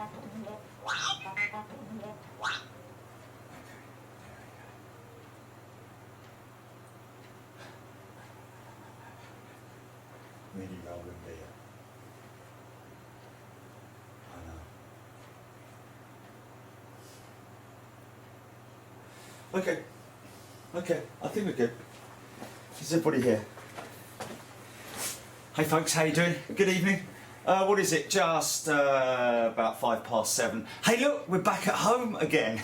Really rolling beer. I know. Okay, I think we're good. Is everybody here? Hey folks, how you doing? Good evening. What is it? Just about 7:05. Hey look, we're back at home again.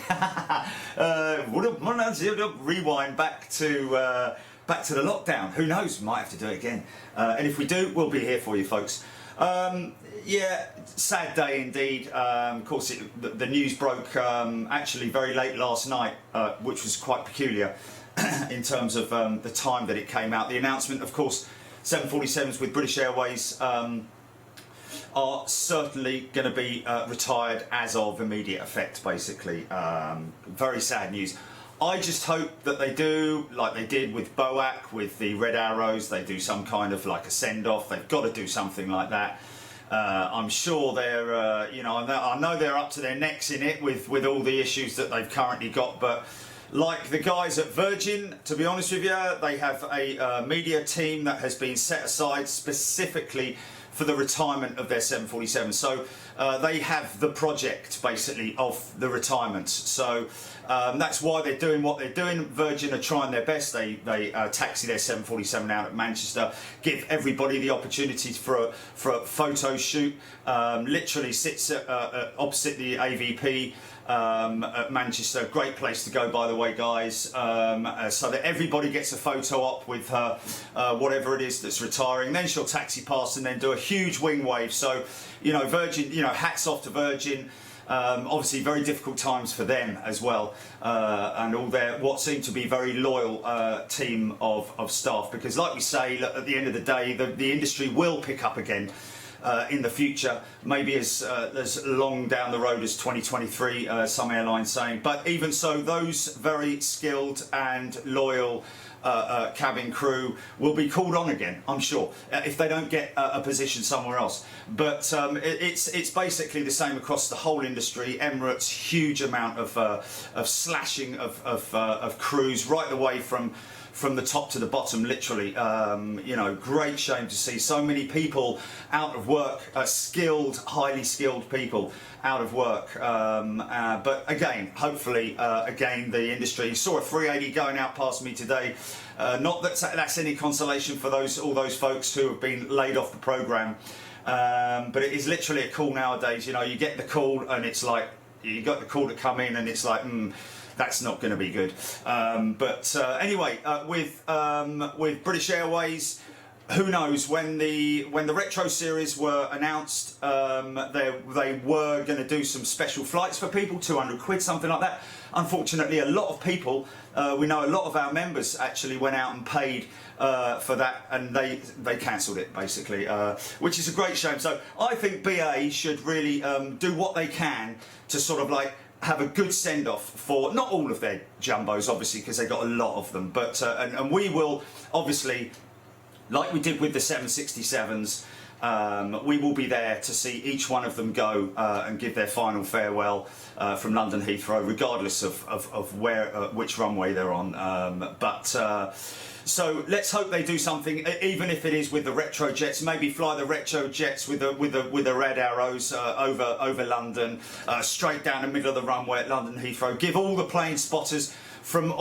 Rewind back to the lockdown. Who knows? We might have to do it again. And if we do, we'll be here for you folks. Yeah, sad day indeed. Of course, the news broke actually very late last night, which was quite peculiar in terms of the time that it came out. The announcement, of course, 747s with British Airways are certainly going to be retired as of immediate effect, basically. Very sad news. I just hope that they do, like they did with BOAC, with the Red Arrows, they do some kind of like a send-off. They've got to do something like that. I'm sure they're, you know, I know they're up to their necks in it with all the issues that they've currently got, but like the guys at Virgin, to be honest with you, they have a media team that has been set aside specifically for the retirement of their 747. So they have the project basically of the retirement. So that's why they're doing what they're doing. Virgin are trying their best. They taxi their 747 out at Manchester, give everybody the opportunity for a photo shoot. Literally sits opposite the AVP. At Manchester, great place to go, by the way, guys, so that everybody gets a photo op with her, whatever it is that's retiring. Then she'll taxi past and then do a huge wing wave. So, you know, Virgin, you know, hats off to Virgin. Obviously very difficult times for them as well, and all their what seem to be very loyal team of staff, because like we say, look, at the end of the day, the industry will pick up again in the future, maybe as long down the road as 2023, some airlines saying. But even so, those very skilled and loyal cabin crew will be called on again, I'm sure, if they don't get a position somewhere else. But it's basically the same across the whole industry. Emirates, huge amount of slashing of crews right the way from the top to the bottom, literally. You know, great shame to see so many people out of work, skilled, highly skilled people out of work. But again, hopefully, again, the industry saw a 380 going out past me today. Not that that's any consolation for all those folks who have been laid off the programme. But it is literally a call nowadays. You know, you get the call and it's like, you got the call to come in and it's like, that's not going to be good. But anyway, with British Airways, who knows, when the retro series were announced, they were going to do some special flights for people, 200 quid, something like that. Unfortunately, a lot of people, we know a lot of our members actually went out and paid for that, and they cancelled it basically, which is a great shame. So I think BA should really do what they can to sort of like have a good send-off for not all of their jumbos, obviously, because they got a lot of them, but and we will obviously, like we did with the 767s, we will be there to see each one of them go and give their final farewell from London Heathrow, regardless of where which runway they're on. So let's hope they do something, even if it is with the retro jets. Maybe fly the retro jets with the Red Arrows over London, straight down the middle of the runway at London Heathrow. Give all the plane spotters from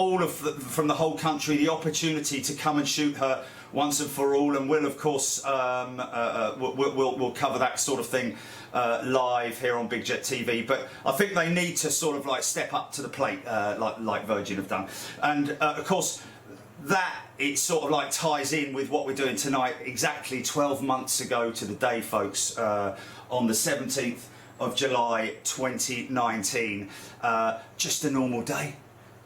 from the whole country the opportunity to come and shoot her once and for all. And we'll of course we'll cover that sort of thing live here on Big Jet TV. But I think they need to sort of like step up to the plate, like Virgin have done. And of course, that it sort of like ties in with what we're doing tonight. Exactly 12 months ago to the day, folks, on the 17th of July 2019. Just a normal day.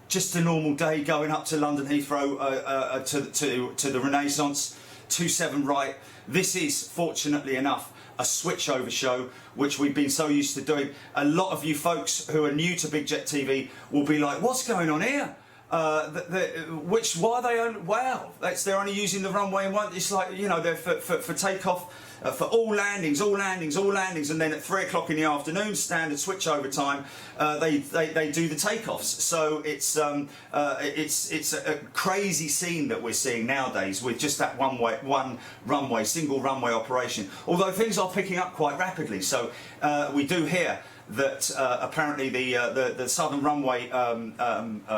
Just a normal day going up to London Heathrow to the Renaissance, 27 right. This is, fortunately enough, a switchover show, which we've been so used to doing. A lot of you folks who are new to Big Jet TV will be like, what's going on here? why are they only, wow, they're only using the runway in one. It's like, you know, they're for takeoff, for all landings, and then at 3 o'clock in the afternoon, standard switchover time, they do the takeoffs. So it's a crazy scene that we're seeing nowadays with just that single runway operation. Although things are picking up quite rapidly, so we do hear that apparently the southern runway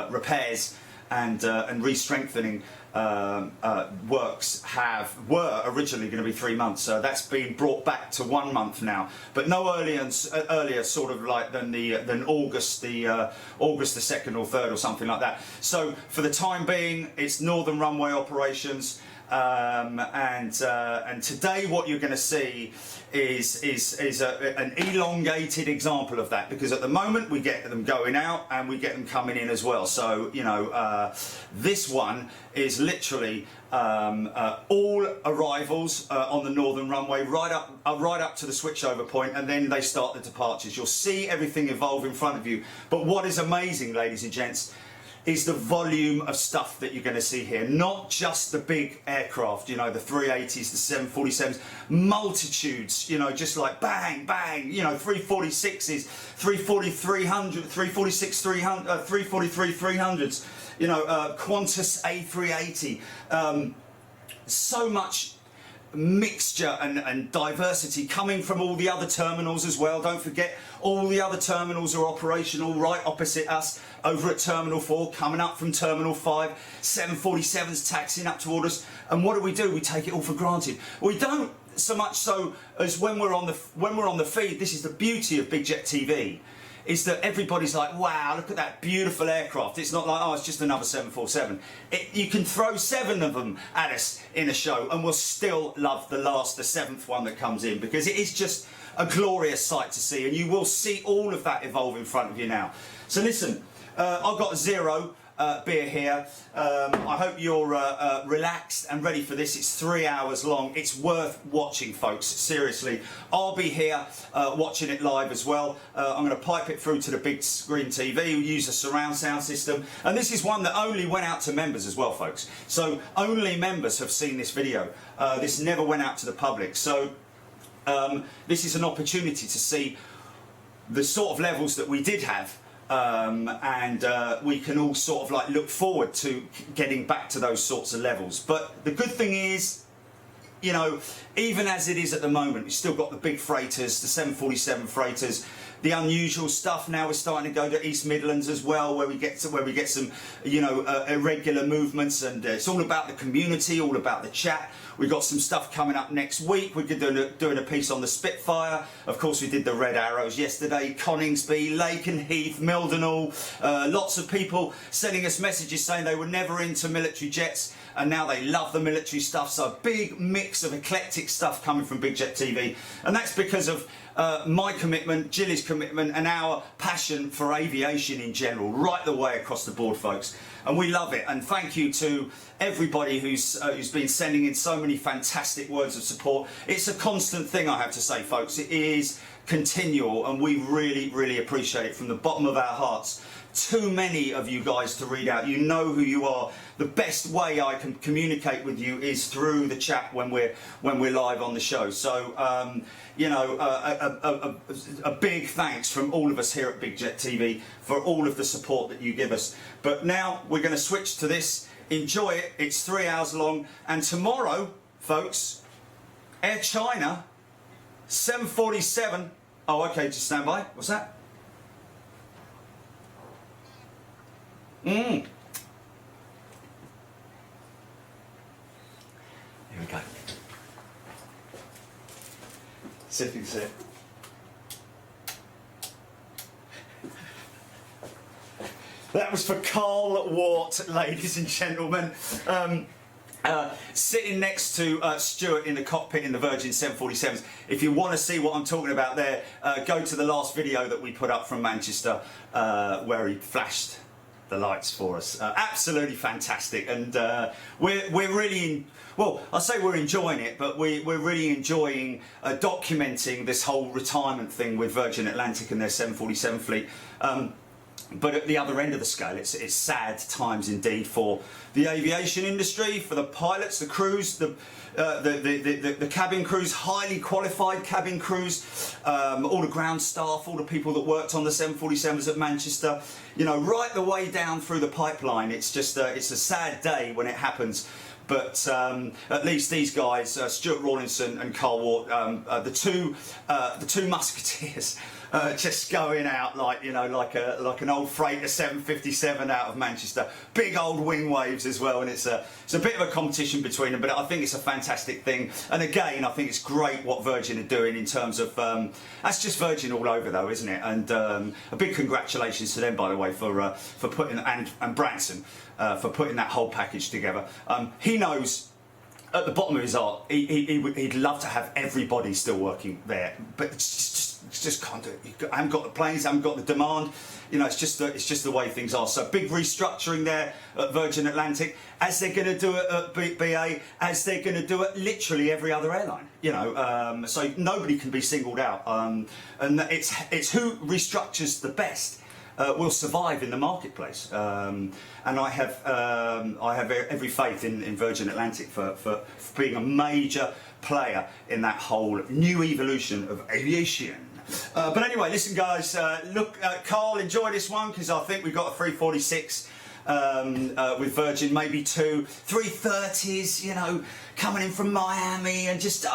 repairs and re-strengthening works were originally going to be 3 months. So that's been brought back to 1 month now, but no earlier sort of like than August the 2nd or 3rd or something like that. So for the time being, it's northern runway operations. And today what you're going to see is an elongated example of that, because at the moment we get them going out and we get them coming in as well. So, you know, this one is literally all arrivals on the northern runway right up to the switchover point, and then they start the departures. You'll see everything evolve in front of you. But what is amazing, ladies and gents, is the volume of stuff that you're going to see here. Not just the big aircraft, you know, the 380s, the 747s, multitudes, you know, just like bang, bang, you know, 346s, 34300, 343-300s, you know, Qantas A380, so much mixture and diversity coming from all the other terminals as well. Don't forget, all the other terminals are operational right opposite us over at Terminal 4, coming up from Terminal 5, 747s taxiing up toward us. And what do? We take it all for granted. We don't so much so as when we're on the feed. This is the beauty of Big Jet TV, is that everybody's like, wow, look at that beautiful aircraft. It's not like, oh, it's just another 747. You can throw 7 of them at us in a show and we'll still love the 7th one that comes in, because it is just a glorious sight to see, and you will see all of that evolve in front of you now. So listen, I've got a 0 beer here. I hope you're relaxed and ready for this. It's 3 hours long. It's worth watching, folks, seriously. I'll be here watching it live as well. I'm going to pipe it through to the big screen TV. We use a surround sound system, and this is one that only went out to members as well, folks. So only members have seen this video. This never went out to the public. So this is an opportunity to see the sort of levels that we did have. And we can all sort of like look forward to getting back to those sorts of levels. But the good thing is, you know, even as it is at the moment, we've still got the big freighters, the 747 freighters, the unusual stuff. Now we're starting to go to East Midlands as well, where we get some, you know, irregular movements, and it's all about the community, all about the chat. We've got some stuff coming up next week. We're doing a piece on the Spitfire. Of course, we did the Red Arrows yesterday, Coningsby, Lakenheath, Mildenhall. Lots of people sending us messages saying they were never into military jets, and now they love the military stuff. So a big mix of eclectic stuff coming from Big Jet TV. And that's because of my commitment, Jilly's commitment, and our passion for aviation in general, right the way across the board, folks. And we love it. And thank you to everybody who's been sending in so many fantastic words of support. It's a constant thing, I have to say, folks. It is continual, and we really, really appreciate it from the bottom of our hearts. Too many of you guys to read out. You know who you are. The best way I can communicate with you is through the chat when we're live on the show. So you know, a big thanks from all of us here at Big Jet TV for all of the support that you give us. But now we're going to switch to this. Enjoy it. It's 3 hours long, and tomorrow, folks, Air China 747. Oh, okay, just stand by. What's that? Here we go. Sipping sip. That was for Carl Wart, ladies and gentlemen. Sitting next to Stuart in the cockpit in the Virgin 747s. If you want to see what I'm talking about there, go to the last video that we put up from Manchester, where he flashed the lights for us. Absolutely fantastic, and we're really well, I say we're enjoying it, but we're really enjoying documenting this whole retirement thing with Virgin Atlantic and their 747 fleet. But at the other end of the scale, it's sad times indeed for the aviation industry, for the pilots, the crews, the cabin crews, highly qualified cabin crews, all the ground staff, all the people that worked on the 747s at Manchester, you know, right the way down through the pipeline. It's just it's a sad day when it happens. But at least these guys, Stuart Rawlinson and Carl Ward, the two musketeers, just going out like, you know, like an old freighter 757 out of Manchester. Big old wing waves as well, and it's a bit of a competition between them. But I think it's a fantastic thing. And again, I think it's great what Virgin are doing in terms of that's just Virgin all over though, isn't it? And a big congratulations to them, by the way, for putting and Branson. For putting that whole package together. He knows at the bottom of his heart he'd love to have everybody still working there, but it's just can't do it. I haven't got the planes, I haven't got the demand. You know, it's just the way things are. So big restructuring there at Virgin Atlantic, as they're going to do it at BA, as they're going to do it literally every other airline. You know, so nobody can be singled out, and it's who restructures the best. Will survive in the marketplace, and I have every faith in Virgin Atlantic for being a major player in that whole new evolution of aviation. But anyway, listen guys, look, Carl, enjoy this one, because I think we've got a 346 with Virgin, maybe 2 330s, you know, coming in from Miami, and just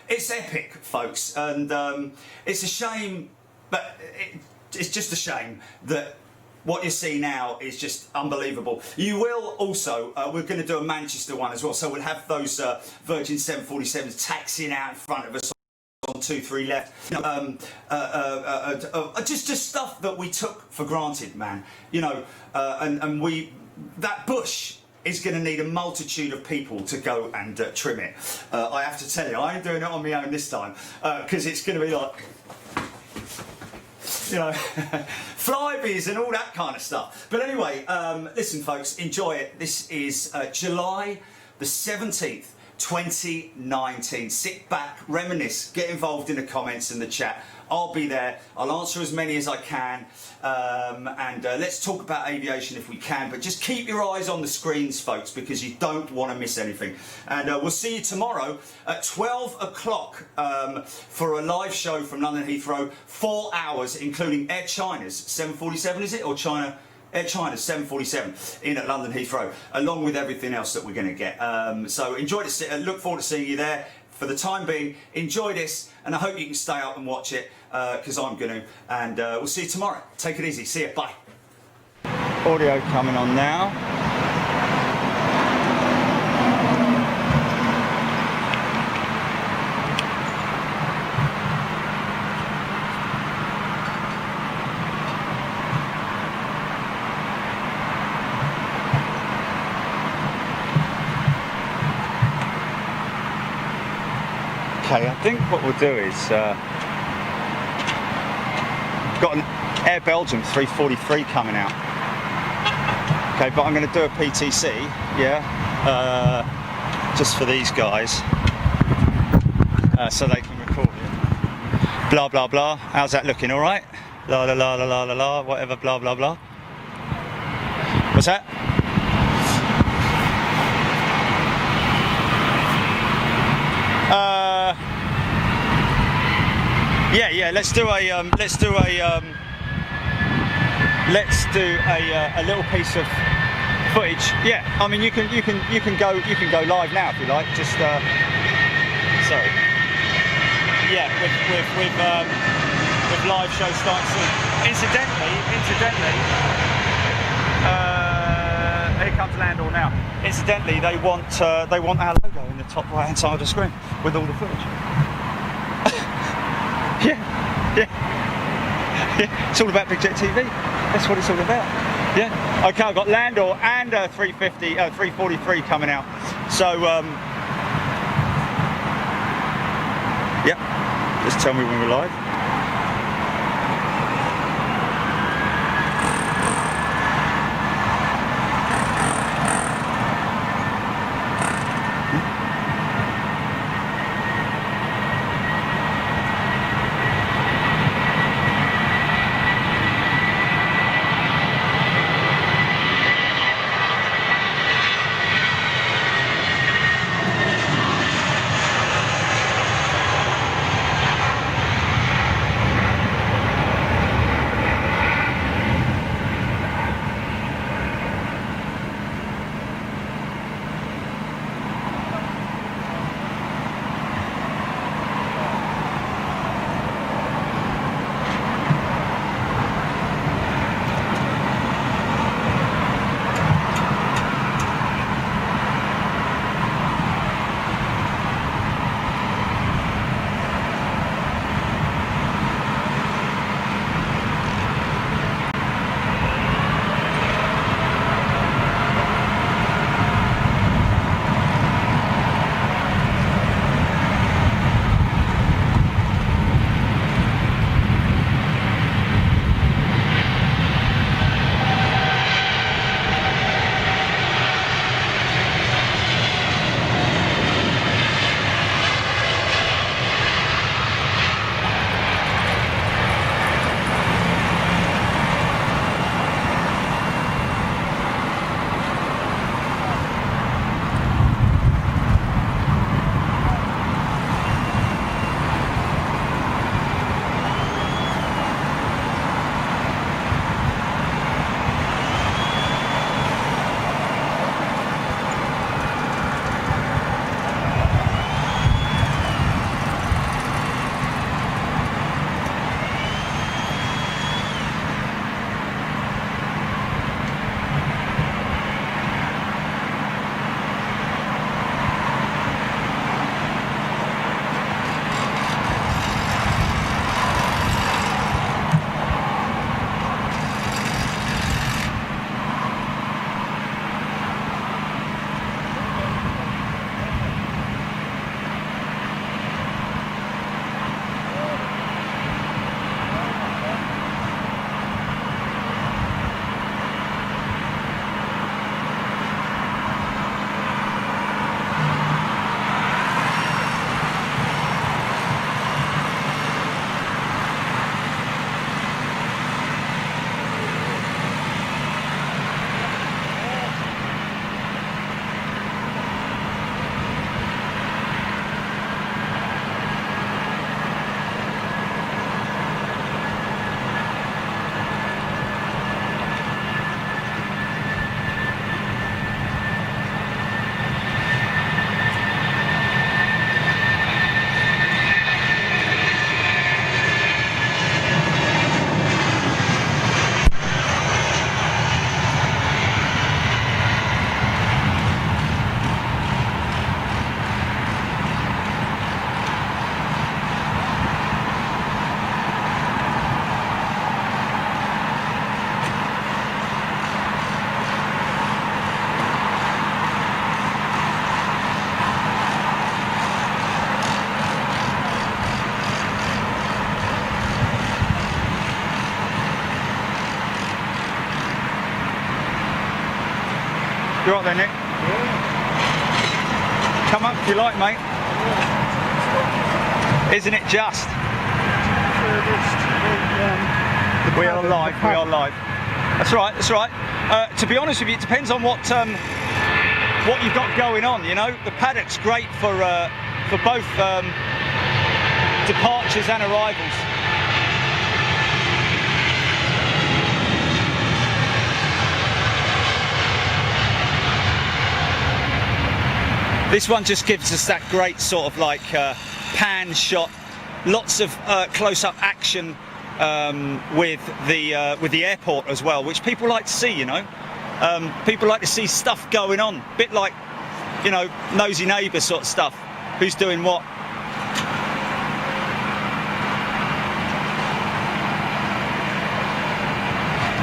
it's epic, folks, and it's a shame, but it's just a shame that what you see now is just unbelievable. You will also, we're going to do a Manchester one as well, so we'll have those Virgin 747s taxiing out in front of us on 2-3 left. You know, just stuff that we took for granted, man. You know, and that bush is going to need a multitude of people to go and trim it. I have to tell you, I ain't doing it on my own this time, because it's going to be like, you know, flybies and all that kind of stuff. But anyway, listen folks, enjoy it. This is July the 17th, 2019. Sit back, reminisce, get involved in the comments and the chat. I'll be there. I'll answer as many as I can, and let's talk about aviation if we can, but just keep your eyes on the screens, folks, because you don't want to miss anything. And we'll see you tomorrow at 12 o'clock for a live show from London Heathrow, 4 hours, including Air China's 747, is it? Or Air China's 747 in at London Heathrow, along with everything else that we're going to get. So enjoy this. Look forward to seeing you there. For the time being, enjoy this, and I hope you can stay up and watch it, because I'm going to. And we'll see you tomorrow. Take it easy. See you. Bye. Audio coming on now. Okay, I think what we'll do is got an Air Belgium 343 coming out. Okay, but I'm going to do a PTC, yeah, just for these guys, so they can record it. Blah blah blah. How's that looking? All right? La la la la la la la. Whatever. Blah blah blah. What's that? Yeah. Let's do a little piece of footage. Yeah, I mean you can go live now if you like. Just sorry. Yeah, with live show starting soon. Incidentally, here comes Landor now. Incidentally, they want our logo in the top right hand side of the screen with all the footage. Yeah, it's all about Big Jet TV. That's what it's all about. Yeah. Okay, I've got Landor and 343 coming out. So, yeah, just tell me when we're live. You're right there, Nick? Yeah. Come up if you like, mate. Yeah. Isn't it just? We are live, we are live. That's right, that's right. To be honest with you, it depends on what you've got going on, you know. The paddock's great for both departures and arrivals. This one just gives us that great sort of like pan shot, lots of close-up action with the airport as well, which people like to see, you know. People like to see stuff going on, a bit like, you know, nosy neighbour sort of stuff. Who's doing what?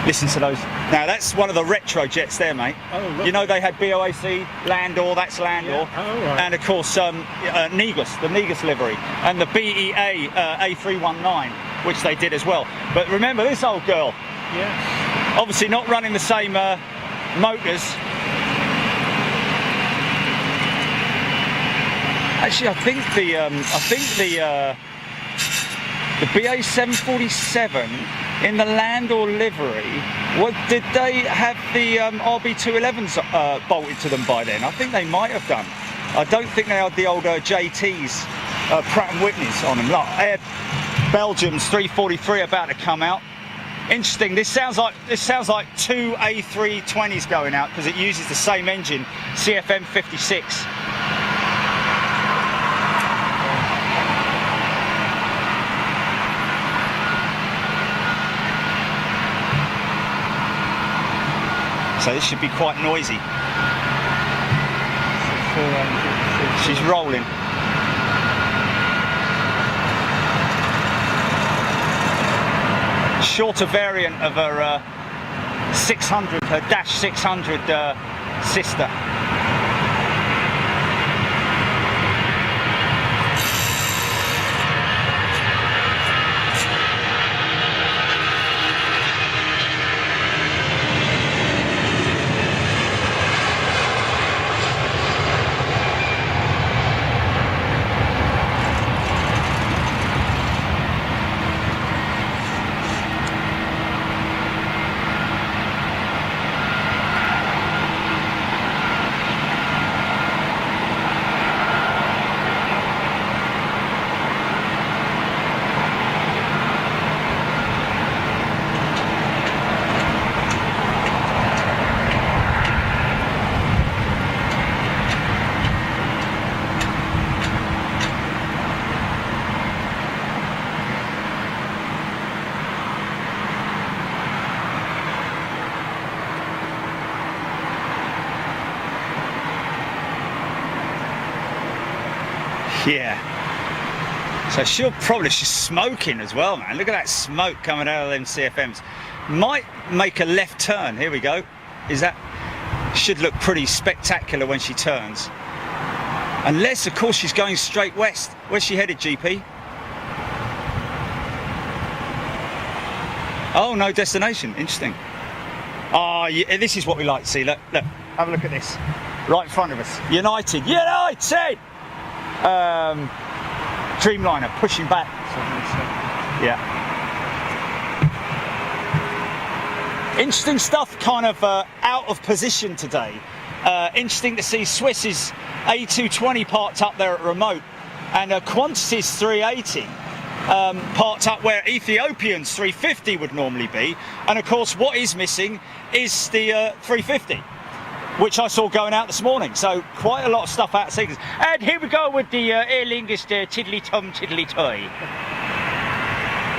Listen to those. Now that's one of the retro jets there, mate. Oh, you know they had BOAC, Landor, that's Landor. Yeah. Oh, right. And of course Negus, the Negus livery, and the BEA A319, which they did as well. But remember this old girl. Yes. Obviously not running the same motors. Actually, I think the BA 747 in the Landor livery, did they have the RB211s bolted to them by then? I think they might have done. I don't think they had the old JTs, Pratt & Whitneys on them. Look, Air Belgium's 343 about to come out. Interesting. This sounds like two A320s going out because it uses the same engine, CFM 56. So this should be quite noisy. She's rolling. Shorter variant of her 600, her Dash 600 sister. Yeah. So she's smoking as well, man. Look at that smoke coming out of them CFMs. Might make a left turn. Here we go. Should look pretty spectacular when she turns. Unless, of course, she's going straight west. Where's she headed, GP? Oh, no destination. Interesting. Oh, yeah, this is what we like to see. Look, have a look at this. Right in front of us. United. Dreamliner pushing back. Yeah. Interesting stuff, kind of out of position today. Interesting to see Swiss's A220 parked up there at remote, and Qantas's 380 parked up where Ethiopian's 350 would normally be. And of course, what is missing is the 350. Which I saw going out this morning, so quite a lot of stuff out of sequence. And here we go with the Aer Lingus Tiddly Tom Tiddly Toy.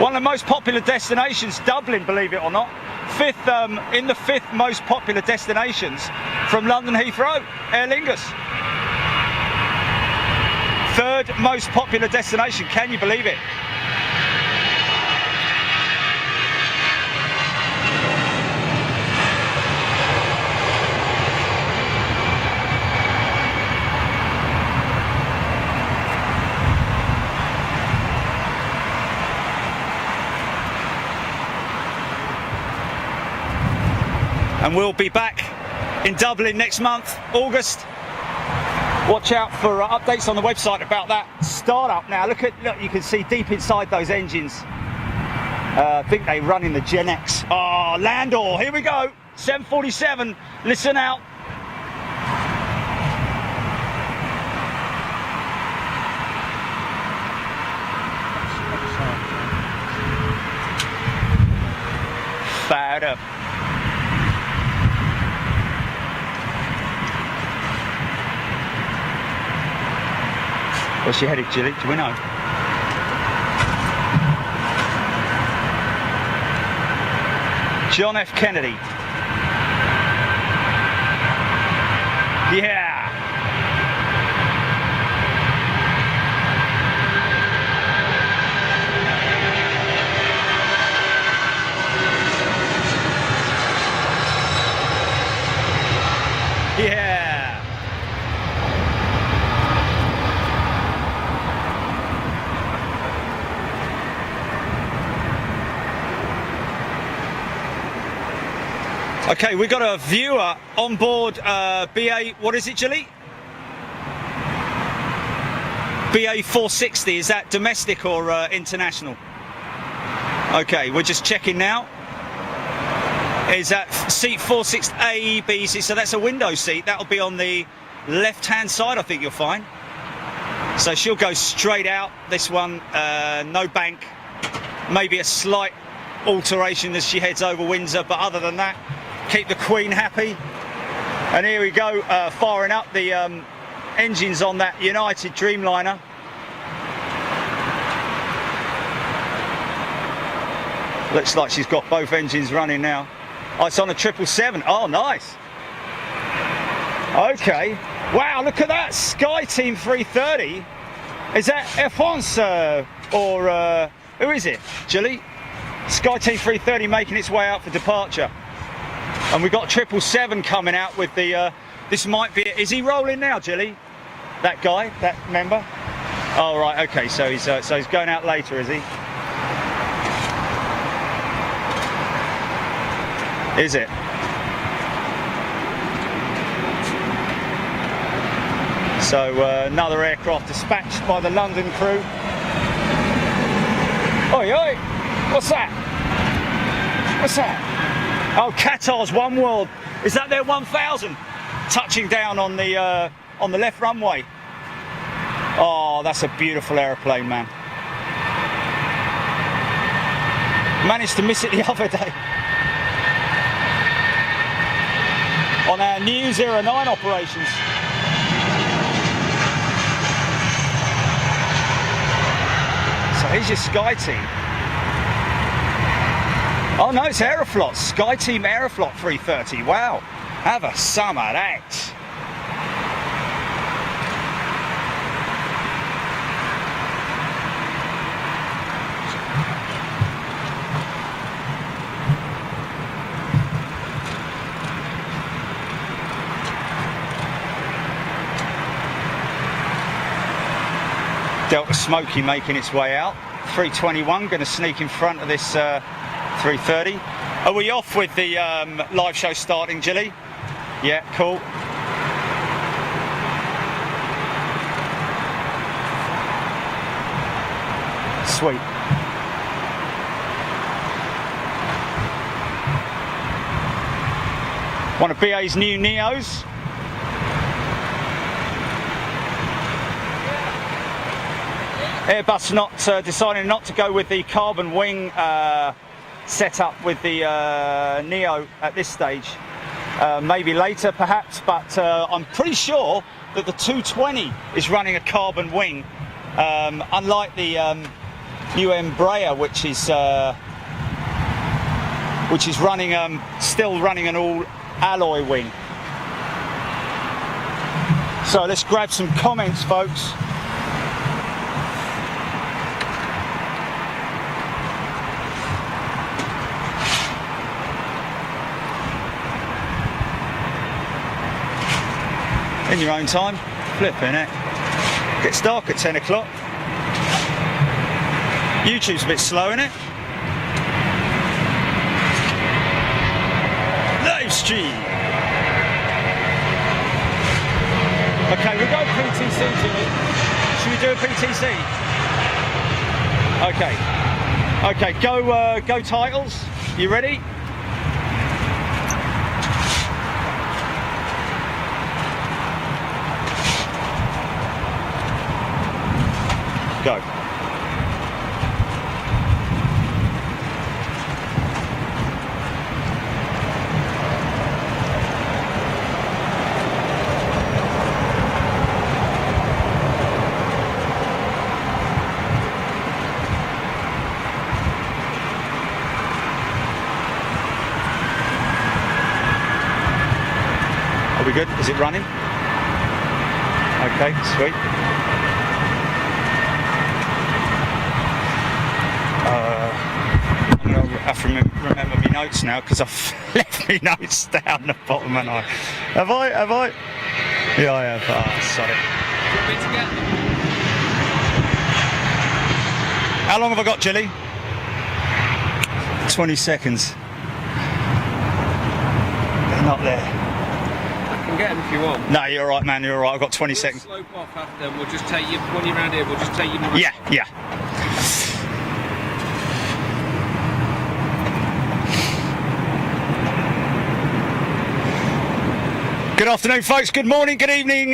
One of the most popular destinations, Dublin, believe it or not. In the fifth most popular destinations from London Heathrow, Aer Lingus. Third most popular destination, can you believe it? And we'll be back in Dublin next month, August. Watch out for updates on the website about that startup. Now look, you can see deep inside those engines. I think they run in the Gen X. Oh, Landor, here we go. 747, listen out. Fired up. Where's she headed, Gilly? Do we know? John F. Kennedy. Yeah. Yeah. Okay, we got a viewer on board BA, what is it, Gilly? BA 460, is that domestic or international? Okay, we're just checking now. Is that seat 46A, B, C, so that's a window seat. That'll be on the left-hand side, I think you'll find. So she'll go straight out, this one, no bank. Maybe a slight alteration as she heads over Windsor, but other than that, keep the Queen happy. And here we go, firing up the engines on that United Dreamliner. Looks like she's got both engines running now. Oh, it's on a 777. Oh, nice. Okay. Wow, look at that. Sky Team 330. Is that Air France or who is it? Gilly? Sky Team 330 making its way out for departure. And we've got 777 coming out with the, this might be, is he rolling now, Gilly? That guy, that member? Oh, right, okay, so he's going out later, is he? Is it? So another aircraft dispatched by the London crew. Oi, oi, what's that? What's that? Oh, Qatar's One World. Is that their 1000? Touching down on the left runway. Oh, that's a beautiful aeroplane, man. Managed to miss it the other day. On our new 09 operations. So here's your Sky Team. Oh no, it's Aeroflot. Sky Team Aeroflot 330. Wow. Have a summer, that. Delta Smoky making its way out. 321 going to sneak in front of this 330. Are we off with the live show starting, Gilly? Yeah, cool. Sweet. One of BA's new Neos. Airbus deciding not to go with the carbon wing setup with the Neo at this stage. Maybe later perhaps, but I'm pretty sure that the 220 is running a carbon wing, unlike the new Embraer, which is running still running an all alloy wing. So let's grab some comments, folks. In your own time, flipping it. Gets dark at 10 o'clock. YouTube's a bit slow, isn't it? Live stream. Okay, we'll go PTC, Jimmy. Should we do a PTC? Okay. Okay, go titles. You ready? Go. Are we good? Is it running? Okay, sweet. I'm going to have to remember my notes now because I've left my notes down the bottom, haven't I? Have I? Yeah, I have. Oh, sorry. How long have I got, Jilly? 20 seconds. They're not there. I can get them if you want. No, you're all right, man. You're all right. I've got 20 seconds. Slope off after them. We'll just take you, when you're around here, we'll just take you. Yeah. Good afternoon, folks. Good morning, good evening,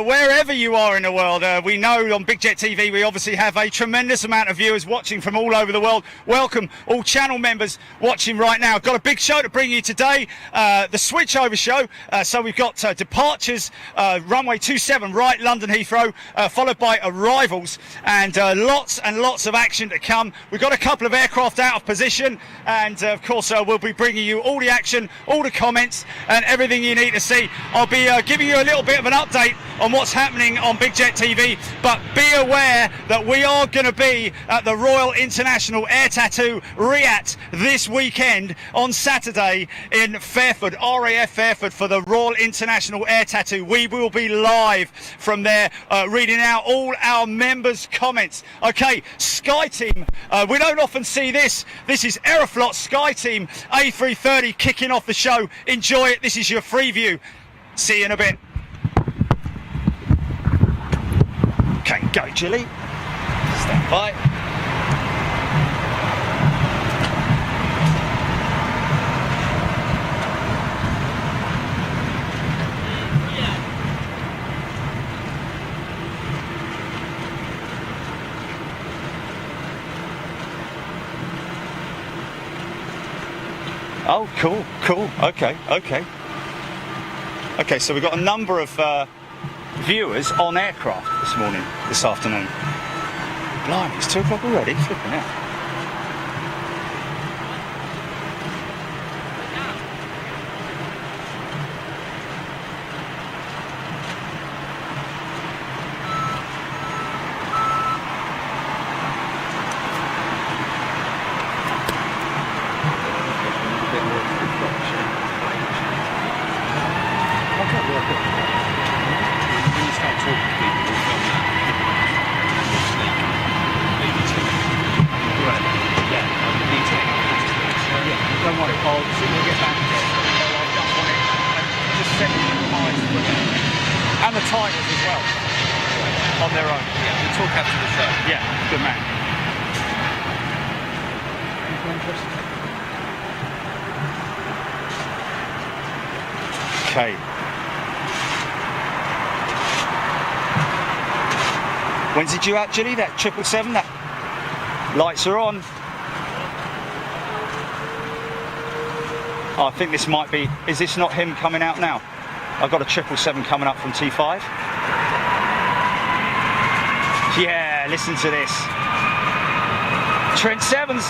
wherever you are in the world. We know on Big Jet TV we obviously have a tremendous amount of viewers watching from all over the world. Welcome all channel members watching right now. Got a big show to bring you today, the switchover show. So we've got departures, runway 27 right, London Heathrow, followed by arrivals, and lots of action to come. We've got a couple of aircraft out of position, and of course we'll be bringing you all the action, all the comments, and everything you need to see. I'll be giving you a little bit of an update on what's happening on Big Jet TV, but be aware that we are going to be at the Royal International Air Tattoo RIAT this weekend on Saturday in Fairford, RAF Fairford, for the Royal International Air Tattoo. We will be live from there, reading out all our members' comments. Okay, Sky Team, we don't often see this. This is Aeroflot Sky Team A330 kicking off the show. Enjoy it. This is your free view. See you in a bit. Okay, go, Jilly. Stand by. Oh, cool. Okay, so we've got a number of viewers on aircraft this afternoon. Blimey, it's 2 o'clock already, flipping out. Don't worry, Paul. We'll get back to it. I'll jump on it and just set the lines and the timers as well on their own. Yeah, we'll talk after the show. Yeah, good man. Okay. When's it due out, Jilly? That 777? That lights are on. Oh, I think this might be. Is this not him coming out now? I've got a 777 coming up from T5. Yeah, listen to this. Trent 7s.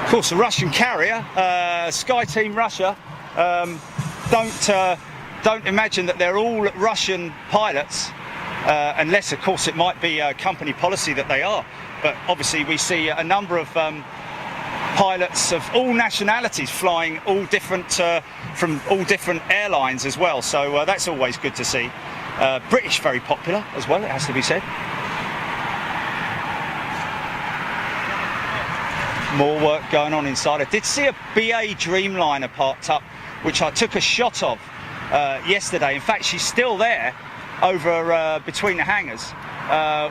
Of course, the Russian carrier, Sky Team Russia, don't imagine that they're all Russian pilots, unless, of course, it might be a company policy that they are. But obviously, we see a number of pilots of all nationalities flying all different from all different airlines as well. So that's always good to see. British very popular as well, it has to be said. More work going on inside. I did see a BA Dreamliner parked up, which I took a shot of yesterday. In fact, she's still there over between the hangars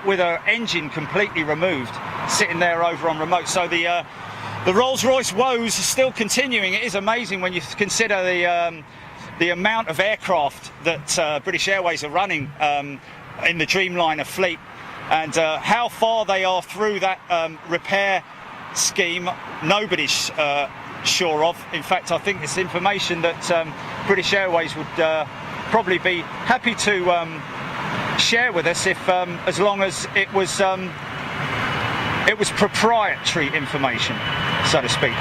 with her engine completely removed, sitting there over on remote. So the Rolls-Royce woes are still continuing. It is amazing when you consider the amount of aircraft that British Airways are running in the Dreamliner fleet, and how far they are through that repair scheme, nobody's sure of. In fact, I think it's information that British Airways would probably be happy to share with us if, as long as it was proprietary information, so to speak.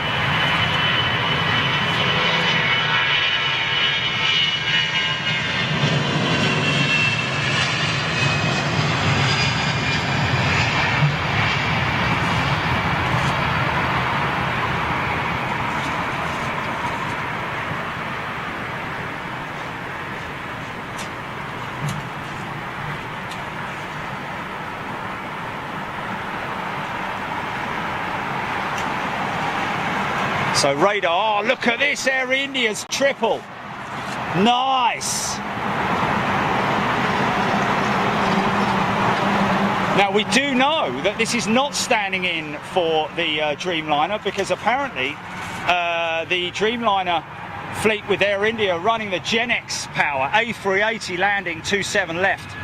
So radar, oh, look at this, Air India's triple. Nice. Now we do know that this is not standing in for the Dreamliner, because apparently the Dreamliner fleet with Air India are running the Gen X power, A380 landing 27 left.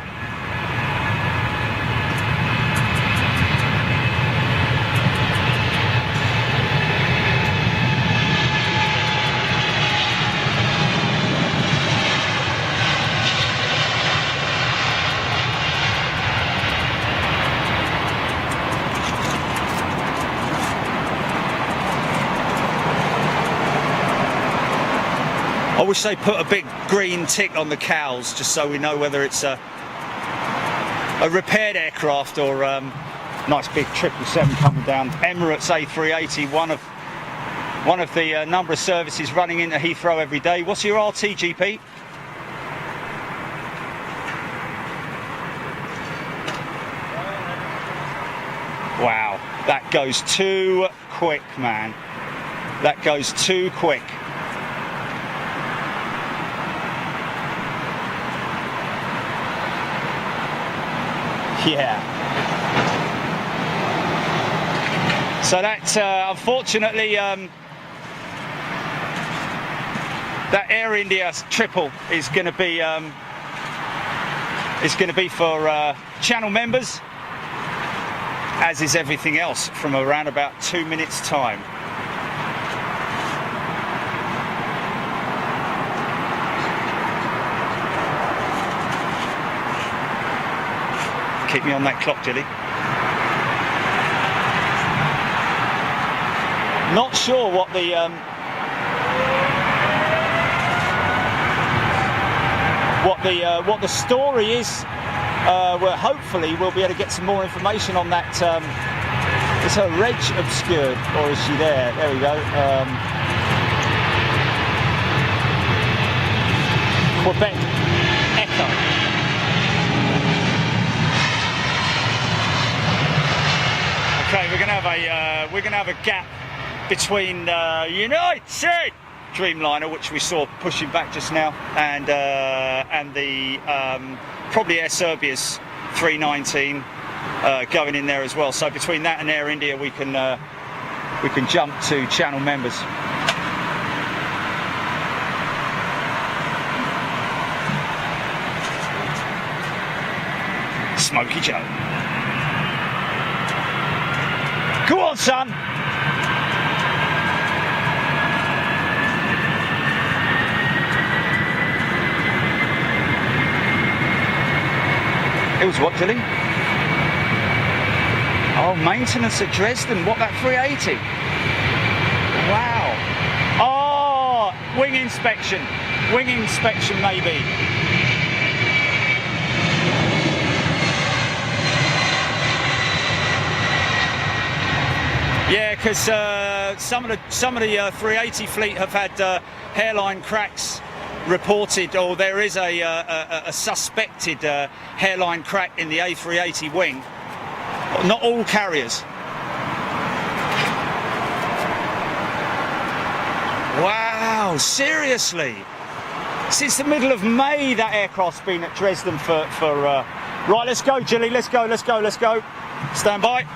I wish they put a big green tick on the cowls, just so we know whether it's a repaired aircraft or nice big 777 coming down. Emirates A380, one of the number of services running into Heathrow every day. What's your RTGP? Wow, that goes too quick, man. That goes too quick. Yeah. So that unfortunately that Air India triple is going to be for channel members, as is everything else, from around about 2 minutes time. Keep me on that clock, Dilly. Not sure what the story is. Well, hopefully we'll be able to get some more information on that. Is her reg obscured, or is she there? There we go. Quebec Echo. Okay, we're gonna have a gap between United Dreamliner, which we saw pushing back just now, and the probably Air Serbia's 319 going in there as well. So between that and Air India, we can jump to channel members. Smokey Joe. Go on, son. It was what, Dilly? Oh, maintenance at Dresden. What, that 380? wing inspection. Wing inspection maybe. Yeah, because some of the 380 fleet have had hairline cracks reported, or there is a suspected hairline crack in the A380 wing. Not all carriers. Wow, seriously? Since the middle of May that aircraft's been at Dresden for right, let's go, Gilly, let's go. Stand by.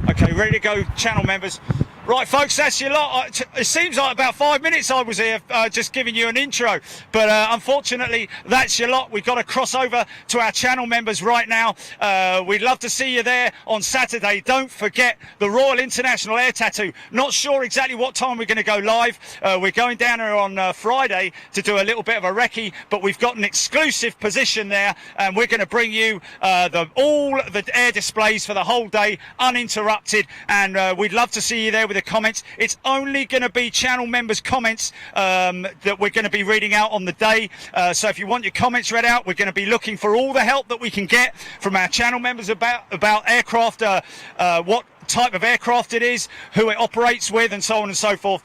Okay, ready to go, channel members. Right, folks, that's your lot. It seems like about 5 minutes I was here just giving you an intro, but unfortunately, that's your lot. We've got to cross over to our channel members right now. We'd love to see you there on Saturday. Don't forget the Royal International Air Tattoo. Not sure exactly what time we're going to go live. We're going down there on Friday to do a little bit of a recce, but we've got an exclusive position there, and we're going to bring you all the air displays for the whole day, uninterrupted, and we'd love to see you there with the comments. It's only going to be channel members' comments that we're going to be reading out on the day. So if you want your comments read out, we're going to be looking for all the help that we can get from our channel members about aircraft, what type of aircraft it is, who it operates with, and so on and so forth.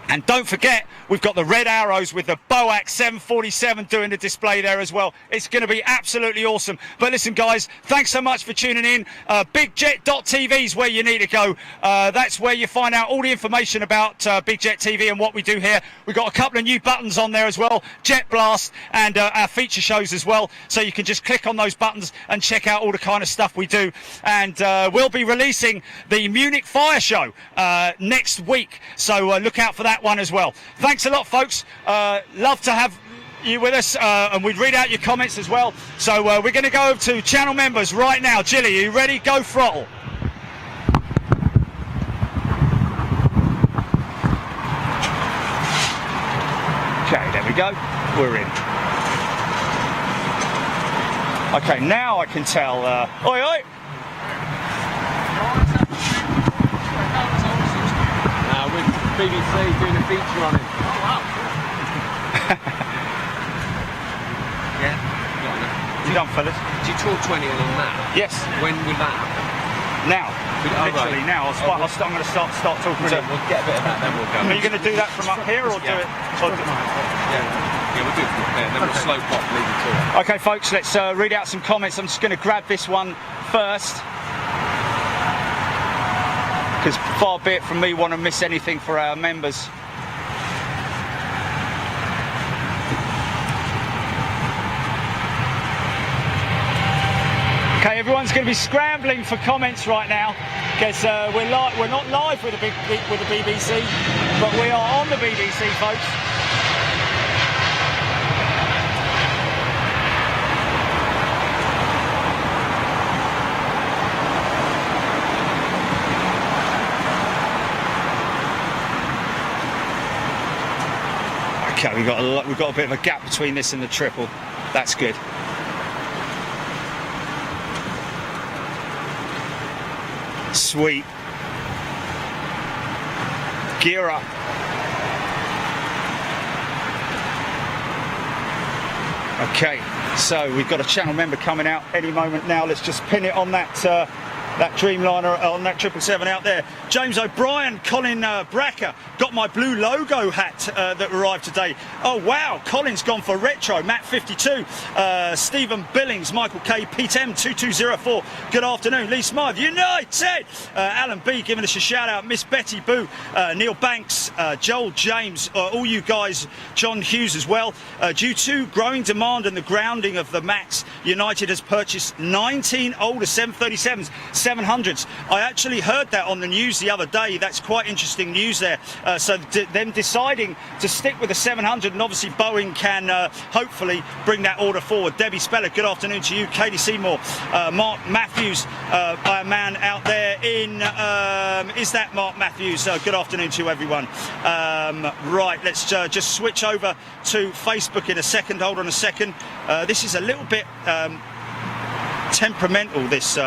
And don't forget, we've got the red arrows with the BOAC 747 doing the display there as well. It's going to be absolutely awesome. But listen, guys, thanks so much for tuning in. BigJet.tv is where you need to go. That's where you find out all the information about Big Jet TV and what we do here. We've got a couple of new buttons on there as well, Jet Blast and our feature shows as well. So you can just click on those buttons and check out all the kind of stuff we do. And we'll be releasing the Munich Fire Show next week. So look out for that one as well. Thanks a lot, folks. Love to have you with us, and we'd read out your comments as well. So we're going to go over to channel members right now. Gilly, are you ready? Go throttle. Okay, there we go. We're in. Okay, now I can tell. Oi, oi. With BBC doing a feature on it. Oh, wow. Yeah. You done, fellas? Do you talk 20 on that? Yes. When will that happen? Now. Literally right. now. I'm going to start talking to. We'll get a bit of that, then we'll go. Are you going to do that from up here, or do it? Yeah, we'll do it from there, then we'll slow pop leading to it. Okay, folks, let's read out some comments. I'm just going to grab this one first, because far be it from me want to miss anything for our members. Okay, everyone's going to be scrambling for comments right now, because we're not live with the BBC, but we are on the BBC, folks. Okay, we've got a bit of a gap between this and the triple. That's good. Sweet. Gear up. Okay, so we've got a channel member coming out any moment now. Let's just pin it on that Dreamliner, on that 777 out there. James O'Brien, Colin Bracker, got my blue logo hat that arrived today. Oh wow, Colin's gone for retro. Matt 52, Stephen Billings, Michael K, Pete M 2204. Good afternoon, Lee Smythe, United. Alan B giving us a shout out. Miss Betty Boo, Neil Banks, Joel James, all you guys. John Hughes as well. Due to growing demand and the grounding of the MAX, United has purchased 19 older 737s. 700s. I actually heard that on the news the other day. That's quite interesting news there. So them deciding to stick with the 700, and obviously Boeing can hopefully bring that order forward. Debbie Speller, good afternoon to you. Katie Seymour, Mark Matthews, our man out there in, is that Mark Matthews? Good afternoon to everyone. Right, let's just switch over to Facebook in a second. Hold on a second. This is a little bit temperamental, this.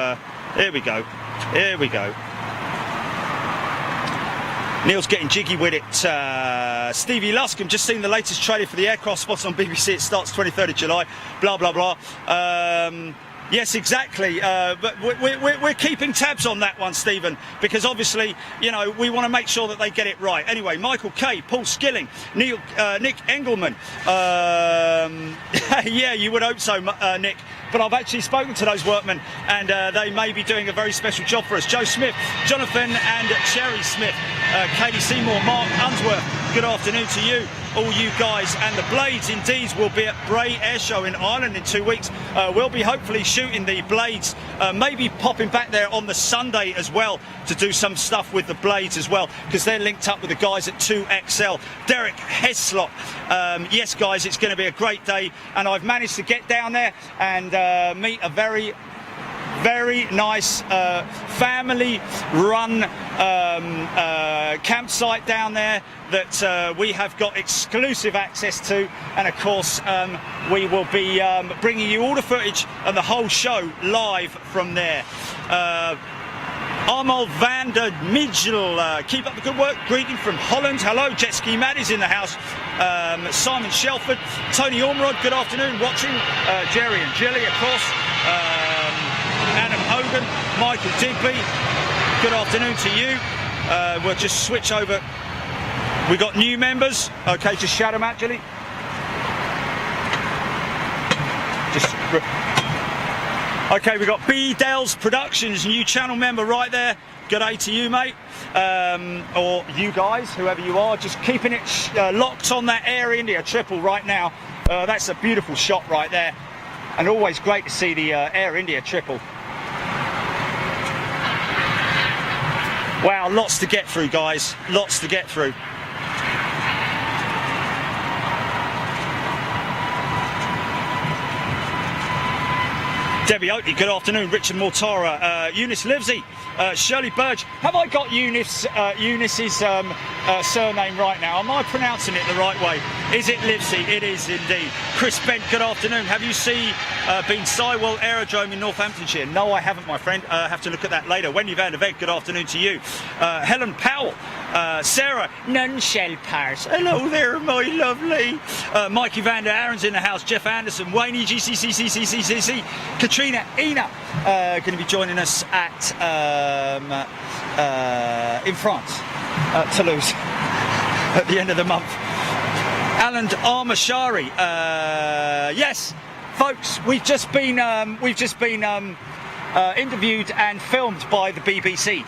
Here we go. Here we go. Neil's getting jiggy with it. Stevie Luscombe, just seen the latest trailer for the aircraft spotted on BBC. It starts 23rd of July. Blah, blah, blah. Yes, exactly. But we're keeping tabs on that one, Stephen, because obviously, you know, we want to make sure that they get it right. Anyway, Michael Kay, Paul Skilling, Nick Engelman. Yeah, you would hope so, Nick. But I've actually spoken to those workmen, and they may be doing a very special job for us. Joe Smith, Jonathan and Cherry Smith, Katie Seymour, Mark Unsworth, good afternoon to you, all you guys. And the Blades indeed will be at Bray Air Show in Ireland in 2 weeks. We'll be hopefully shooting the Blades, maybe popping back there on the Sunday as well to do some stuff with the Blades as well, because they're linked up with the guys at 2XL. Derek Heslop, yes guys, it's going to be a great day, and I've managed to get down there and meet a very nice family-run campsite down there that we have got exclusive access to, and of course we will be bringing you all the footage and the whole show live from there. Armel van der Midgel, keep up the good work. Greeting from Holland. Hello, Jet Ski Matt is in the house. Simon Shelford, Tony Ormerod, good afternoon. Watching Jerry and Jilly, of course. Adam Hogan, Michael Digby, good afternoon to you. We'll just switch over. We got new members. Okay, just shout them out, Jilly. Okay, we've got B. Dell's Productions, new channel member right there. Good day to you, mate. Or you guys, whoever you are, just keeping it locked on that Air India triple right now. That's a beautiful shot right there. And always great to see the Air India triple. Wow, lots to get through, guys. Lots to get through. Debbie Oakley, good afternoon. Richard Mortara, Eunice Livesey, Shirley Burge. Have I got Eunice's surname right now? Am I pronouncing it the right way? Is it Livesey? It is indeed. Chris Bent, good afternoon. Have you been Sywell Aerodrome in Northamptonshire? No, I haven't, my friend. Have to look at that later. Wendy van der Weg, good afternoon to you. Helen Powell, Sarah Nunshell Paris. Hello there, my lovely. Mikey van der Aaron's in the house. Jeff Anderson, Wayne GCCCCCCC. Katrina Ina going to be joining us at in France, Toulouse, at the end of the month. Alan Armashari, yes, folks, we've just been interviewed and filmed by the BBC.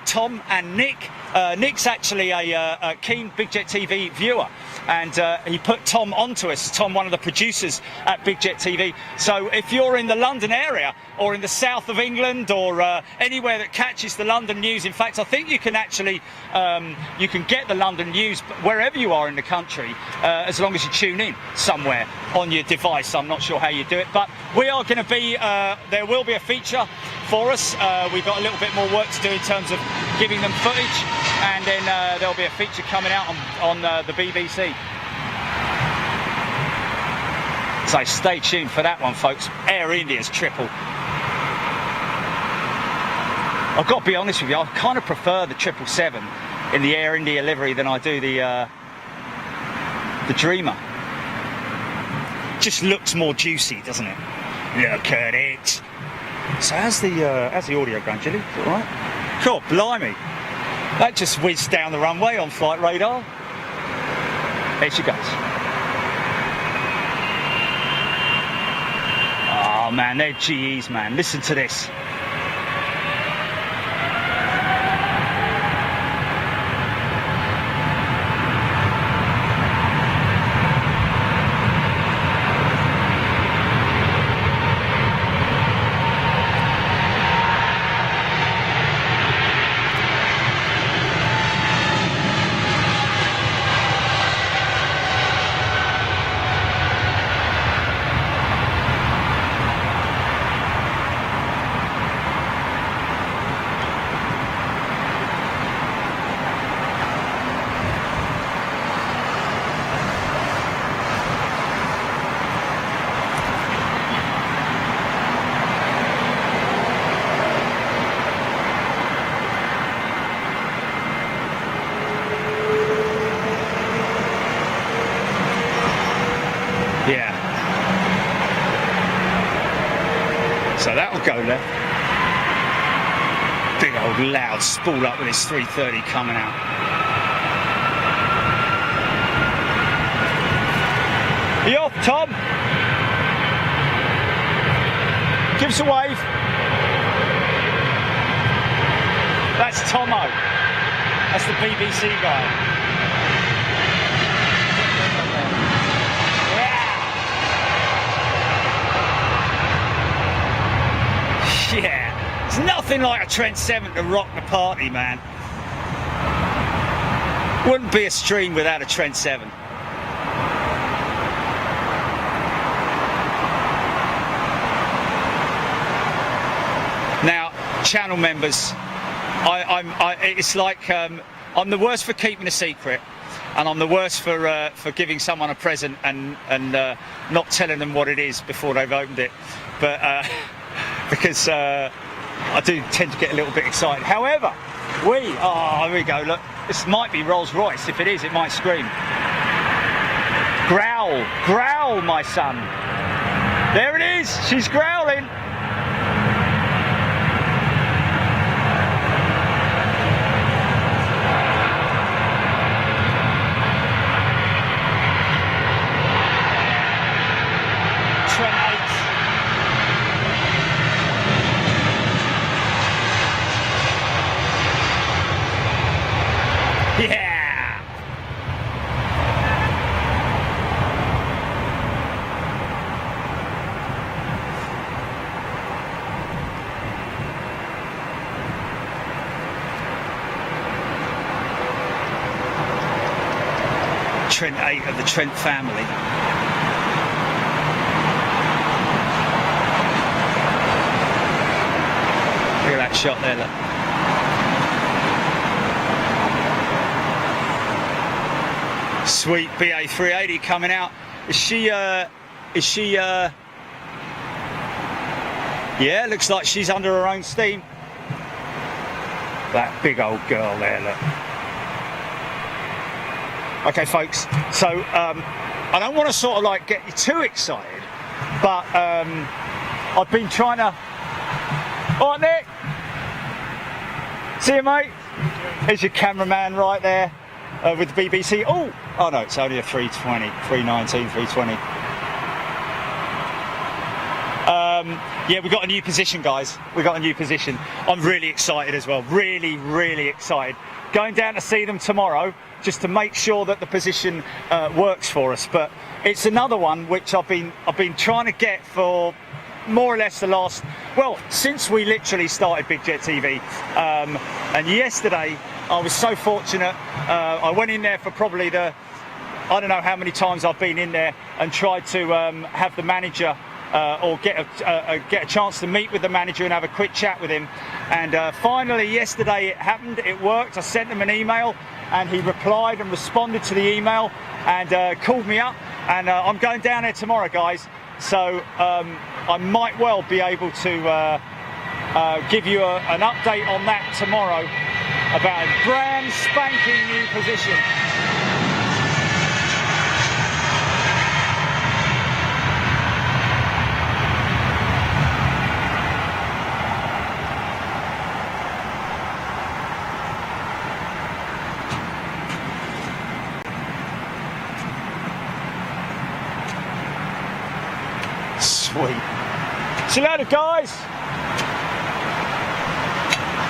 Tom and Nick. Nick's actually a keen Big Jet TV viewer, and he put Tom onto us. Tom, one of the producers at Big Jet TV. So if you're in the London area or in the south of England or anywhere that catches the London news, in fact, I think you can actually you can get the London news wherever you are in the country, as long as you tune in somewhere on your device. I'm not sure how you do it, but we are going to be. There will be a feature for us. We've got a little bit more work to do in terms of giving them footage, and then there'll be a feature coming out on the BBC. So stay tuned for that one, folks. Air India's triple. I've got to be honest with you, I kind of prefer the 777 in the Air India livery than I do the Dreamer. Just looks more juicy, doesn't it? Look at it. So how's the audio going, Jilly? All right? Cool, blimey. That just whizzed down the runway on flight radar. There she goes. Oh man, they're GEs, man. Listen to this. So that'll go left. Big old loud spool up with his 330 coming out. Are you off, Tom? Give us a wave. That's Tomo. That's the BBC guy. Yeah, it's nothing like a Trent 7 to rock the party, man. Wouldn't be a stream without a Trent 7. Now, channel members, it's like I'm the worst for keeping a secret, and I'm the worst for giving someone a present and not telling them what it is before they've opened it. But because I do tend to get a little bit excited. However, here we go, look, this might be Rolls Royce. If it is, it might scream. Growl, growl, my son. There it is, she's growling. Yeah! Trent 8 of the Trent family. Look at that shot there, look. Sweet BA 380 coming out. Is she yeah, looks like she's under her own steam. That big old girl there, look. Okay, folks, so I don't want to sort of like get you too excited, but I've been trying to... All right, Nick. See you, mate. Here's your cameraman right there. With the BBC. Oh no, it's only a 320, 319, 320. Yeah, we got a new position, guys. We got a new position. I'm really excited as well. Really, really excited. Going down to see them tomorrow, just to make sure that the position works for us. But it's another one which I've been trying to get for more or less the last, well, since we literally started Big Jet TV. And yesterday, I was so fortunate. I went in there for probably I don't know how many times I've been in there and tried to have the manager or get a chance to meet with the manager and have a quick chat with him. And finally yesterday it happened, it worked. I sent him an email and he replied and responded to the email and called me up. And I'm going down there tomorrow, guys. So I might well be able to give you an update on that tomorrow about a brand spanking new position. Sweet. See you later, guys.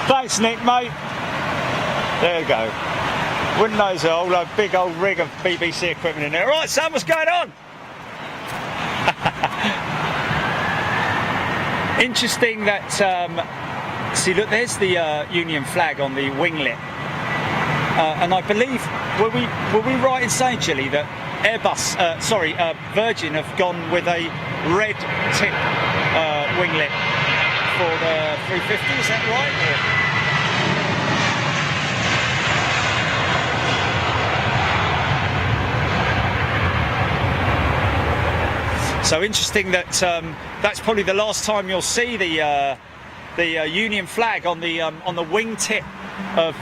Thanks, Nick, mate. There you go. Wouldn't know there's a big old rig of BBC equipment in there. Right, Sam, what's going on? Interesting that, see, look, there's the Union flag on the winglet. And I believe, were we right in saying, Chile, that Virgin have gone with a red tip winglet for the 350, is that right? So interesting that that's probably the last time you'll see the Union flag on the wingtip of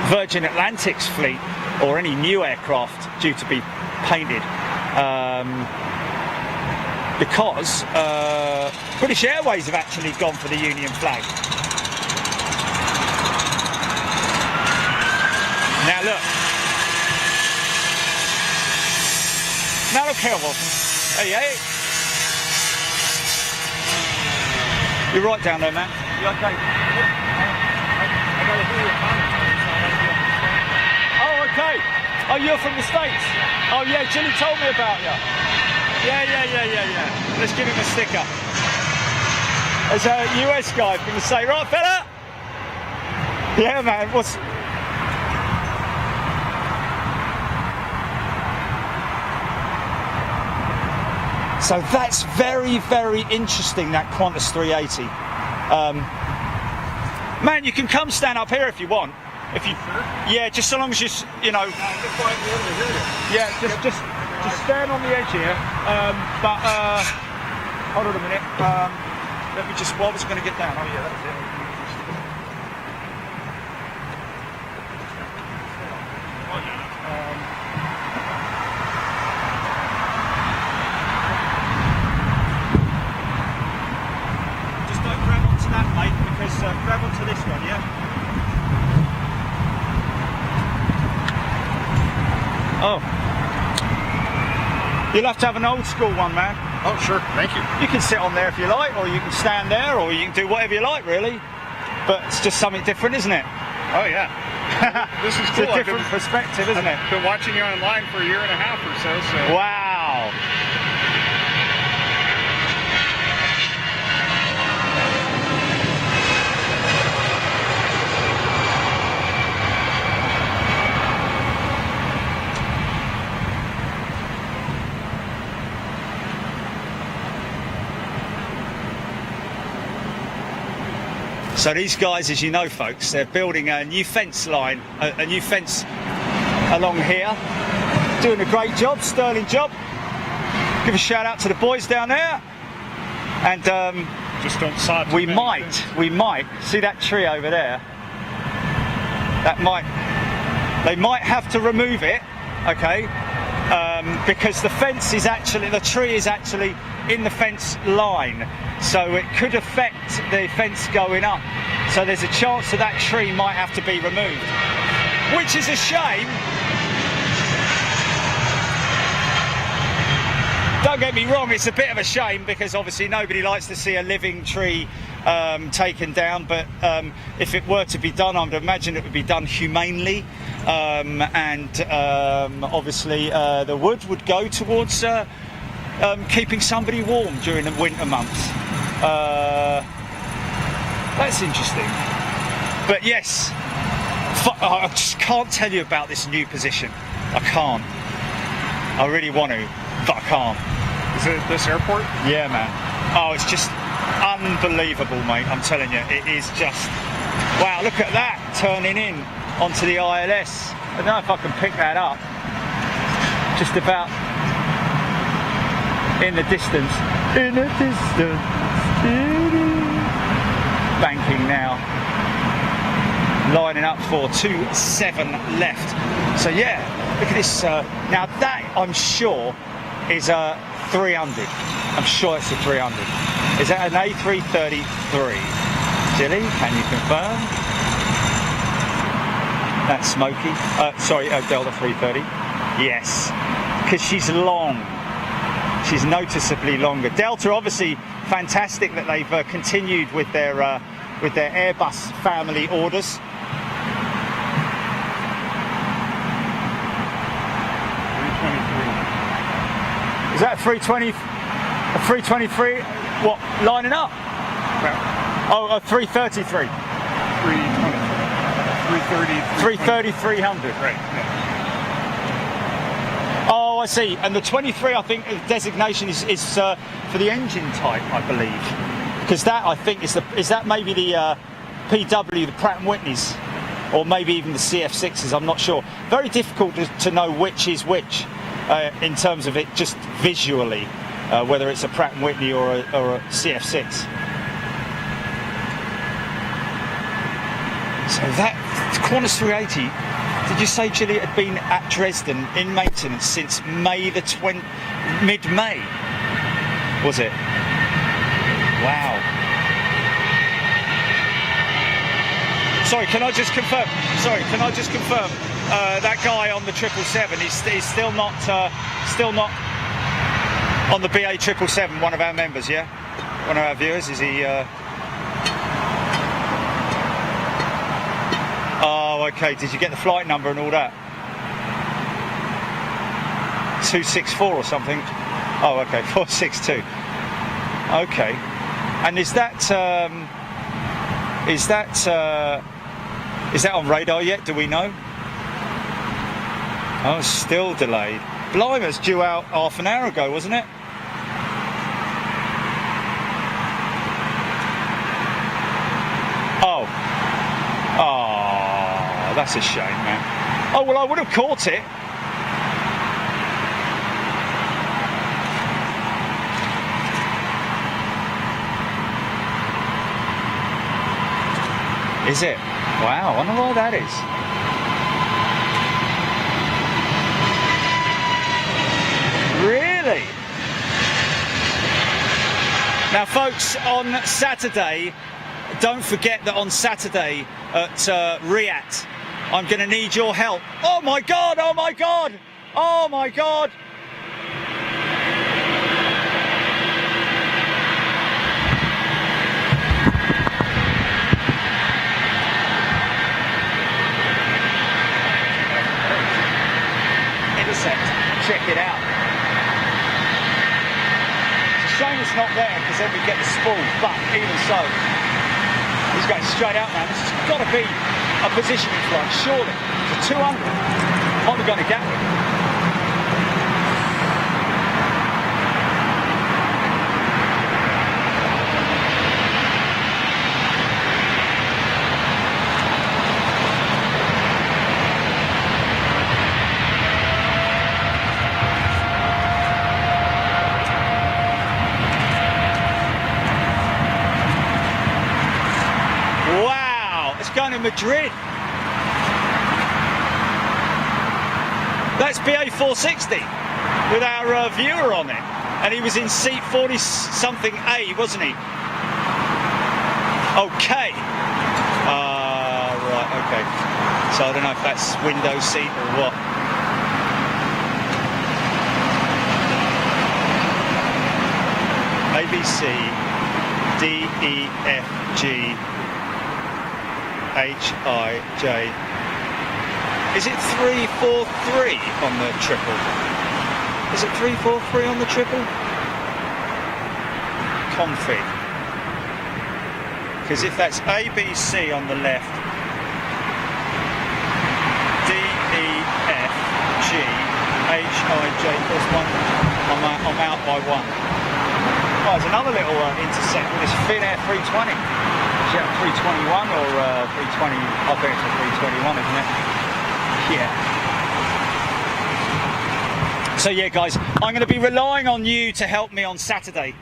Virgin Atlantic's fleet or any new aircraft due to be painted. because British Airways have actually gone for the Union flag. Now look. Now look here, Wilson. Hey, hey. You're right down there, man. You okay? Oh, okay. Oh, you're from the States? Oh, yeah, Jimmy told me about you. Yeah. Let's give him a sticker. There's a US guy from the States. Right, fella? Yeah, man. What's... So that's very, very interesting, that Qantas 380. Man, you can come stand up here if you want. If you, yeah, just so long as you know. Yeah, just stand on the edge here. Hold on a minute. Let me just. What I was going to get down. Oh yeah, that's it. Just don't grab onto that, mate, because grab onto this one, yeah. Oh. You'll have to have an old school one, man. Oh, sure. Thank you. You can sit on there if you like, or you can stand there, or you can do whatever you like, really. But it's just something different, isn't it? Oh, yeah. This is cool. It's a different perspective, isn't it? I've been watching you online for a year and a half or so. Wow. So these guys, as you know, folks, they're building a new fence line, a new fence along here. Doing a great job, sterling job. Give a shout out to the boys down there. And just don't sod. we might see that tree over there. They might have to remove it, okay? Because the tree is actually in the fence line, so it could affect the fence going up. So there's a chance that tree might have to be removed, which is a shame. Don't get me wrong, it's a bit of a shame because obviously nobody likes to see a living tree taken down, but if it were to be done, I would imagine it would be done humanely, and obviously the wood would go towards keeping somebody warm during the winter months. That's interesting. But yes, I just can't tell you about this new position. I can't. I really want to, but I can't. Is it this airport? Yeah, man. Oh, it's just unbelievable, mate. I'm telling you, it is just... Wow, look at that, turning in onto the ILS. I don't know if I can pick that up. Just about in the distance. In the distance. Banking now. Lining up for 27 left. So yeah, look at this. Now that, I'm sure, is a 300. I'm sure it's a 300. Is that an A333? Jilly, can you confirm? That's Smokey. Sorry, Delta 330. Yes, because she's long. She's noticeably longer. Delta, obviously, fantastic that they've continued with their Airbus family orders. Is that a 320? A 323? What, lining up? Oh, a 333. 330, 300. Right. Yeah. Oh, I see. And the 23, I think, the designation is for the engine type, I believe. Because that, I think, is that maybe the PW, the Pratt & Whitneys, or maybe even the CF6s, I'm not sure. Very difficult to know which is which in terms of it just visually, whether it's a Pratt & Whitney or a CF6. So that Qantas 380, did you say, Gilly, it had been at Dresden in maintenance since mid-May? Was it? Wow. Sorry, can I just confirm? That guy on the 777, he's still not on the BA 777. One of our members, yeah, one of our viewers. Is he? Oh, okay. Did you get the flight number and all that? 264 or something. Oh, okay. 462. Okay. And is that on radar yet? Do we know? Oh, still delayed. Blimey, it's due out half an hour ago, wasn't it? Oh. Oh, that's a shame, man. Oh, well, I would have caught it. Is it? Wow, I wonder why that is. Really? Now, folks, on Saturday, don't forget that on Saturday at Riyadh, I'm going to need your help. Oh my God, oh my God, oh my God. Check it out. It's a shame it's not there because then we get the spool, but even so, he's going straight out, man. This has got to be a positioning flight, surely. It's a 200. What are we going to get with? Going to Madrid. That's BA 460 with our viewer on it, and he was in seat 40 something A, wasn't he? Okay. Right. Okay. So I don't know if that's window seat or what. A B C D E F G H-I-J. Is it 343 on the triple? Is it 343 on the triple? Config. Because if that's ABC on the left, D-E-F-G-H-I-J plus one, I'm out by one. Oh, there's another little intercept with this Finnair 320. Is that 321 or 320? I think it's a 321, isn't it? Yeah. So yeah, guys, I'm going to be relying on you to help me on Saturday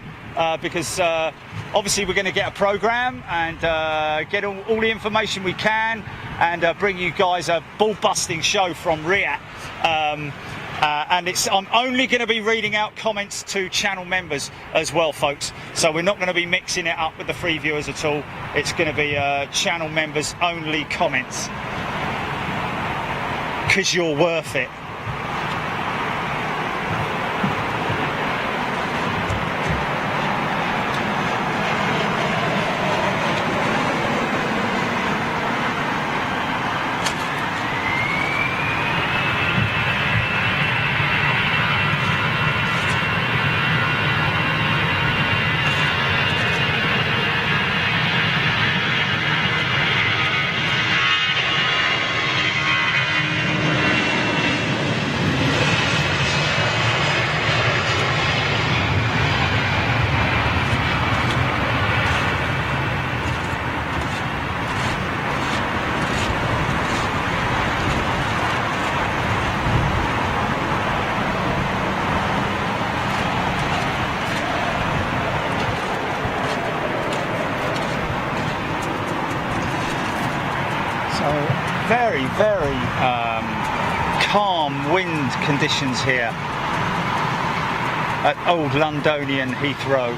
because obviously we're going to get a program and get all the information we can and bring you guys a ball-busting show from Riyadh. And I'm only going to be reading out comments to channel members as well, folks. So we're not going to be mixing it up with the free viewers at all. It's going to be channel members only comments. Because you're worth it. Very calm wind conditions here. at old Londonian Heathrow.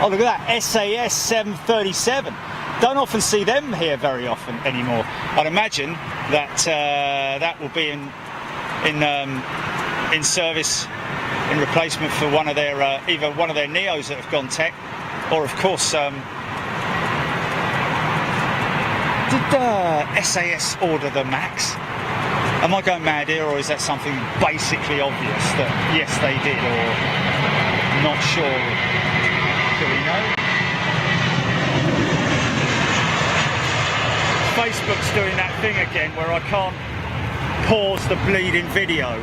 Oh, look at that, SAS 737. Don't often see them here very often anymore. I'd imagine that that will be in service in replacement for one of their either one of their Neos that have gone tech, or of course did SAS order the Max? Am I going mad here, or is that something basically obvious that yes they did, or not sure? Do we know? Facebook's doing that thing again where I can't pause the bleeding video.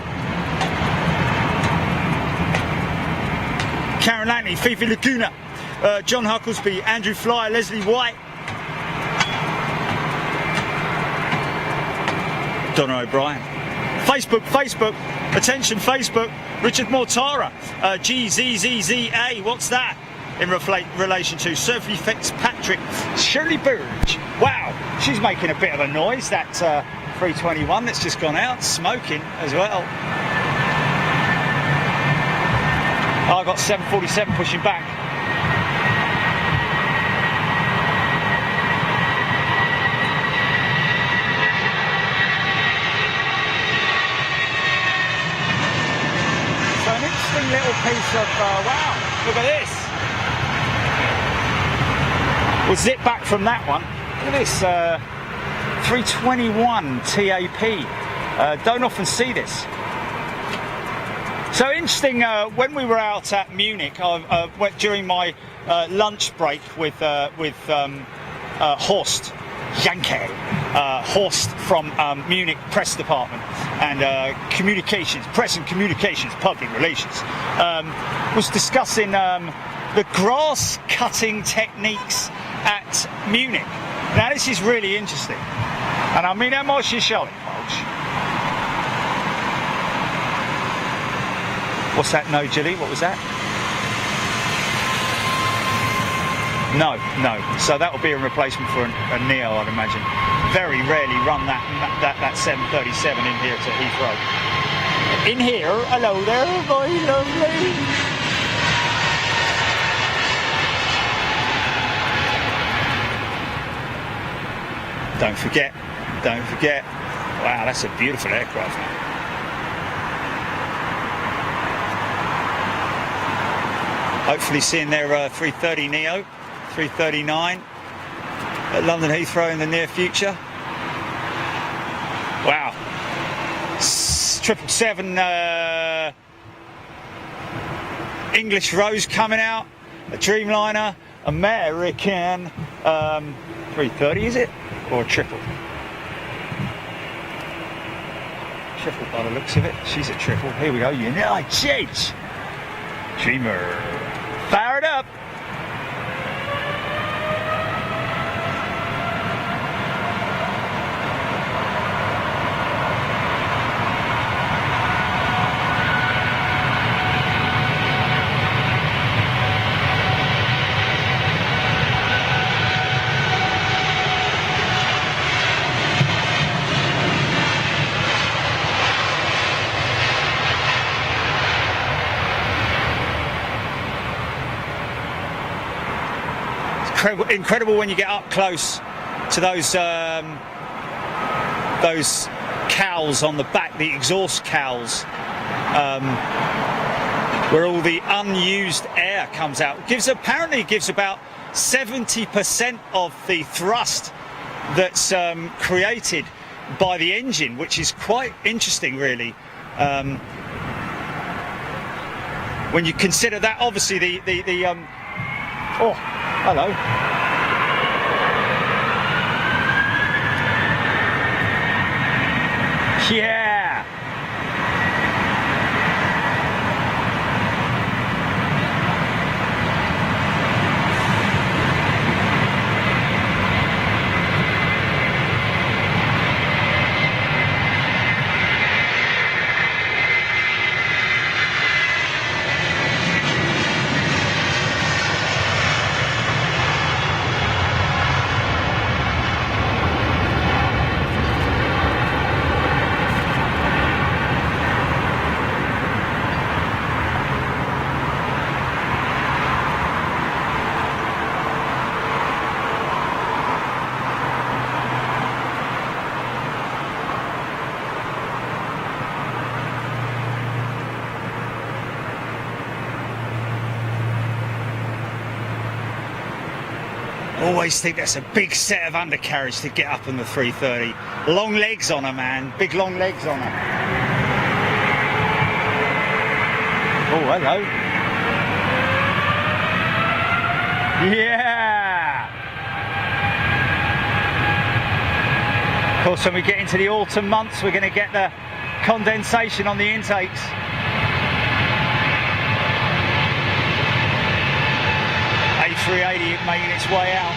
Karen Langley, Fifi Laguna, John Hucklesby, Andrew Flyer, Leslie White, Donna O'Brien. Facebook, attention Facebook, Richard Mortara, GZZZA, what's that? In relation to Sophie Fitzpatrick, Shirley Burge. Wow, she's making a bit of a noise, that 321 that's just gone out, smoking as well. Oh, I got 747 pushing back. So an interesting little piece of, wow, look at this. We'll zip back from that one. Look at this, 321 TAP. Don't often see this. So interesting, when we were out at Munich, went during my lunch break with Horst Janke, Horst from Munich Press Department and Communications, Press and Communications, Public Relations, was discussing the grass cutting techniques at Munich. Now this is really interesting, and I mean how much you show it, folks. What's that? No, Jilly, what was that? No. So that will be a replacement for a Neo, I'd imagine. Very rarely run that 737 in here to Heathrow. In here, hello there, my lovely. Don't forget. Wow, that's a beautiful aircraft. Hopefully seeing their 330 Neo, 339 at London Heathrow in the near future. Wow. 777 English Rose coming out, a Dreamliner, American 330 is it? Or a triple? Triple by the looks of it. She's a triple. Here we go. United States. Dreamer. Fire it up. Incredible when you get up close to those cowls on the back, the exhaust cowls, where all the unused air comes out. Apparently gives about 70% of the thrust that's created by the engine, which is quite interesting, really. When you consider that, obviously the oh, hello. Yeah. Always think that's a big set of undercarriage to get up on the 330. Long legs on her, man. Big long legs on her. Oh, hello. Yeah. Of course, when we get into the autumn months, we're going to get the condensation on the intakes. A380 making its way out.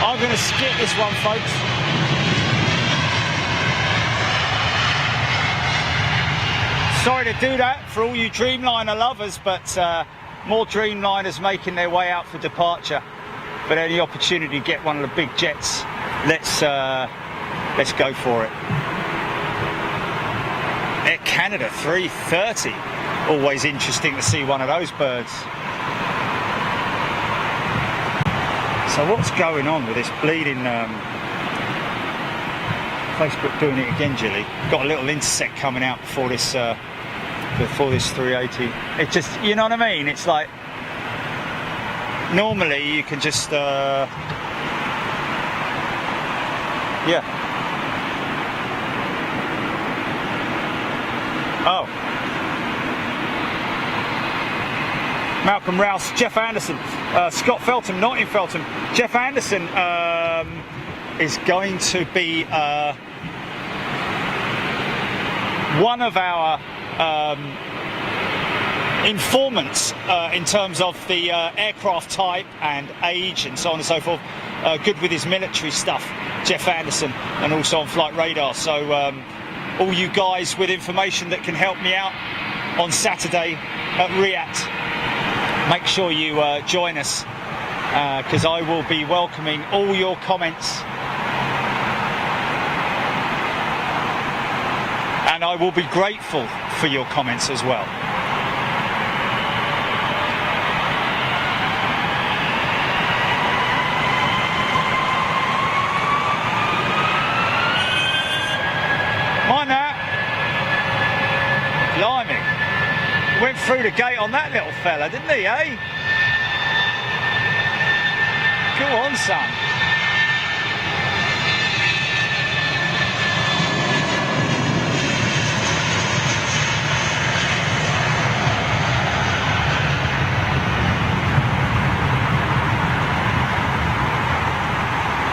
I'm going to skip this one, folks. Sorry to do that for all you Dreamliner lovers, but more Dreamliners making their way out for departure. But any opportunity to get one of the big jets, let's go for it. Air Canada 330. Always interesting to see one of those birds. So what's going on with this bleeding Facebook doing it again, Jilly? Got a little intersect coming out before this 380. It just, you know what I mean? It's like normally you can just yeah. Oh. Malcolm Rouse, Jeff Anderson, Scott Feltham, not in Feltham. Jeff Anderson is going to be one of our informants in terms of the aircraft type and age and so on and so forth. Good with his military stuff, Jeff Anderson, and also on flight radar. So all you guys with information that can help me out on Saturday at Riyadh, make sure you join us, because I will be welcoming all your comments, and I will be grateful for your comments as well. Mind that. Blimey. Went through the gate on that little fella, didn't he, eh? Go on, son.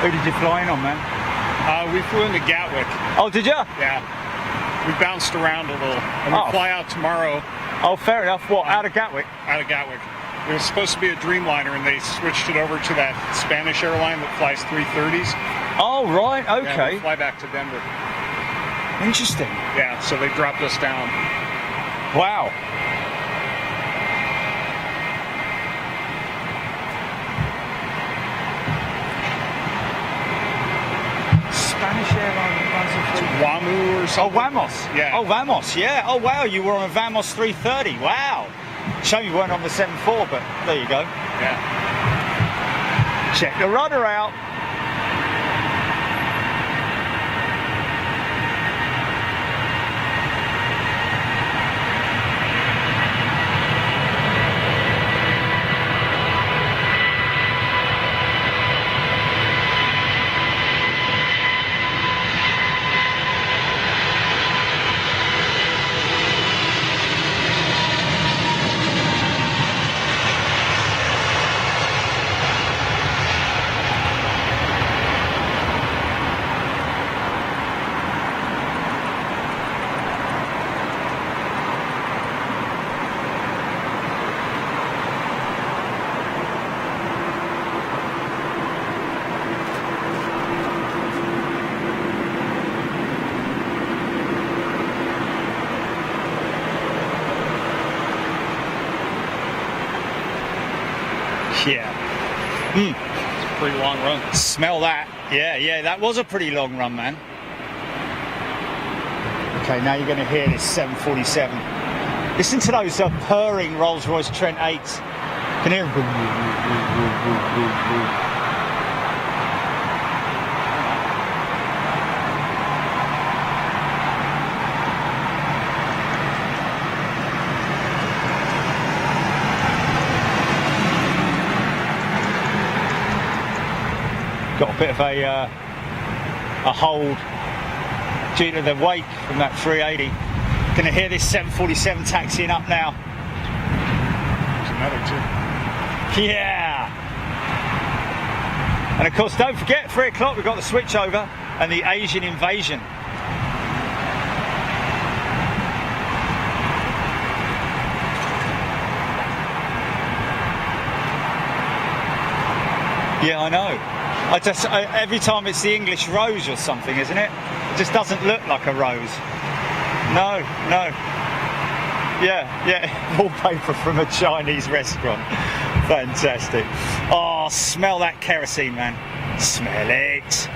Who did you fly in on, man? We flew into Gatwick. Oh, did you? Yeah. We bounced around a little. And we fly out tomorrow. Oh, fair enough. What, out of Gatwick? Out of Gatwick. It was supposed to be a Dreamliner, and they switched it over to that Spanish airline that flies 330s. Oh, right. Okay. Yeah, we fly back to Denver. Interesting. Yeah, so they dropped us down. Wow. Spanish airline runs a free. Wamu or Oh, something. Vamos. Yeah. Oh, Vamos. Yeah. Oh, wow. You were on a Vamos 330. Wow. Shame you weren't on the 74, but there you go. Yeah. Check the rudder out. Yeah. It's a pretty long run. Smell that. Yeah, that was a pretty long run, man. Okay, now you're going to hear this 747. Listen to those purring Rolls-Royce Trent 8s. Can hear them. Got a bit of a hold due to the wake from that 380. Gonna hear this 747 taxiing up now. There's another too. Yeah! And of course, don't forget, 3 o'clock, we've got the switch over and the Asian invasion. Yeah, I know. Every time it's the English rose or something, isn't it? It just doesn't look like a rose. No. Yeah. Wallpaper from a Chinese restaurant. Fantastic. Oh, smell that kerosene, man. Smell it.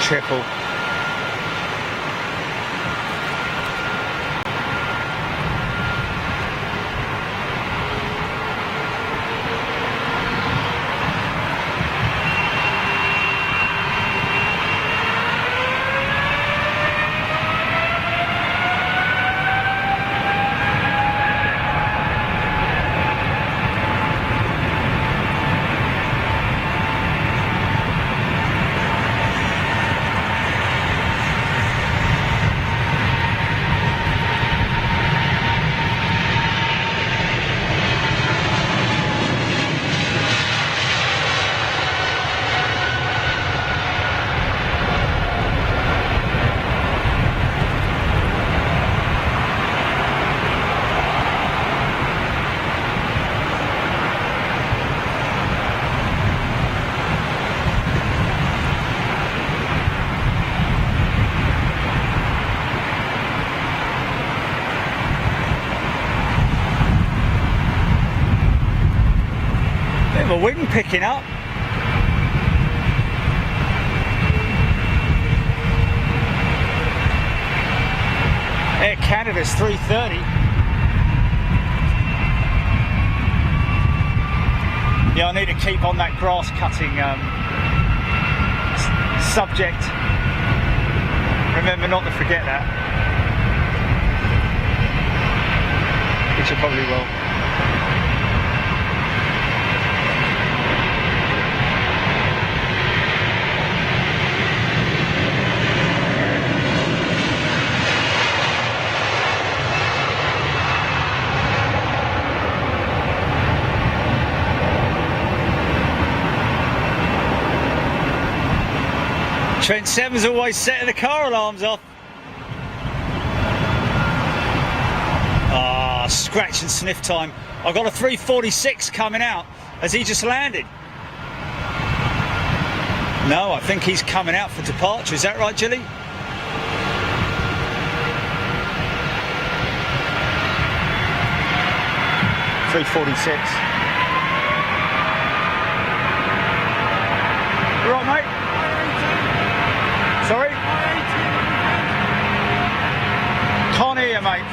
Triple. Bit of a wind picking up. Air Canada's 330. Yeah, I need to keep on that grass cutting subject. Remember not to forget that. Which I probably will. Trent 7's always setting the car alarms off. Ah, scratch and sniff time. I've got a 346 coming out. Has he just landed? No, I think he's coming out for departure. Is that right, Gilly? .346. You right, mate? Sorry? Can't hear you, mate.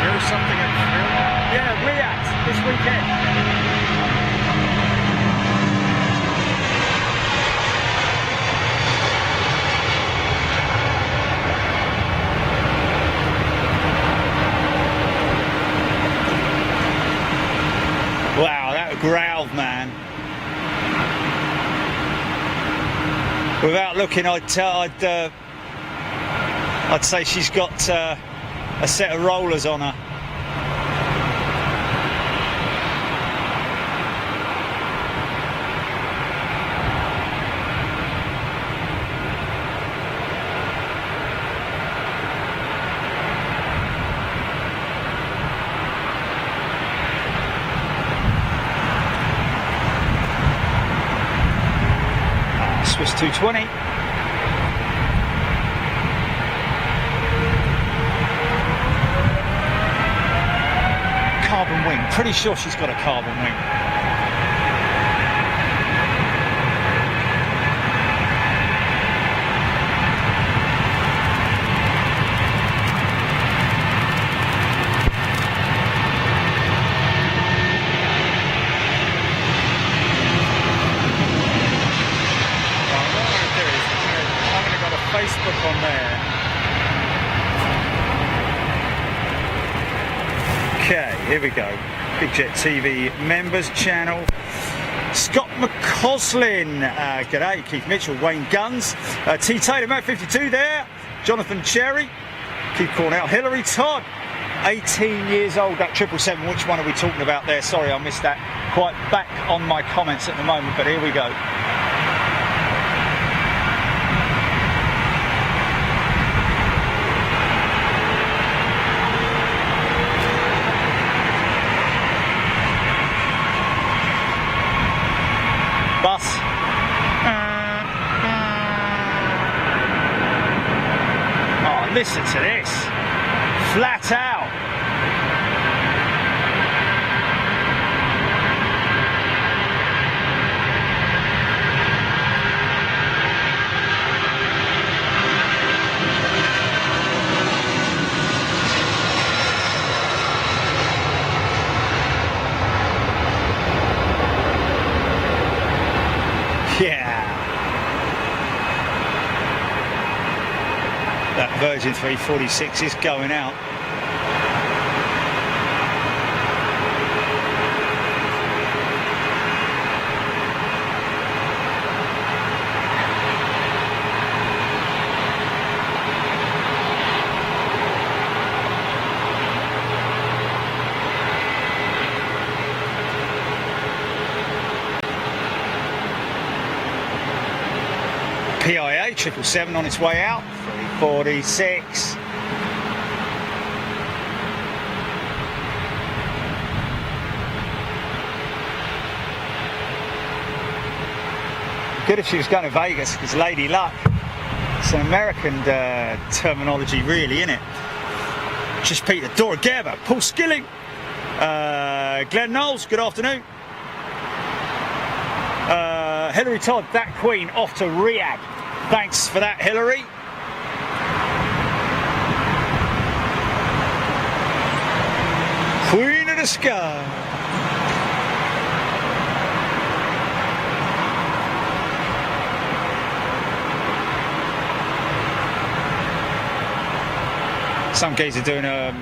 There's something at Yeah, Riyadh this weekend. Wow, that growled, man. Without looking, I'd I'd say she's got a set of rollers on her. Swiss 220. Carbon wing. Pretty sure she's got a carbon wing. Facebook on there. Okay, here we go. Big Jet TV members channel. Scott McCoslin, g'day. Keith Mitchell, Wayne Guns, T Taylor, Matt 52 there. Jonathan Cherry, keep calling out. Hillary Todd, 18 years old. That 777. Which one are we talking about there? Sorry, I missed that. Quite back on my comments at the moment, but here we go. Bus. Oh, listen to this. Flat out. Yeah. That Virgin 346 is going out. PIA 777 on its way out. 346. Good if she was going to Vegas, because Lady Luck, it's an American terminology really, isn't it? Just Peter, Dora Gerber, Paul Skilling, Glenn Knowles, good afternoon. Hillary Todd, that queen, off to Riyadh. Thanks for that, Hillary. Queen of the sky. Some geezer doing a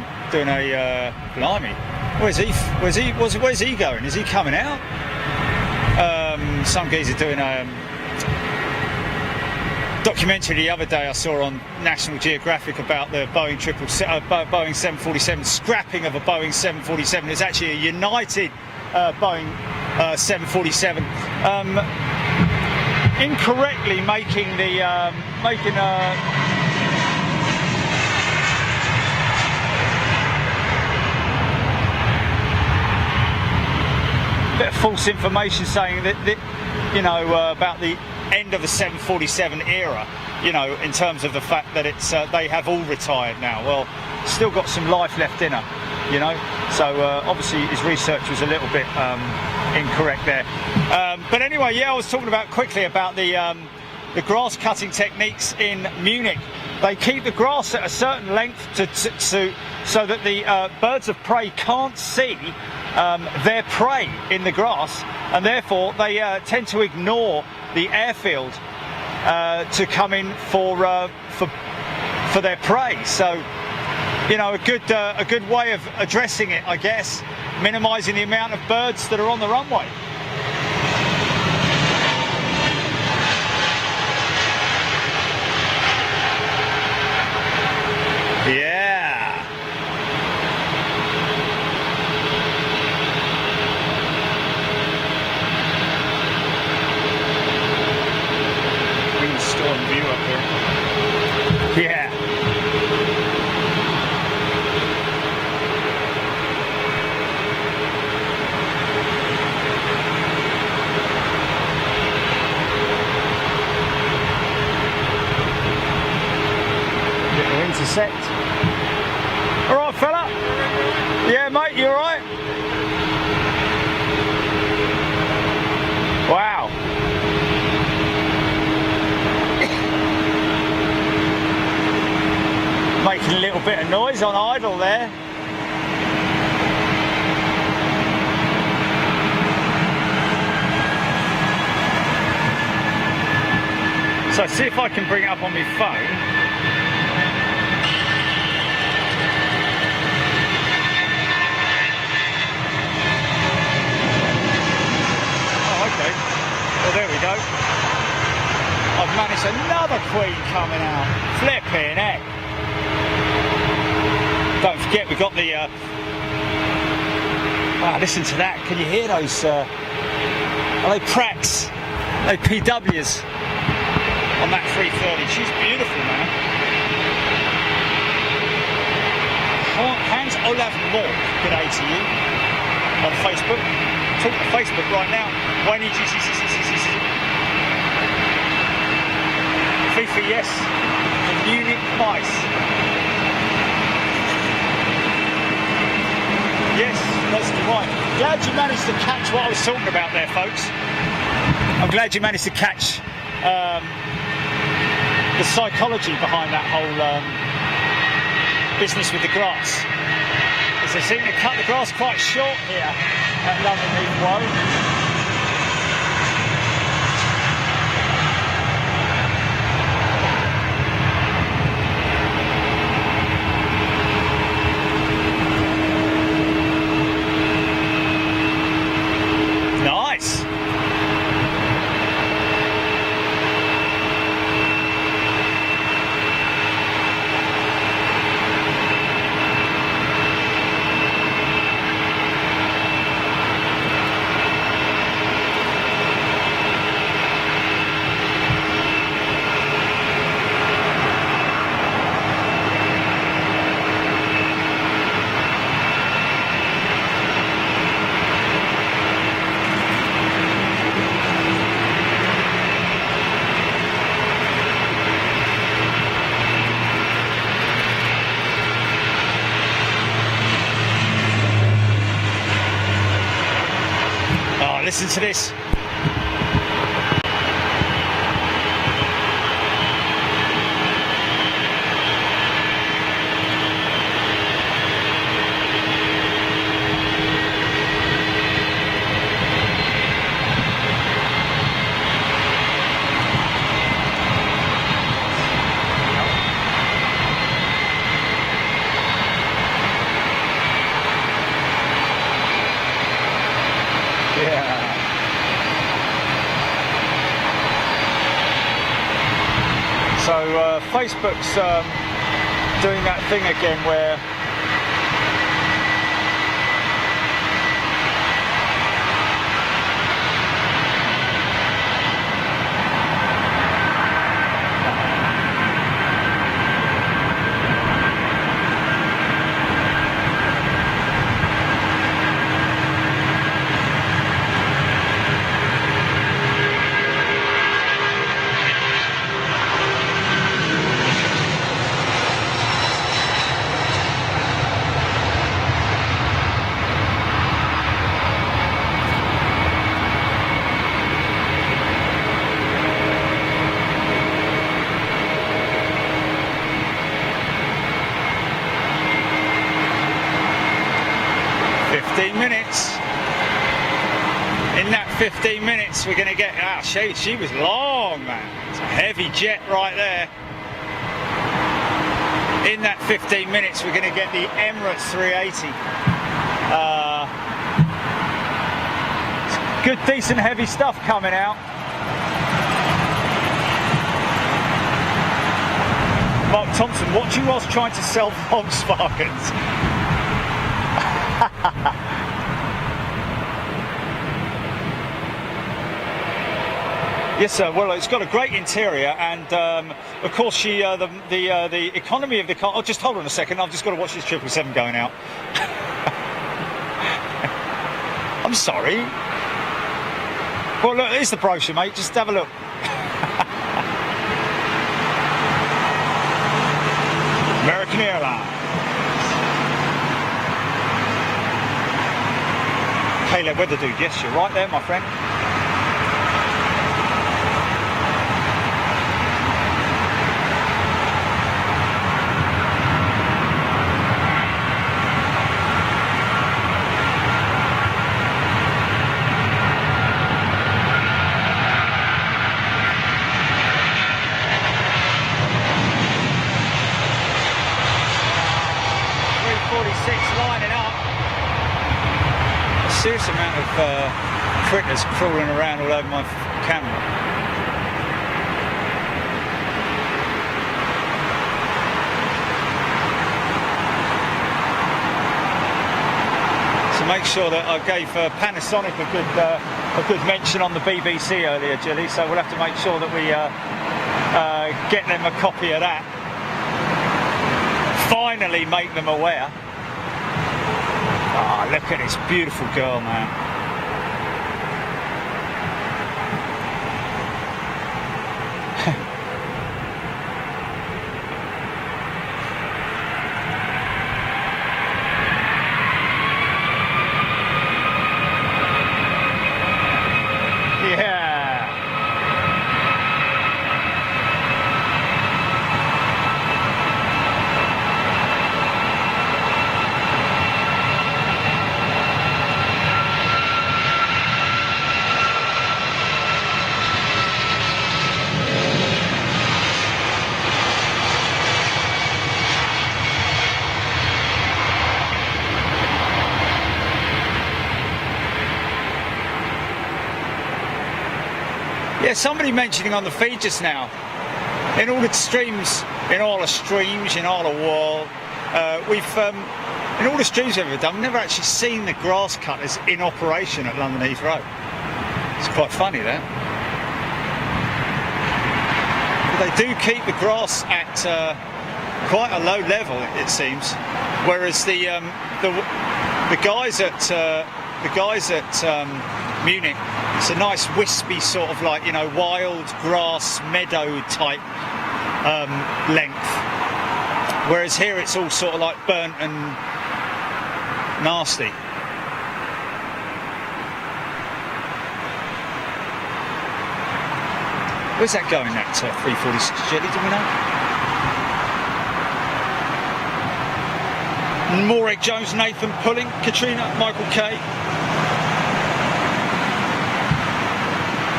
blimey. Where's he going? Is he coming out? Some geezer doing a documentary the other day I saw on National Geographic about the Boeing 747, scrapping of a Boeing 747. It's actually a United Boeing 747. Incorrectly making bit of false information saying that about the end of the 747 era, in terms of the fact that it's they have all retired now. Well, still got some life left in her, so obviously his research was a little bit incorrect there. But anyway, yeah, I was talking quickly about the grass cutting techniques in Munich. They keep the grass at a certain length so that the birds of prey can't see their prey in the grass, and therefore they tend to ignore the airfield to come in for their prey. So, a good way of addressing it, I guess, minimising the amount of birds that are on the runway. sect. All right, fella? Yeah, mate, you all right? Wow. Making a little bit of noise on idle there. So see if I can bring it up on my phone. Oh, okay. Well, there we go. I've managed another queen coming out. Flipping heck. Don't forget, we've got the... listen to that. Can you hear those? Are they Pratts? Are they PWs? On that 330. She's beautiful, man. Hans Olav Moore, good day to you. On Facebook. Talk to Facebook right now. FIFA, yes. And Munich, nice. Yes, that's right. Glad you managed to catch what I was talking about there, folks. I'm glad you managed to catch the psychology behind that whole business with the grass. Because they seem to cut the grass quite short here at London Heathrow. Listen to this. So Facebook's doing that thing again where in that 15 minutes we're going to get, she was long, man. It's a heavy jet right there. In that 15 minutes we're going to get the Emirates 380. Good, decent, heavy stuff coming out. Mark Thompson, watch you whilst trying to sell Volkswagens. Yes, sir. Well, it's got a great interior, and of course, the economy of the car. Oh, just hold on a second. I've just got to watch this 777 going out. I'm sorry. Well, look, here's the brochure, mate. Just have a look. American Airlines. Caleb Weather Dude, yes, you're right there, my friend. Lining up. A serious amount of critters crawling around all over my camera. So make sure that I gave Panasonic a good mention on the BBC earlier, Gilly. So we'll have to make sure that we get them a copy of that. Finally make them aware. Ah, look at this beautiful girl, man. Yeah. Yeah, somebody mentioning on the feed just now, in all the streams, in all the world, in all the streams we've ever done, we've never actually seen the grass cutters in operation at London Heathrow. It's quite funny, that. But they do keep the grass at quite a low level, it seems, whereas the guys at Munich, it's a nice wispy sort of like, you know, wild grass meadow type length, whereas here it's all sort of like burnt and nasty. Where's that going, that 346 Jelly, do we know? Morag Jones, Nathan pulling, Katrina, Michael K.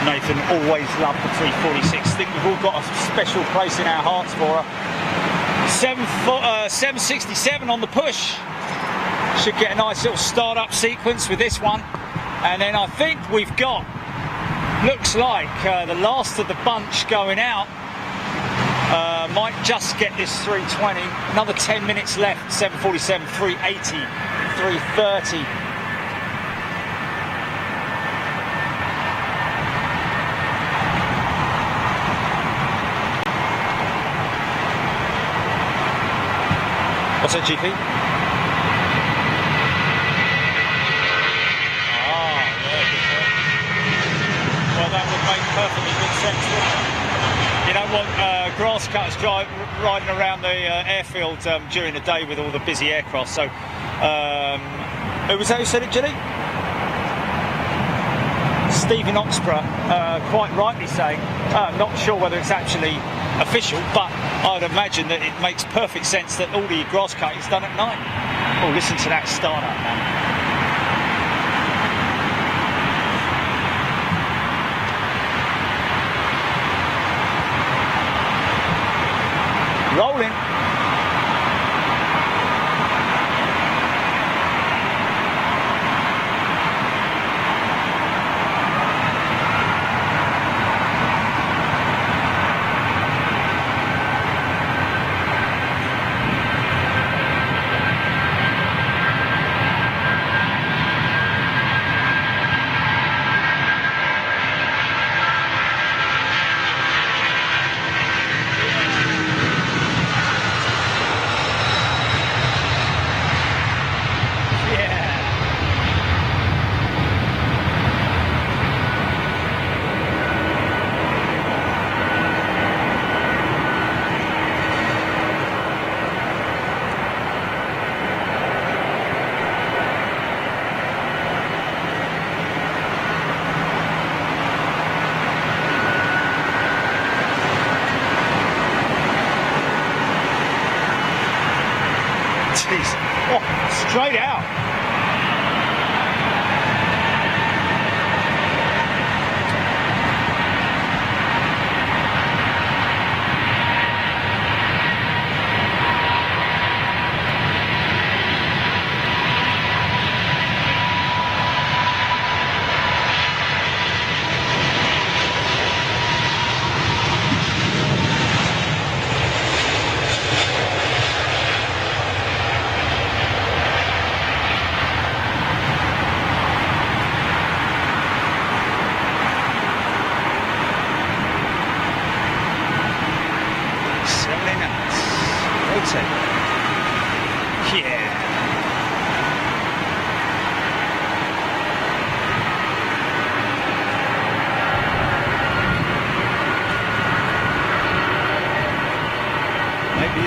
Nathan always loved the 346. I think we've all got a special place in our hearts for her. 767 on the push. Should get a nice little start-up sequence with this one. And then I think we've got, looks like the last of the bunch going out. Might just get this 320. Another 10 minutes left. 747, 380, 330. What's that, GP? Ah, yeah, good point. Well, that would make perfectly good sense, wouldn't it? You don't want grass cutters riding around the airfield during the day with all the busy aircraft. So, who was that who said it, Gilly? Stephen Oxborough, quite rightly saying, not sure whether it's actually official, but I'd imagine that it makes perfect sense that all the grass cutting is done at night. Oh, listen to that start up, man. Rolling. straight out.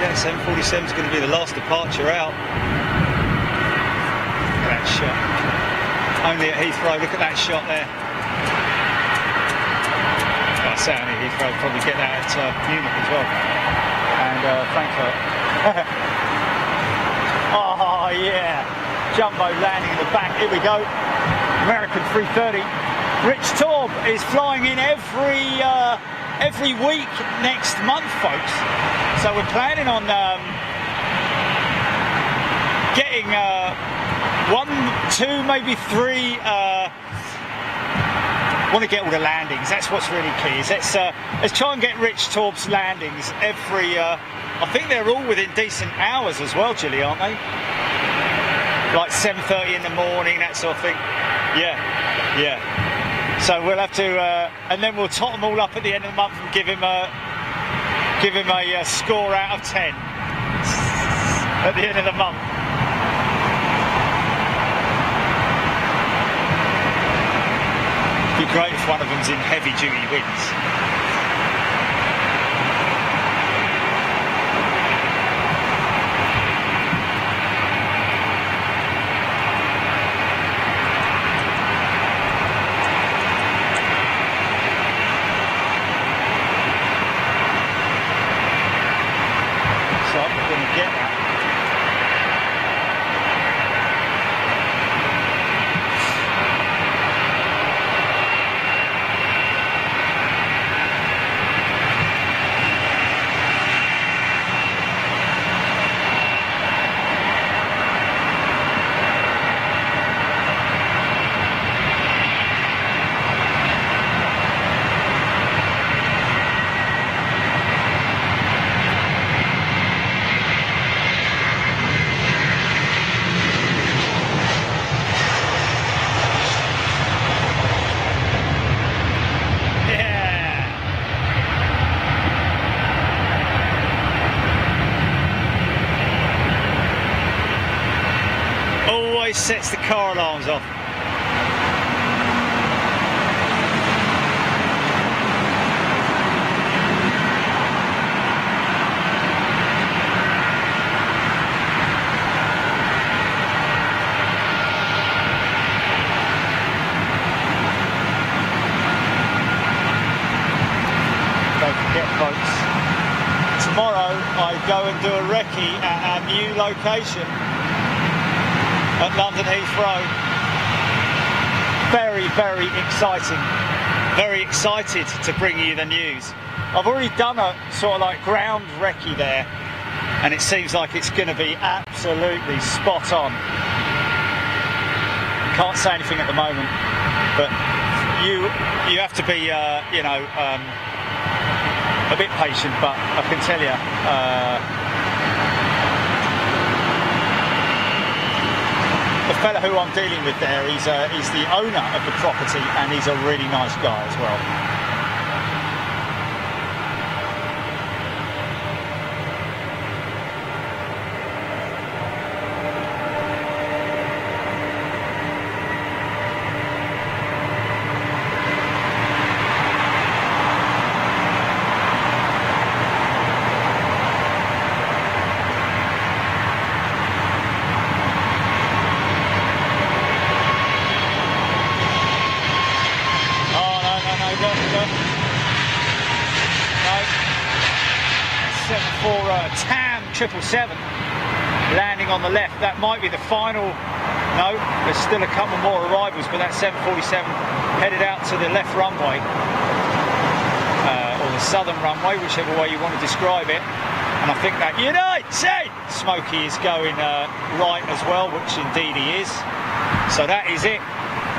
That 747 is going to be the last departure out. Look at that shot. Only at Heathrow, look at that shot there. I say only at Heathrow, probably get that at Munich as well. And Frankfurt. Oh yeah, jumbo landing in the back, here we go. American 330. Rich Taub is flying in every week next month, folks. So we're planning on getting 1, 2, maybe 3. Want to get all the landings. That's what's really key. Is let's try and get Rich Taub's landings every. I think they're all within decent hours as well, Gilly, aren't they? Like 7:30 in the morning, that sort of thing. Yeah. So we'll have to, and then we'll tot them all up at the end of the month and give him a score out of 10 at the end of the month. It'd be great if one of them's in heavy duty winds. Sets the car alarms off. Don't forget, folks, tomorrow I go and do a recce at our new location at London Heathrow. Very, very exciting. Very excited to bring you the news. I've already done a sort of like ground recce there, and it seems like it's going to be absolutely spot on. Can't say anything at the moment, but you have to be, a bit patient. But I can tell you. The fella who I'm dealing with there, he's the owner of the property, and he's a really nice guy as well. For TAM 777. landing on the left. That might be the final. No, there's still a couple more arrivals, but that 747 headed out to the left runway, or the southern runway, whichever way you want to describe it. And I think that Smokey is going right as well, which indeed he is. So that is it.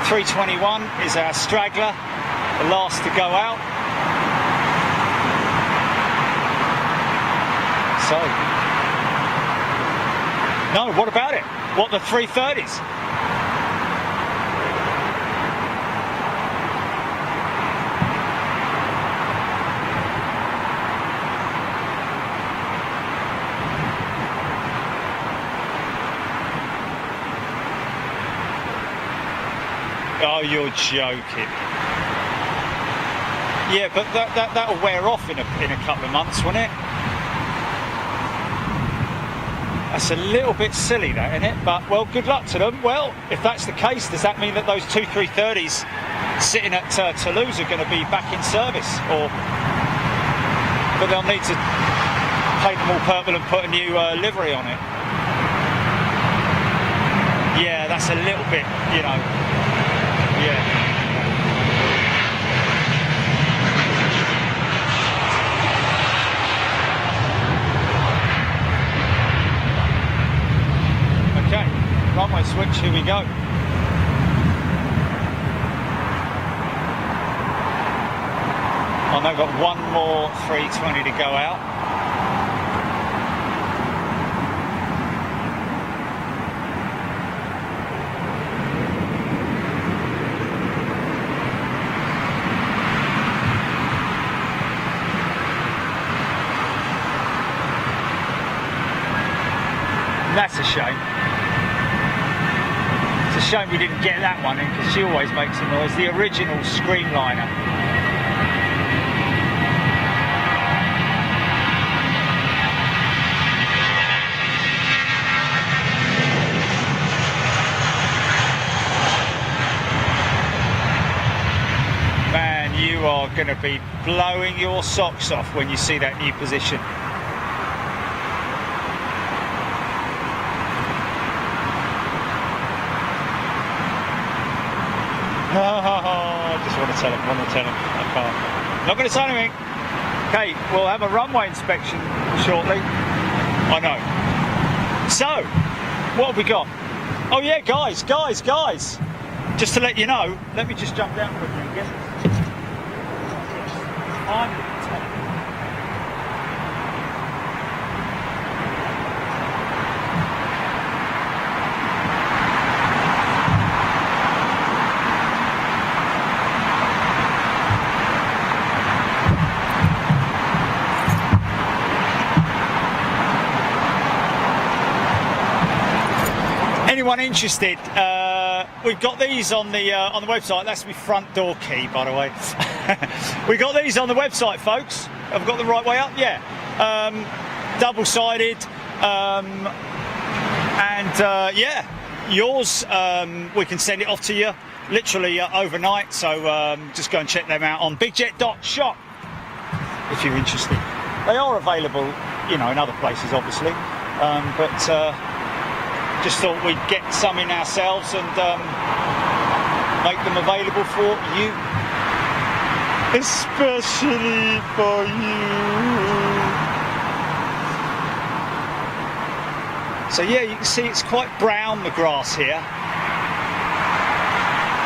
321 is our straggler, the last to go out. So, no, what about it? What, the 330s? Oh, you're joking. Yeah, but that'll wear off in a couple of months, won't it? That's a little bit silly, that, isn't it? But, well, good luck to them. Well, if that's the case, does that mean that those 2 330s sitting at Toulouse are going to be back in service? But they'll need to paint them all purple and put a new livery on it. Yeah, that's a little bit, you know, yeah. Runway switch, here we go. I've now got one more 320 to go out. That's a shame. Shame we didn't get that one in, because she always makes a noise. The original Screamliner. Man, you are going to be blowing your socks off when you see that new position. I just want to tell him, I can't. Not going to say anything. Okay, we'll have a runway inspection shortly. I know. So, what have we got? Oh yeah, guys. Just to let you know, let me just jump down quickly and get anyone interested, we've got these on the website. That's my front door key, by the way. We got these on the website, folks. Have I got the right way up? Yeah. Double-sided, and yeah, yours. We can send it off to you literally overnight. So just go and check them out on bigjet.shop if you're interested. They are available, you know, in other places, obviously, but. Just thought we'd get some in ourselves and make them available for you. Especially for you. So yeah, you can see it's quite brown, the grass here.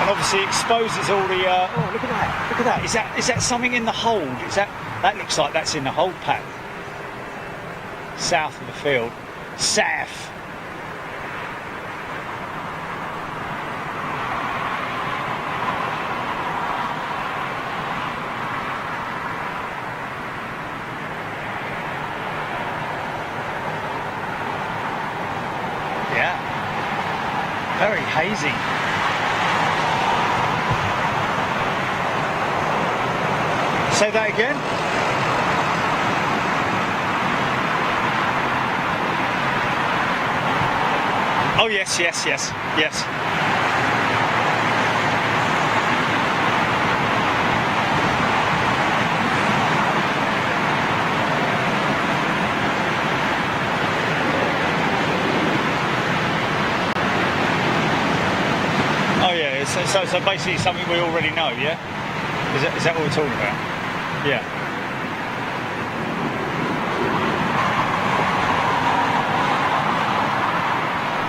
And obviously exposes all the, oh, look at that. Is that something in the hold? That looks like that's in the hold pad. South of the field. South. Very hazy. Say that again. Oh yes. So basically something we already know, yeah? Is that what we're talking about? Yeah.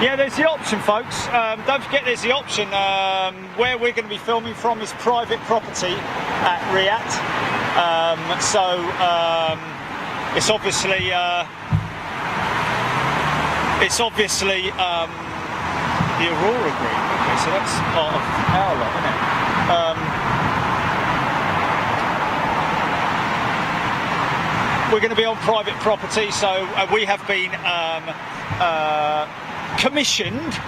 Yeah, there's the option, folks. Don't forget there's the option. Where we're going to be filming from is private property at Riyadh. It's obviously the Aurora Group. Okay, so that's part of our lot, isn't it? We're going to be on private property, so we have been commissioned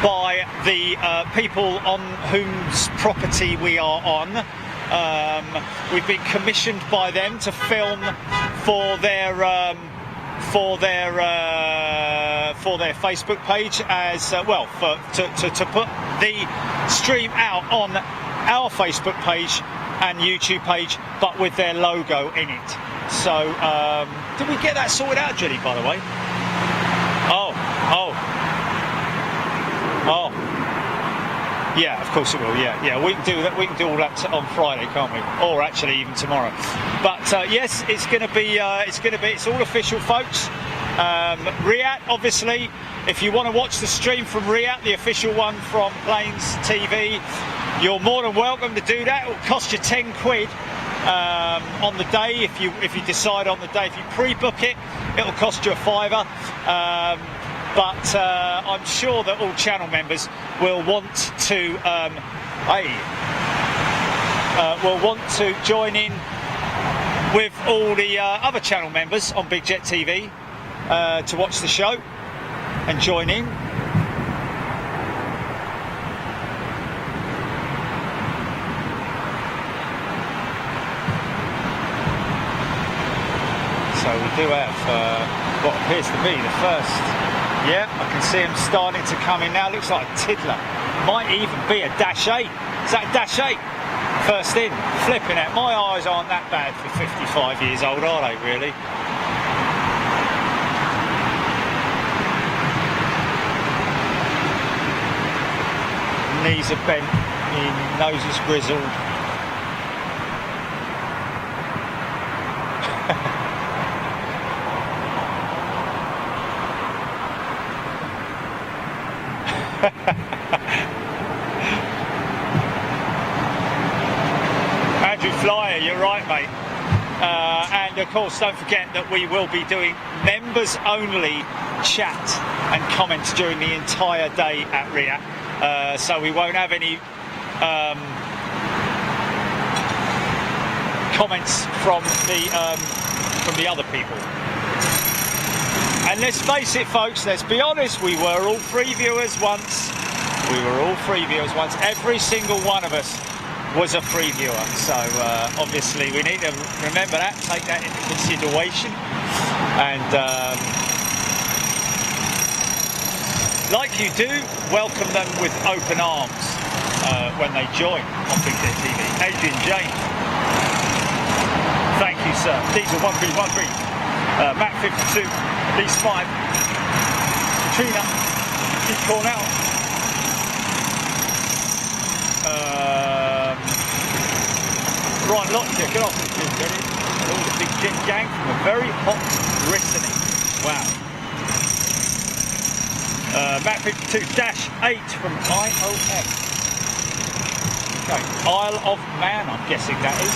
by the people on whose property we are on. We've been commissioned by them to film for their Facebook page as well, to put the stream out on our Facebook page and YouTube page, but with their logo in it. So did we get that sorted out, Jenny, by the way? Oh, yeah, of course it will. Yeah, we can do that. We can do all that on Friday, can't we? Or actually even tomorrow. But yes, it's all official, folks. Riyadh, obviously, if you want to watch the stream from Riyadh, the official one from Plains TV, you're more than welcome to do that. It will cost you 10 quid on the day if you decide on the day. If you pre-book it, it will cost you a fiver. But I'm sure that all channel members will want to join in with all the other channel members on Big Jet TV to watch the show and join in. So we do have what appears to be the first. Yeah, I can see him starting to come in now. Looks like a tiddler. Might even be a Dash 8. Is that a Dash 8? First in. Flipping it. My eyes aren't that bad for 55 years old, are they, really? Knees are bent, nose is grizzled. Andrew Flyer, you're right, mate. And of course, don't forget that we will be doing members only chat and comments during the entire day at Riyadh. So we won't have any comments from the other people. And let's face it, folks, let's be honest, we were all free viewers once. Every single one of us was a free viewer. So obviously we need to remember that, take that into consideration. And like you do, welcome them with open arms when they join on Big Jet TV. Adrian James. Thank you, sir. Diesel 1313. Matt 52. At least 5. Katrina. Keep Cornell. Brian Lotcher. Good afternoon, Jenny. And all the Big Jet gang from a very hot Brittany. Wow. Matt 52-8 from IOF. Okay. Isle of Man, I'm guessing that is.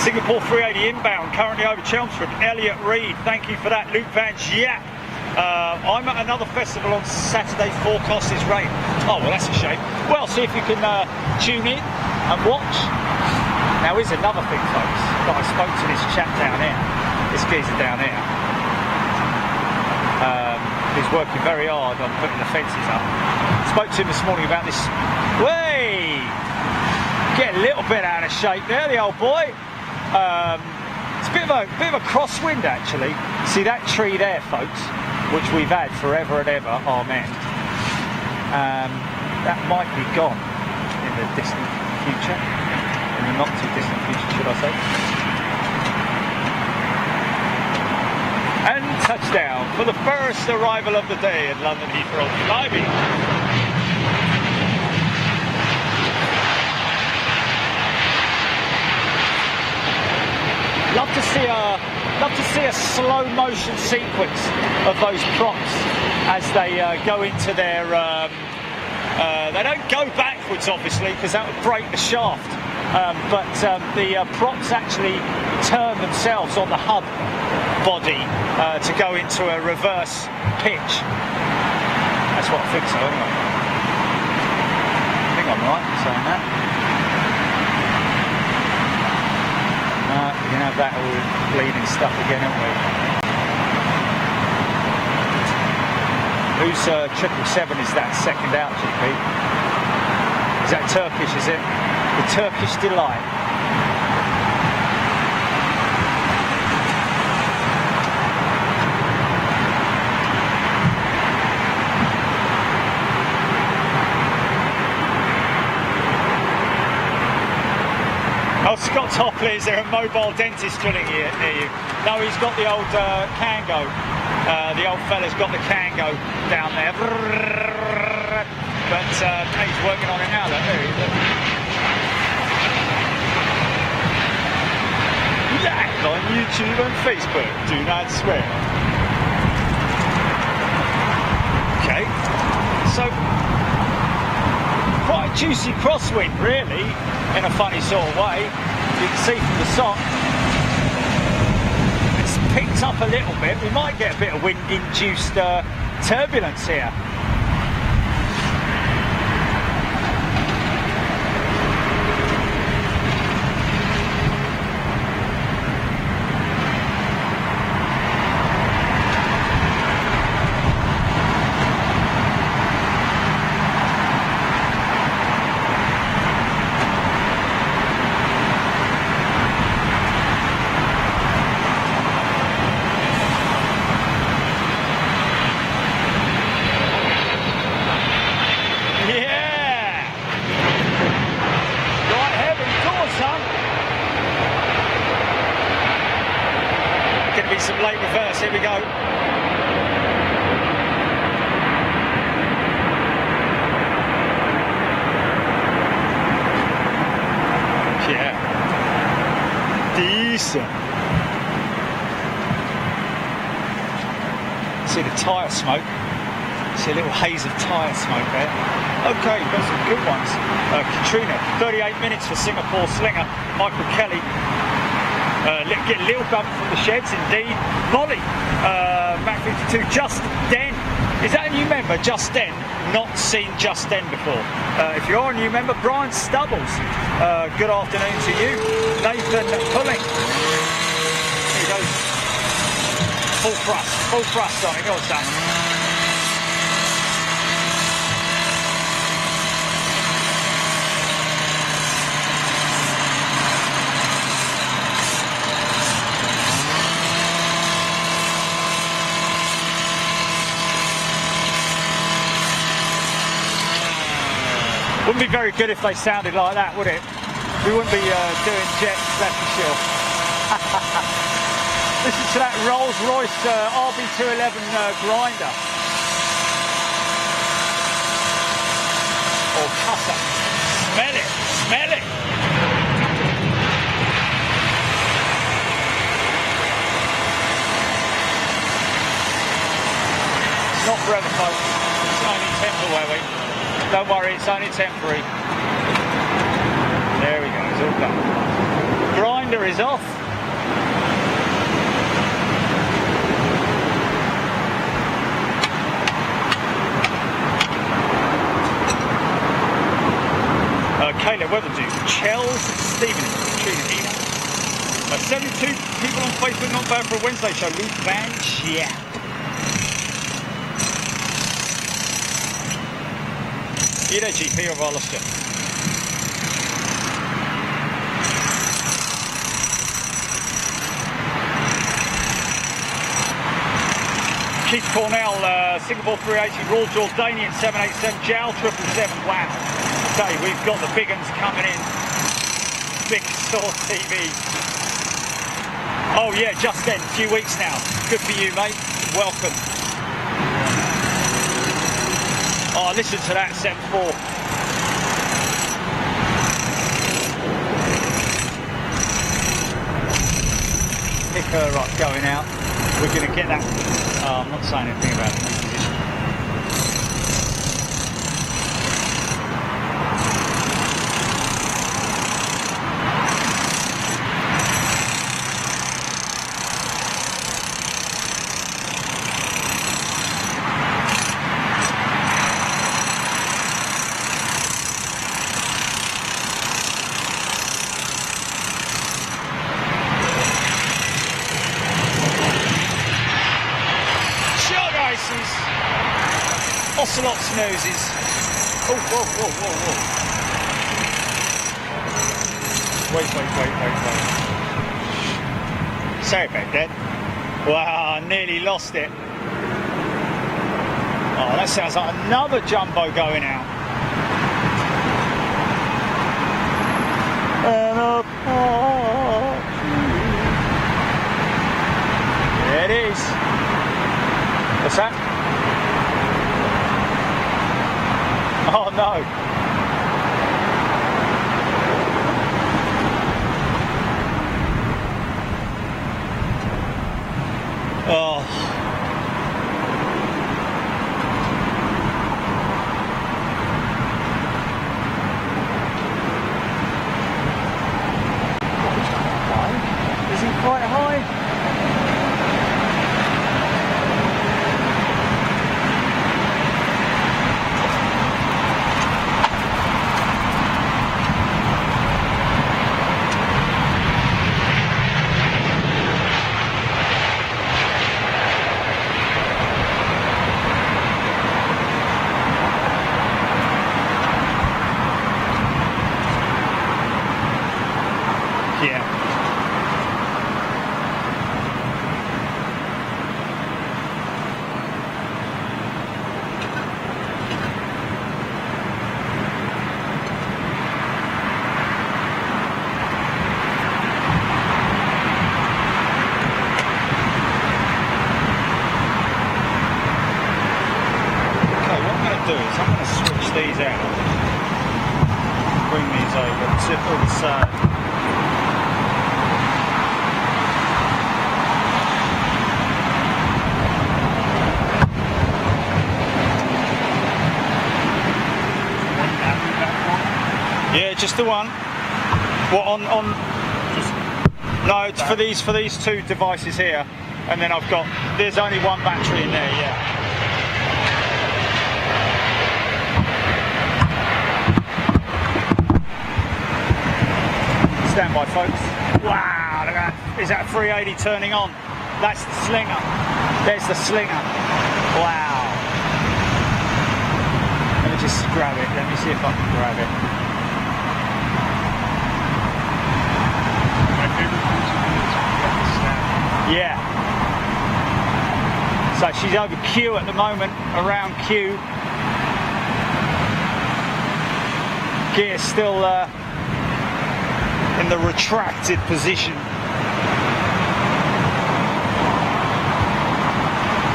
Singapore 380 inbound, currently over Chelmsford. Elliot Reed, thank you for that. Luke Van Giap. I'm at another festival on Saturday, forecast is rain. Oh, well, that's a shame. Well, see if you can tune in and watch. Now, here's another thing, folks, that I spoke to this chap down here, this geezer down here. He's working very hard on putting the fences up. Spoke to him this morning about this. Way! Get a little bit out of shape there, the old boy. It's a bit of a crosswind, actually. See that tree there, folks, which we've had forever and ever, amen. That might be gone in the distant future, in the not too distant future, should I say. And touchdown for the first arrival of the day at London Heathrow. Climbing. love to see a slow motion sequence of those props as they go into their. They don't go backwards, obviously, because that would break the shaft. But the props actually turn themselves on the hub body to go into a reverse pitch. That's what I think so, anyway. I think I'm right in saying that. We can have that all bleeding stuff again, haven't we? Whose 777 is that second out, GP? Is that Turkish, is it? The Turkish Delight. Oh, Scott Topley, is there a mobile dentist drilling here near you? No, he's got the old Kango. The old fella's got the Kango down there. But he's working on it now, look. There he is. Live on YouTube and Facebook, do not swear. Okay, so quite a juicy crosswind, really, in a funny sort of way. You can see from the SOC, it's picked up a little bit. We might get a bit of wind-induced turbulence here. Some late reverse, here we go. Yeah. Decent. See the tyre smoke. See a little haze of tyre smoke there. Okay, got some good ones. Katrina, 38 minutes for Singapore Slinger. Michael Kelly. Get a little bump from the sheds, indeed. Molly, Mac 52, Just Den. Is that a new member, Just Den? Not seen Just Den before. If you are a new member, Brian Stubbles. Good afternoon to you. Nathan Pulling. Here he goes. Full thrust on it, go on, son. Wouldn't be very good if they sounded like that, would it? We wouldn't be doing jets, that's for sure. Listen to that Rolls-Royce RB211 grinder. Oh, cusser. Smell it, smell it. It's not forever, folks. It's only temporary. Don't worry, it's only temporary. There we go, it's all done. Grinder is off. Caleb Weatherdue, Chels Stephen, Katrina Ina. 72 people on Facebook, not bad for a Wednesday show. Luke Van Chia. You know, GP, or have I lost you? Keith Cornell, Singapore 380, Royal Jordanian 787, JAL 777. Wow. Okay, we've got the big uns coming in. Big Source TV. Oh yeah, just then, a few weeks now. Good for you, mate. Welcome. Oh, listen to that 7-4. right, going out. We're going to get that. Oh, I'm not saying anything about it. Ocelot's noses. Oh, whoa, whoa, whoa, whoa. Wait. Sorry about that. Wow, I nearly lost it. Oh, that sounds like another jumbo going out. And apart. There it is. What's that? Oh no! Oh. Is he quite high? These out, bring these over to the side. Yeah, just the one. What on? Just no, it's for these two devices here, and then there's only one battery in there. Yeah. Stand by, folks. Wow, look at that. Is that 380 turning on? That's the slinger. There's the slinger. Wow. Let me just grab it. Let me see if I can grab it. My favorite feature is we get the snap. Yeah. So she's over Q at the moment, around Q. Gear's still in the retracted position.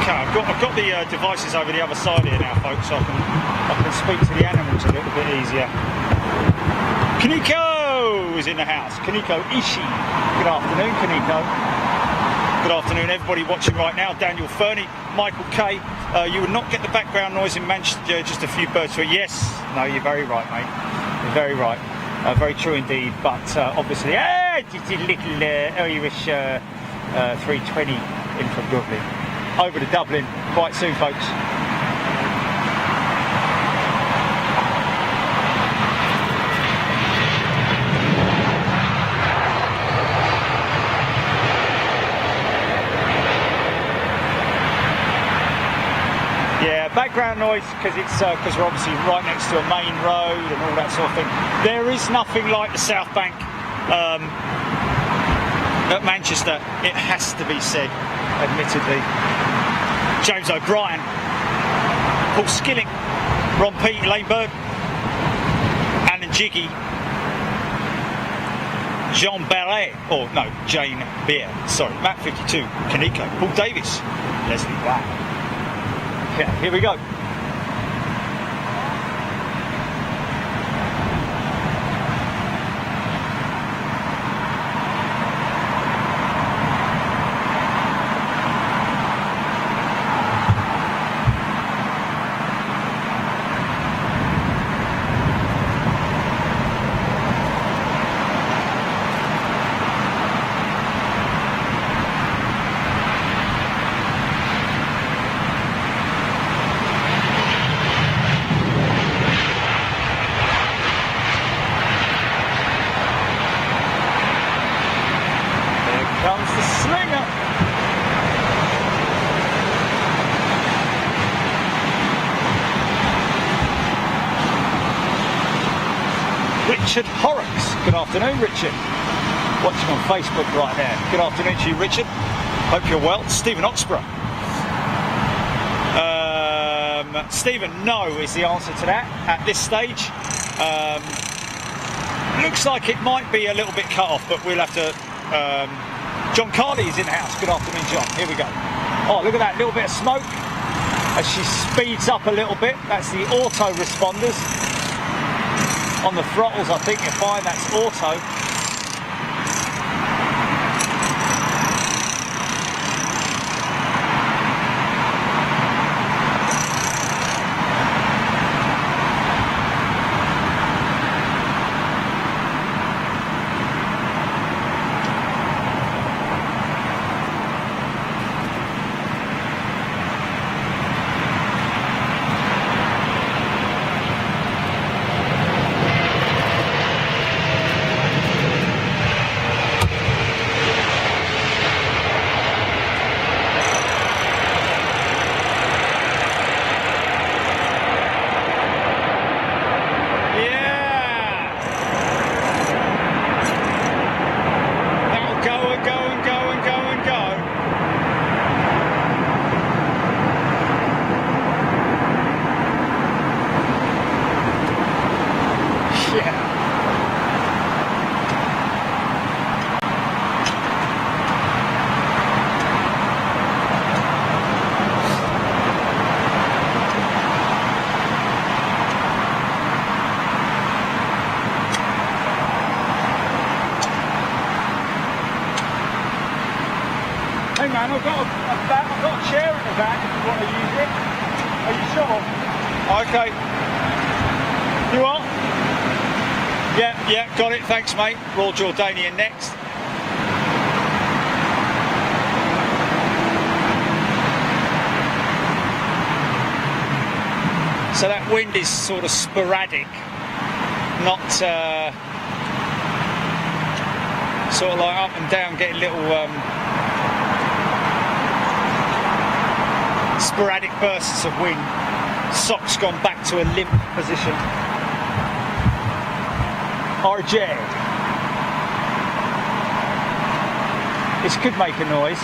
Okay, I've got the devices over the other side here now, folks, so I can speak to the animals a little bit easier. Kaneko is in the house. Kaneko Ishii. Good afternoon, Kaneko. Good afternoon, everybody watching right now. Daniel Fernie, Michael K. You would not get the background noise in Manchester, just a few birds. Yes, no, you're very right, mate. You're very right. Very true indeed, but obviously, just a little Irish 320 in from Dublin. Over to Dublin quite soon, folks. Yeah, background noise because we're obviously right next to a main road and all that sort of thing. There is nothing like the South Bank at Manchester. It has to be said, admittedly. James O'Brien, Paul Skilling, Ron Pete, Lane Bird, Alan Jiggy, Jean Barret, Jane Beer, sorry, Matt 52, Kaneko, Paul Davis, Leslie Black. Yeah, here we go. Richard Horrocks. Good afternoon, Richard. Watching on Facebook right now. Good afternoon to you, Richard. Hope you're well. Stephen Oxborough. Stephen, no is the answer to that at this stage. Looks like it might be a little bit cut off, but we'll have to... John Cardy is in the house. Good afternoon, John. Here we go. Oh, look at that little bit of smoke as she speeds up a little bit. That's the auto responders. On the throttles, I think you'll find that's auto. Hey man, I've got a chair in the back if you want to use it. Are you sure? Okay. You are? Yeah, got it. Thanks, mate. Royal Jordanian next. So that wind is sort of sporadic, not sort of like up and down, getting little sporadic bursts of wind. Sock's gone back to a limp position. RJ. This could make a noise.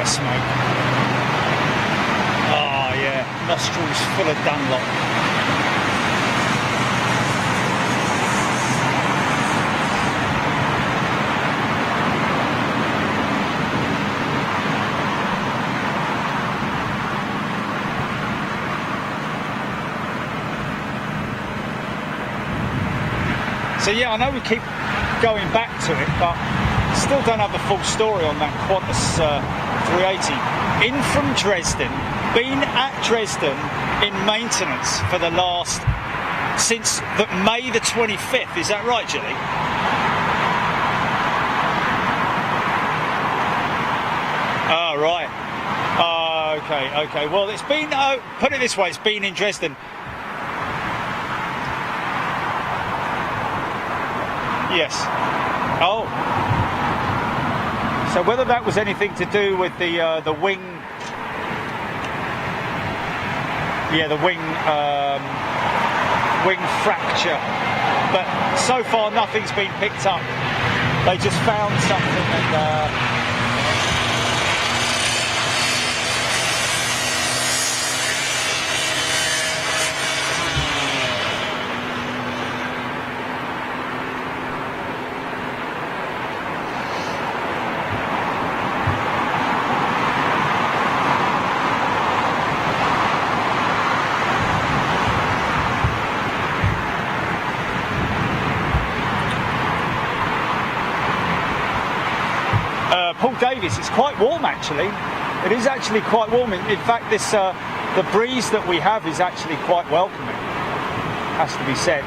Smoke. Oh yeah, nostrils full of Dunlop. So yeah, I know we keep going back to it, but still don't have the full story on that Qantas 380. In from Dresden, been at Dresden in maintenance for the last, since May the 25th, is that right, Julie? Oh, right. Okay. Well, it's been, put it this way, it's been in Dresden. Yes. Oh. So whether that was anything to do with the wing, wing fracture, but so far nothing's been picked up. They just found something and. Paul Davis. It's quite warm actually. It is actually quite warm. In fact, this the breeze that we have is actually quite welcoming. Has to be said.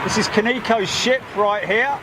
This is Kaniko's ship right here.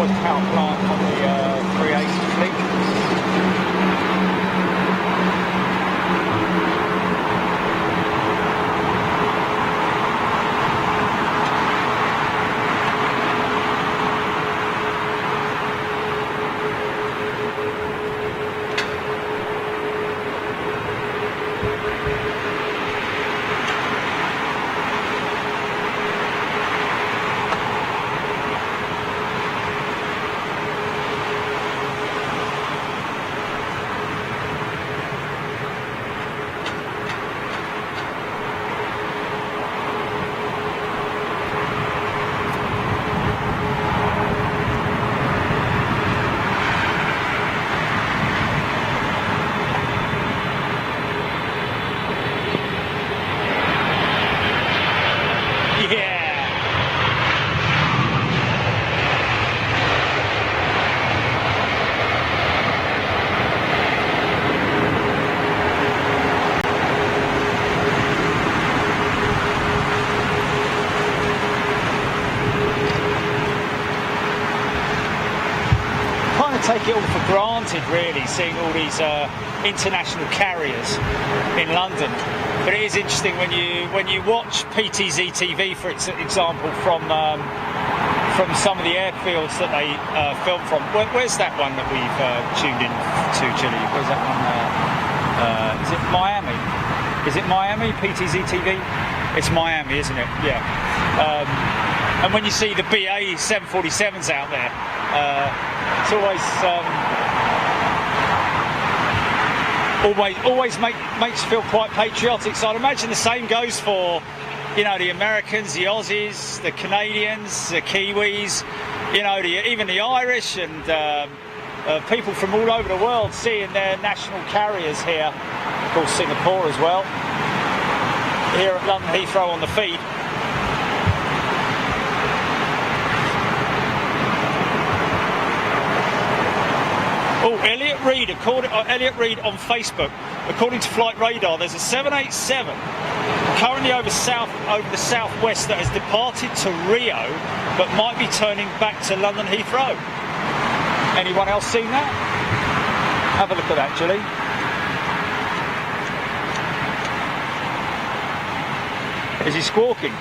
Power plant on the 380 fleet. Take it all for granted, really, seeing all these international carriers in London. But it is interesting when you watch PTZ TV, for example, from some of the airfields that they film from. Where's that one that we've tuned in to, Chile? Where's that one? Is it Miami? Is it Miami, PTZ TV? It's Miami, isn't it? Yeah. And when you see the BA 747s out there, it's always makes you feel quite patriotic. So I'd imagine the same goes for, you know, the Americans, the Aussies, the Canadians, the Kiwis, you know, even the Irish and people from all over the world seeing their national carriers here. Of course, Singapore as well. Here at London Heathrow on the feed. Oh, Elliot Reid on Facebook. According to Flight Radar, there's a 787 currently over the southwest that has departed to Rio, but might be turning back to London Heathrow. Anyone else seen that? Have a look at that, Julie. Is he squawking?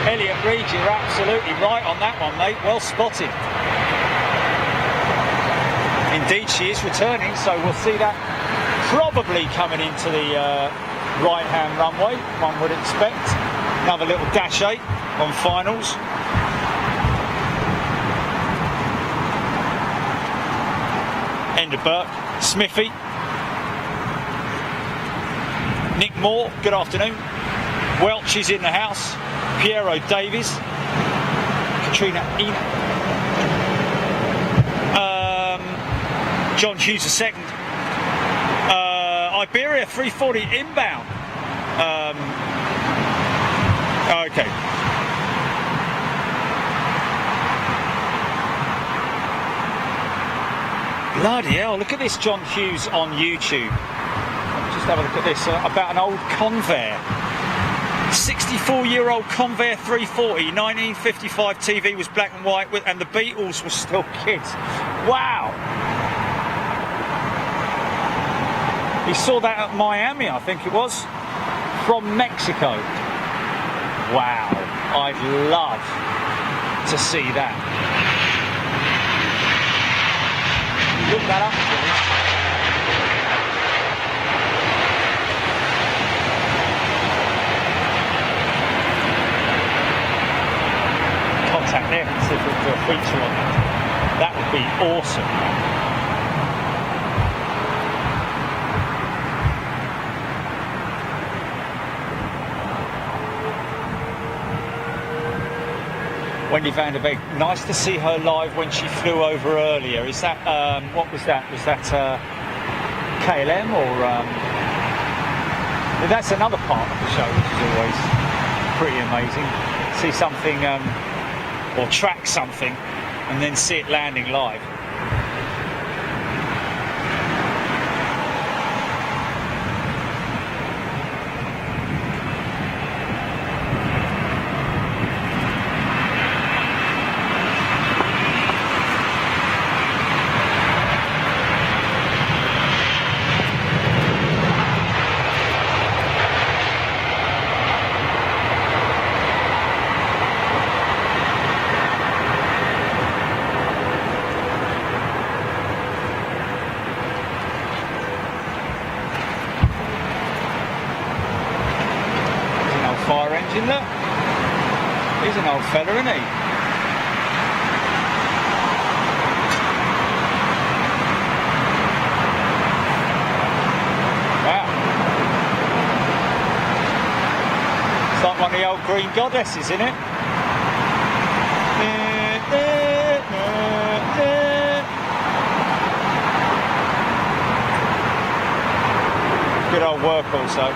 Elliot Reid, you're absolutely right on that one, mate. Well spotted. Indeed, she is returning, so we'll see that probably coming into the right-hand runway, one would expect. Another little dash 8 on finals. End of Burke. Smithy. Nick Moore, good afternoon. Welch is in the house. Piero Davies, Katrina Ina, John Hughes II, Iberia 340 inbound. Okay. Bloody hell, look at this John Hughes on YouTube. Just have a look at this, about an old Convair. 64-year-old Convair 340, 1955 TV was black and white, and the Beatles were still kids. Wow! He saw that at Miami, I think it was, from Mexico. Wow, I'd love to see that. Look that up, please. Contact them and see if we can do a feature on that. That would be awesome. Wendy van der Beek, nice to see her live when she flew over earlier. Is that, what was that? Was that KLM or... that's another part of the show which is always pretty amazing. See something, or track something, and then see it landing live. Fire engine, look. He's an old fella, isn't he? Wow. It's like one of the old green goddesses, isn't it? Good old work also.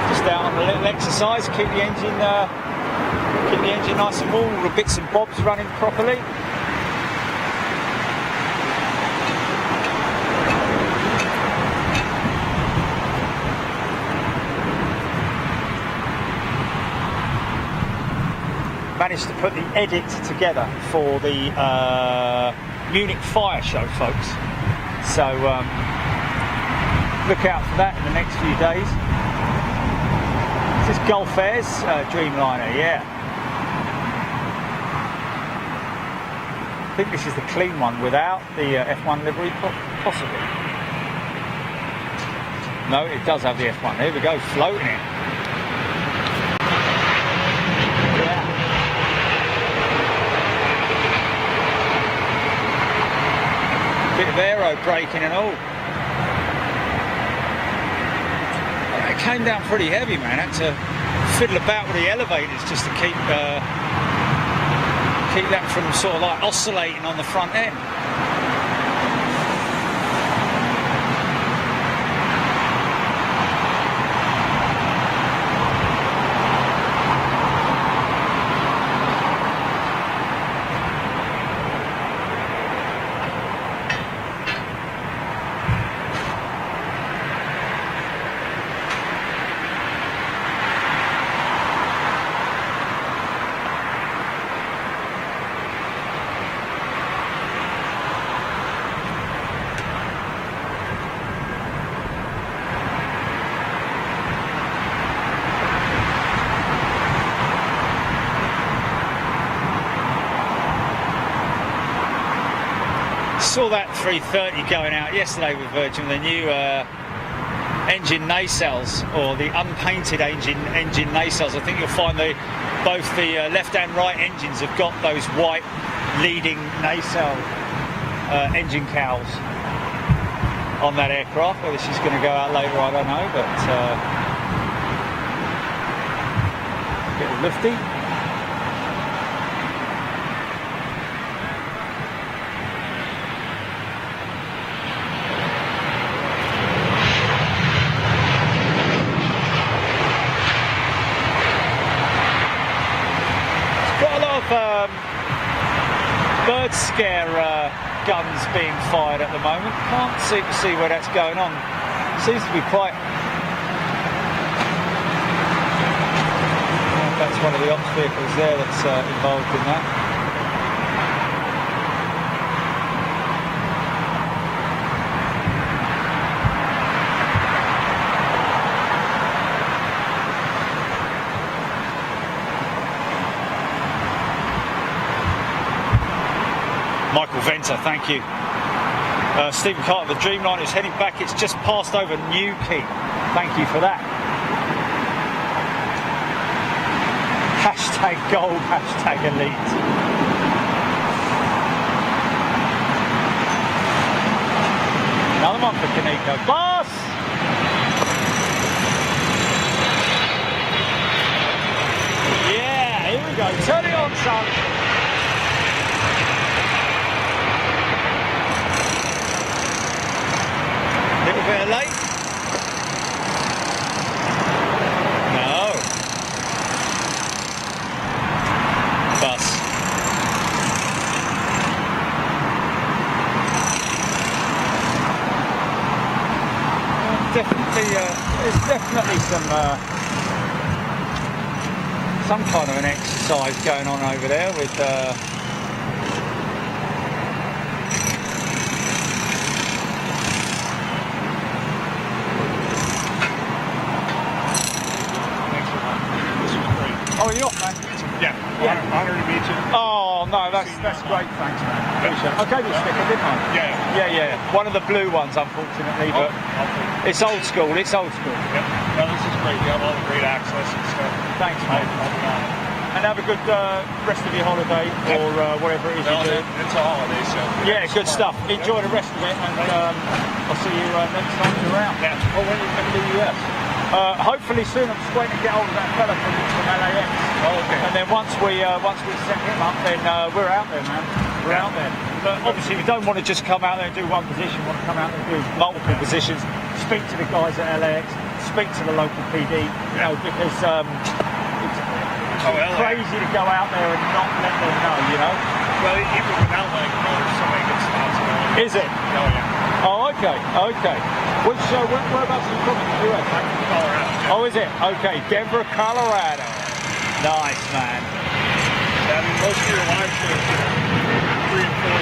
Just out on a little exercise, keep the engine nice and warm, all the bits and bobs running properly. Managed to put the edit together for the Munich Fire Show, folks. So look out for that in the next few days. This is Gulf Air's Dreamliner, yeah. I think this is the clean one without the F1 livery, possibly. No, it does have the F1. Here we go, floating it. Yeah. Bit of aero braking and all. It came down pretty heavy, man. I had to fiddle about with the elevators just to keep that from sort of like oscillating on the front end. Saw that 330 going out yesterday with Virgin, the new engine nacelles, or the unpainted engine nacelles. I think you'll find both the left and right engines have got those white leading nacelle engine cowls on that aircraft. Whether she's going to go out later, I don't know, but a bit lifty. Bird scare guns being fired at the moment. Can't seem to see where that's going on. Seems to be quite one of the ops vehicles there that's involved in that. Michael Venter, thank you. Stephen Carter, the Dreamliner is heading back. It's just passed over Newquay. Thank you for that. Hashtag gold, hashtag elite. Another one for Kaneko. Boss! Yeah, here we go. Turn it on, son. Little bit of late. No. Bus. Definitely, there's definitely some kind of an exercise going on over there with. Oh, are you off, man? Yeah. Honor to meet you. Oh, no, that's great. Thanks, man. Appreciate it. I gave you a sticker, didn't I? Yeah. One of the blue ones, unfortunately, but it's old school. It's old school. Yep. No, this is great. You have all the great access and stuff. Thanks, mate. And have a good rest of your holiday or whatever it is you do. It's a holiday, so. Yeah, good stuff. Enjoy the rest of it, and I'll see you next time you're around. Yeah. Well, when are you coming to the US? Hopefully soon. I'm just waiting to get hold of that fella from LAX. Oh, okay. And then once we set him up, then we're out there, man. We're out there. But obviously we don't want to just come out there and do one position. We want to come out there and do multiple positions. Speak to the guys at LAX. Speak to the local PD. You know, because it's crazy to go out there and not let them know. You know. Well, even without letting them know, there's so many good spots. Is it? Oh yeah. Oh, okay. Which whereabouts are you from in the US? I'm from Colorado. Yeah. Oh, is it? Okay, Denver, Colorado. Nice, man. I mean, most of your lives are 3 and 4.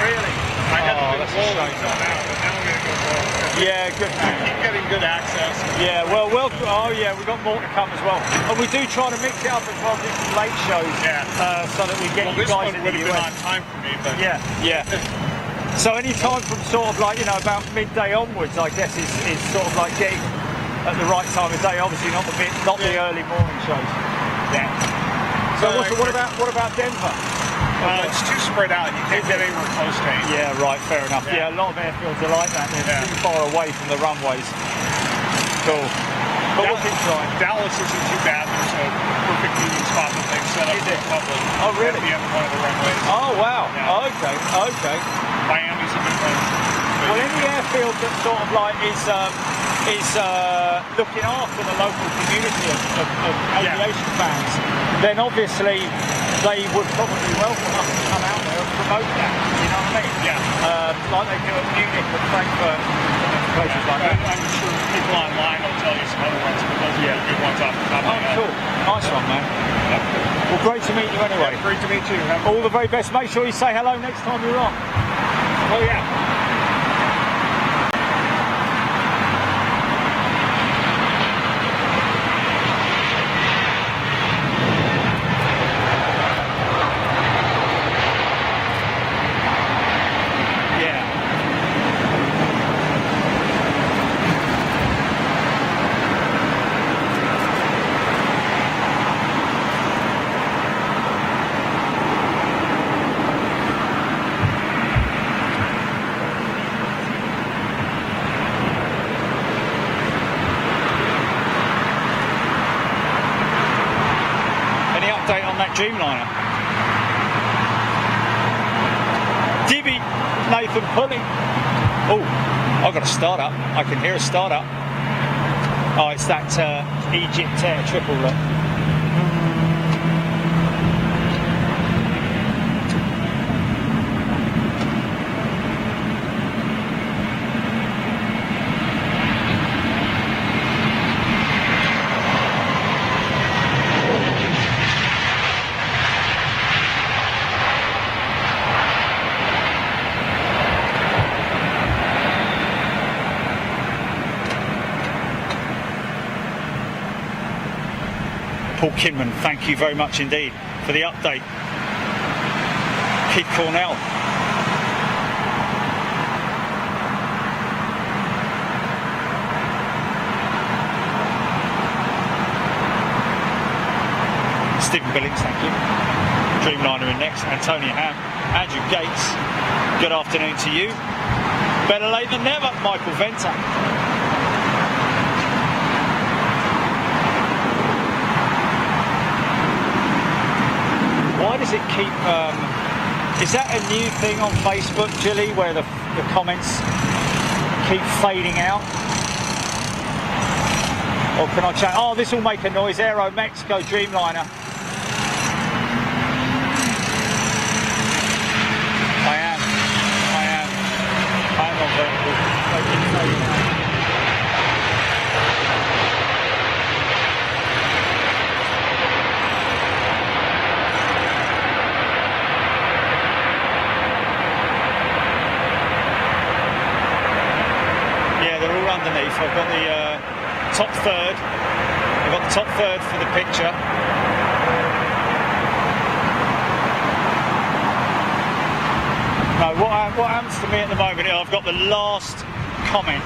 Really? I had to that's go a forward shame. until now, but now I'm going to go forward. Yeah, good man. Keep getting good access. Yeah, well, oh yeah, we've got more to come as well. And we do try to mix it up as well, do some late shows, so that we get you this guys one in would the have been US. on time for me, but Yeah. So any time from sort of like, about midday onwards, I guess is sort of like getting at the right time of day. Obviously not the early morning shows. Yeah. So what about Denver? It's too spread out. You can't get anywhere close to it. Yeah, right. Fair enough. Yeah, a lot of airfields are like that. They're too far away from the runways. Cool. But we'll keep trying. Dallas isn't too bad. There's a perfect meeting spot that they've set up for the public. Oh, really? At the end of one of the runways. Oh, wow. Yeah. Okay. Miami's a good one. Well, any airfield that sort of like is looking after the local community of aviation fans, then obviously they would probably welcome us to come out there and promote that. You know what I mean? Yeah. Like they do at Munich and Frankfurt and places like that. I'm sure people online will tell you some other ones, but those are the good ones off the top of my head. Cool. Nice one, man. Yep. Well, great to meet you anyway. Yeah, great to meet you. All the very best. Make sure you say hello next time you're on. Oh, yeah. Dreamliner. DB Nathan pulling. Oh, I've got a startup. I can hear a startup. Oh, it's that Egypt Air triple look. Paul Kinman, thank you very much indeed for the update. Keith Cornell. Stephen Billings, thank you. Dreamliner in next. Antonia Ham. Andrew Gates, good afternoon to you. Better late than never, Michael Venter. Why does it keep... is that a new thing on Facebook, Jilly, where the comments keep fading out? Or can I chat? Oh, this will make a noise. Aero Mexico Dreamliner. I am on vertical. Underneath, I've got the top third. I've got the top third for the picture. No, what happens to me at the moment? I've got the last comment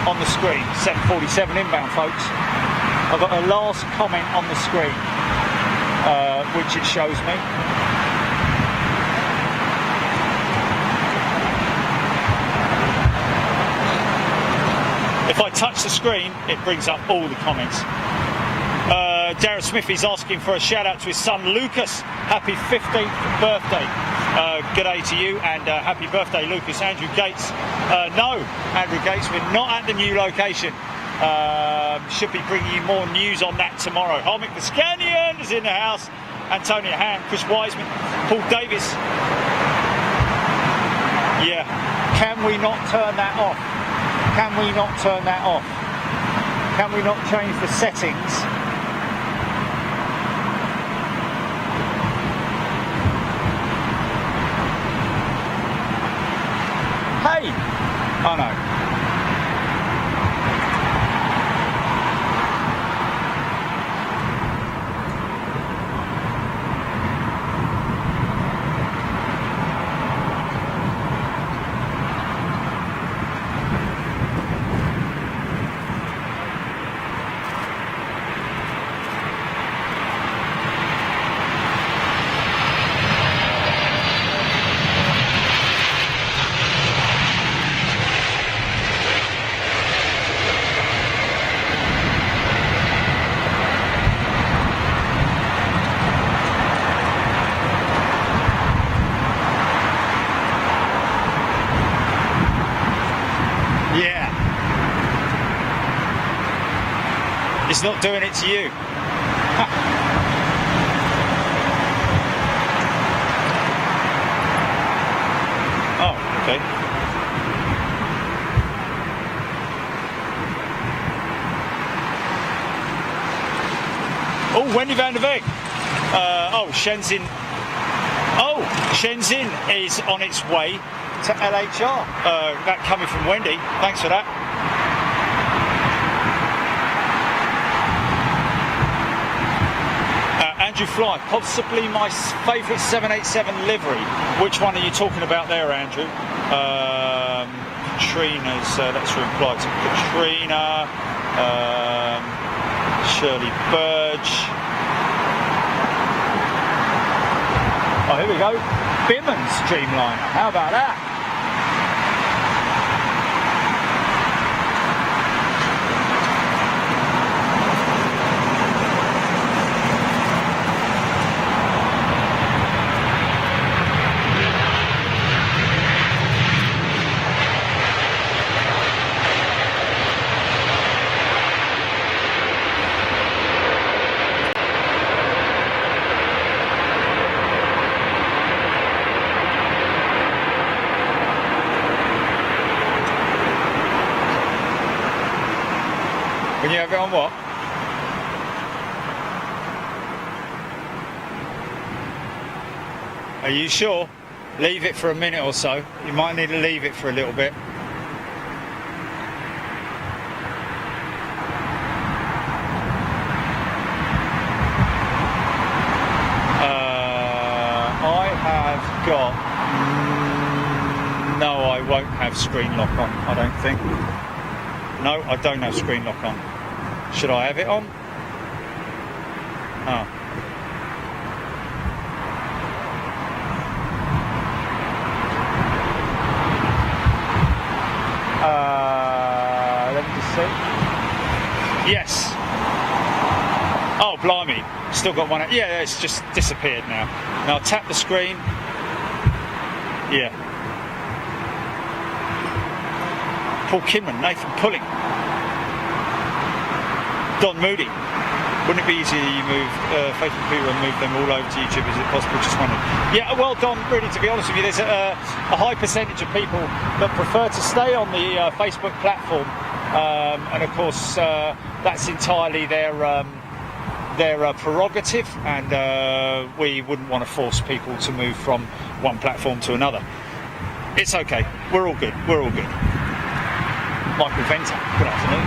on the screen. 7:47 inbound, folks. I've got the last comment on the screen, which it shows me. If I touch the screen, it brings up all the comments. Darren Smith is asking for a shout out to his son Lucas. Happy 15th birthday. Good day to you and happy birthday, Lucas. Andrew Gates. No, Andrew Gates, we're not at the new location. Should be bringing you more news on that tomorrow. Harmick the Scanian is in the house. Antonia Ham, Chris Wiseman, Paul Davis. Yeah, can we not turn that off? Can we not turn that off? Can we not change the settings? Hey! Oh no. It's not doing it to you. Oh, okay. Oh, Wendy van der Beek. Shenzhen. Oh, Shenzhen is on its way to LHR. That coming from Wendy. Thanks for that. Andrew Fly, possibly my favourite 787 livery. Which one are you talking about there, Andrew? Katrina's, let's reply to Katrina, Shirley Burge. Oh, here we go. Bimmen's Dreamliner. How about that? Can you have it on what? Are you sure? Leave it for a minute or so. You might need to leave it for a little bit. got... No, I won't have screen lock on, I don't think. No, I don't have screen lock on. Should I have it on? Oh. Let me just see. Yes. Oh, blimey. Still got one. Yeah, it's just disappeared now. Now tap the screen. Yeah. Paul Kinman, Nathan Pulling, Don Moody. Wouldn't it be easier you moved Facebook people and moved them all over to YouTube? Is it possible? Just wondering. Yeah, well, Don, really, to be honest with you, there's a high percentage of people that prefer to stay on the Facebook platform, and of course that's entirely their prerogative, and we wouldn't want to force people to move from one platform to another. It's okay. We're all good. We're all good. Michael Venter, good afternoon.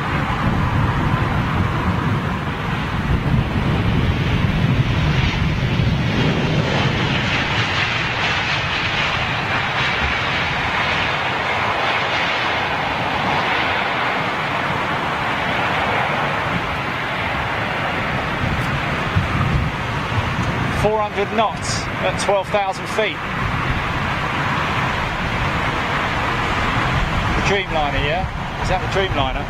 400 knots at 12,000 feet. The Dreamliner, yeah? Is that the Dreamliner?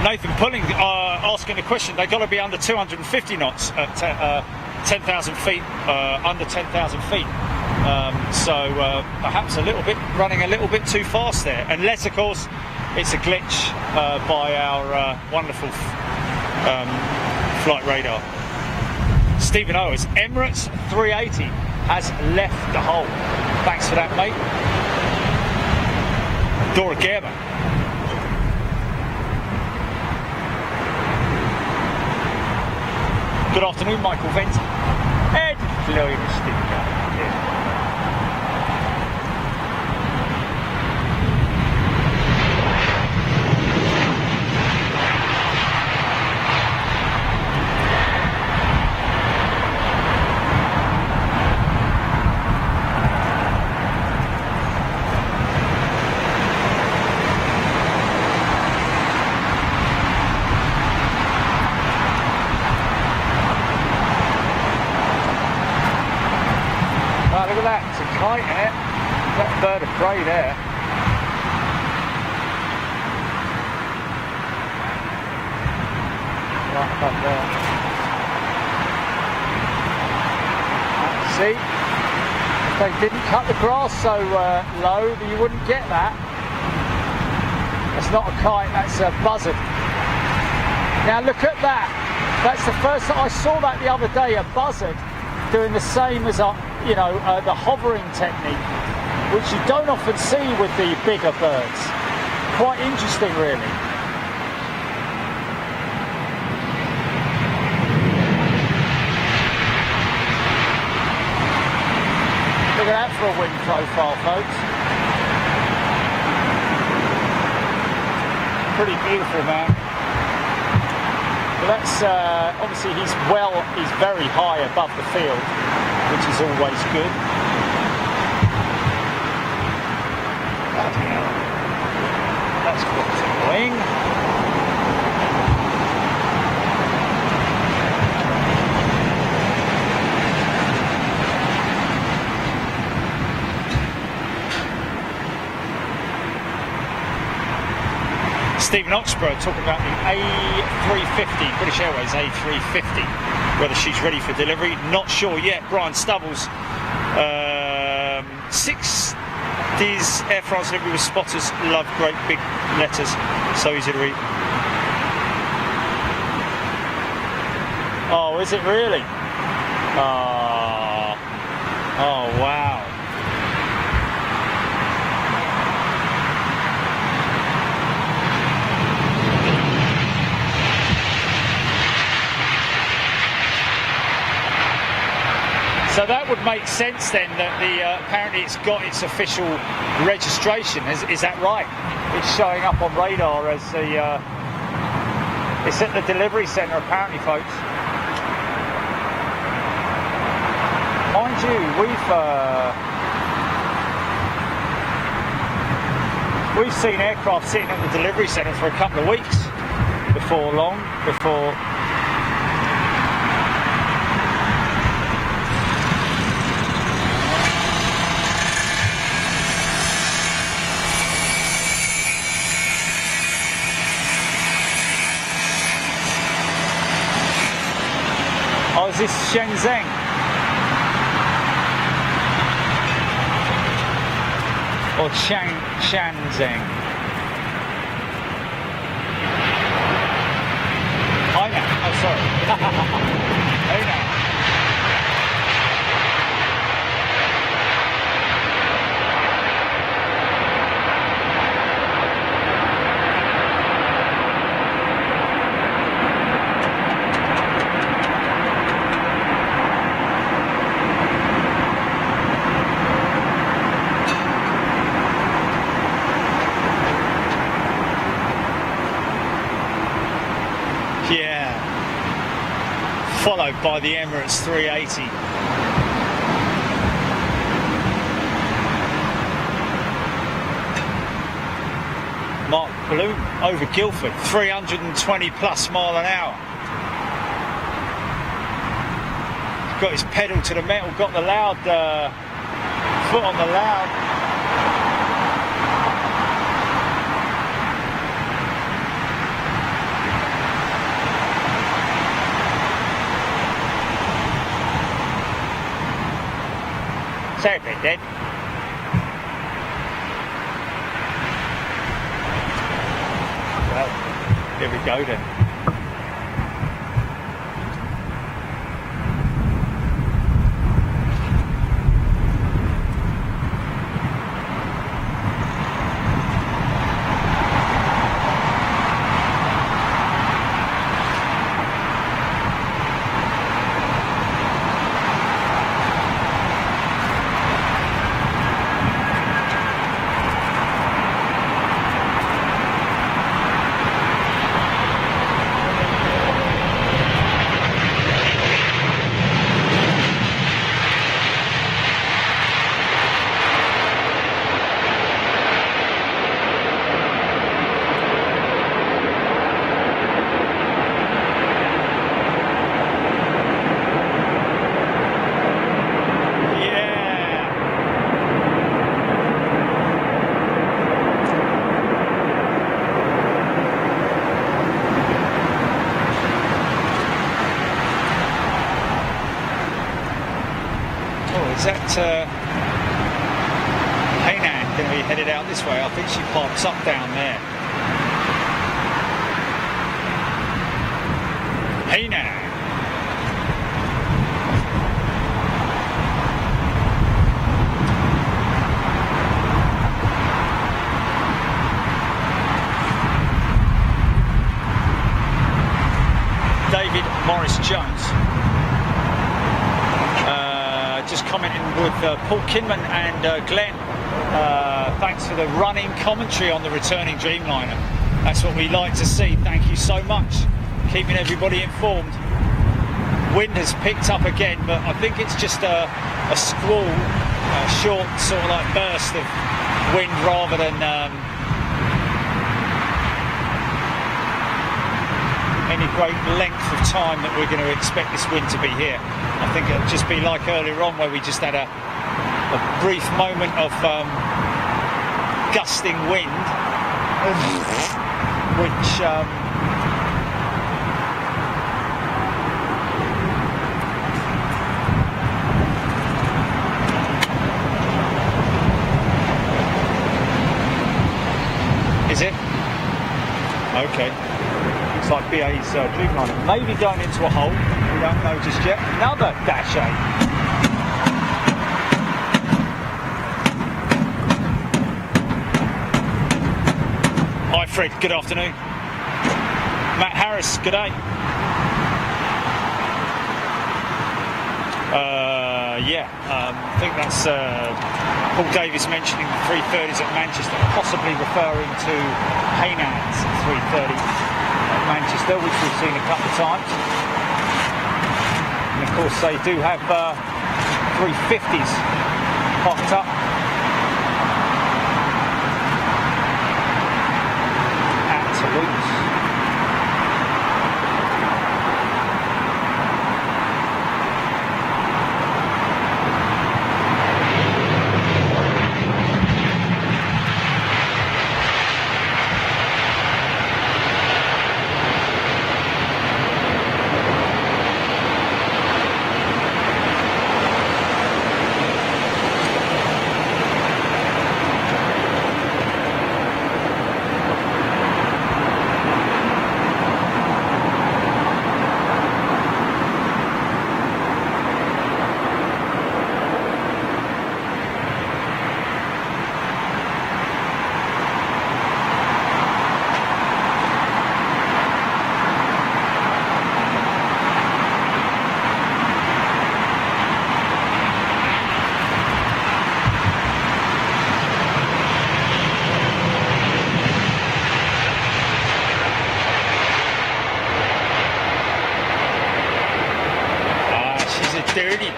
Nathan Pulling asking a question. They've got to be under 250 knots at 10,000 feet, under 10,000 feet. So perhaps running a little bit too fast there. Unless, of course, it's a glitch by our wonderful flight radar. Stephen Owens, Emirates 380 has left the hole. Thanks for that, mate. Dora Gerber. Good afternoon, Michael Venter. Ed Lloyd Sticker. 'Kite in it, that bird of prey there. Right up there. See, if they didn't cut the grass so low, you wouldn't get that. That's not a kite, that's a buzzard. Now look at that. That's the first time I saw that the other day, a buzzard doing the same as the hovering technique, which you don't often see with the bigger birds. Quite interesting, really. Look at that for a wind profile, folks. Pretty beautiful, man. But that's obviously he's very high above the field, which is always good. That's annoying. Stephen Oxborough talking about the A350, British Airways A350, whether she's ready for delivery. Not sure yet. Brian Stubbles, 60s Air France delivery with spotters. Love great big letters, so easy to read. Oh, is it really? Oh, wow. So that would make sense then that apparently it's got its official registration. Is that right? It's showing up on radar as it's at the delivery centre apparently, folks. Mind you, we've seen aircraft sitting at the delivery centre for a couple of weeks before long. Oh, is this Shenzhen? Or Shenzhen? Hainan. Oh, sorry. Hainan. Yeah, followed by the Emirates 380. Mark Bloom over Guildford, 320 plus mile an hour. Got his pedal to the metal, got the loud foot on the loud. Sorry about that. Well, there we go then. Is that Hainan going to be headed out this way? I think she parks up down there. Hainan. David Morris Jones. Just commenting with Paul Kinman and Glenn. Thanks for the running commentary on the returning Dreamliner. That's what we like to see. Thank you so much. Keeping everybody informed. Wind has picked up again, but I think it's just a squall, a short sort of like burst of wind rather than any great length of time that we're going to expect this wind to be here. I think it'll just be like earlier on where we just had a brief moment of gusting wind, which is it? Okay. Looks like BA's Dreamliner maybe going into a hole. We don't know just yet. Another dash 8. Hi Fred, good afternoon. Matt Harris, good day. I think that's Paul Davis mentioning the 330s at Manchester, possibly referring to Hainan's 330 at Manchester, which we've seen a couple of times. And of course they do have 350s parked up. Absolute.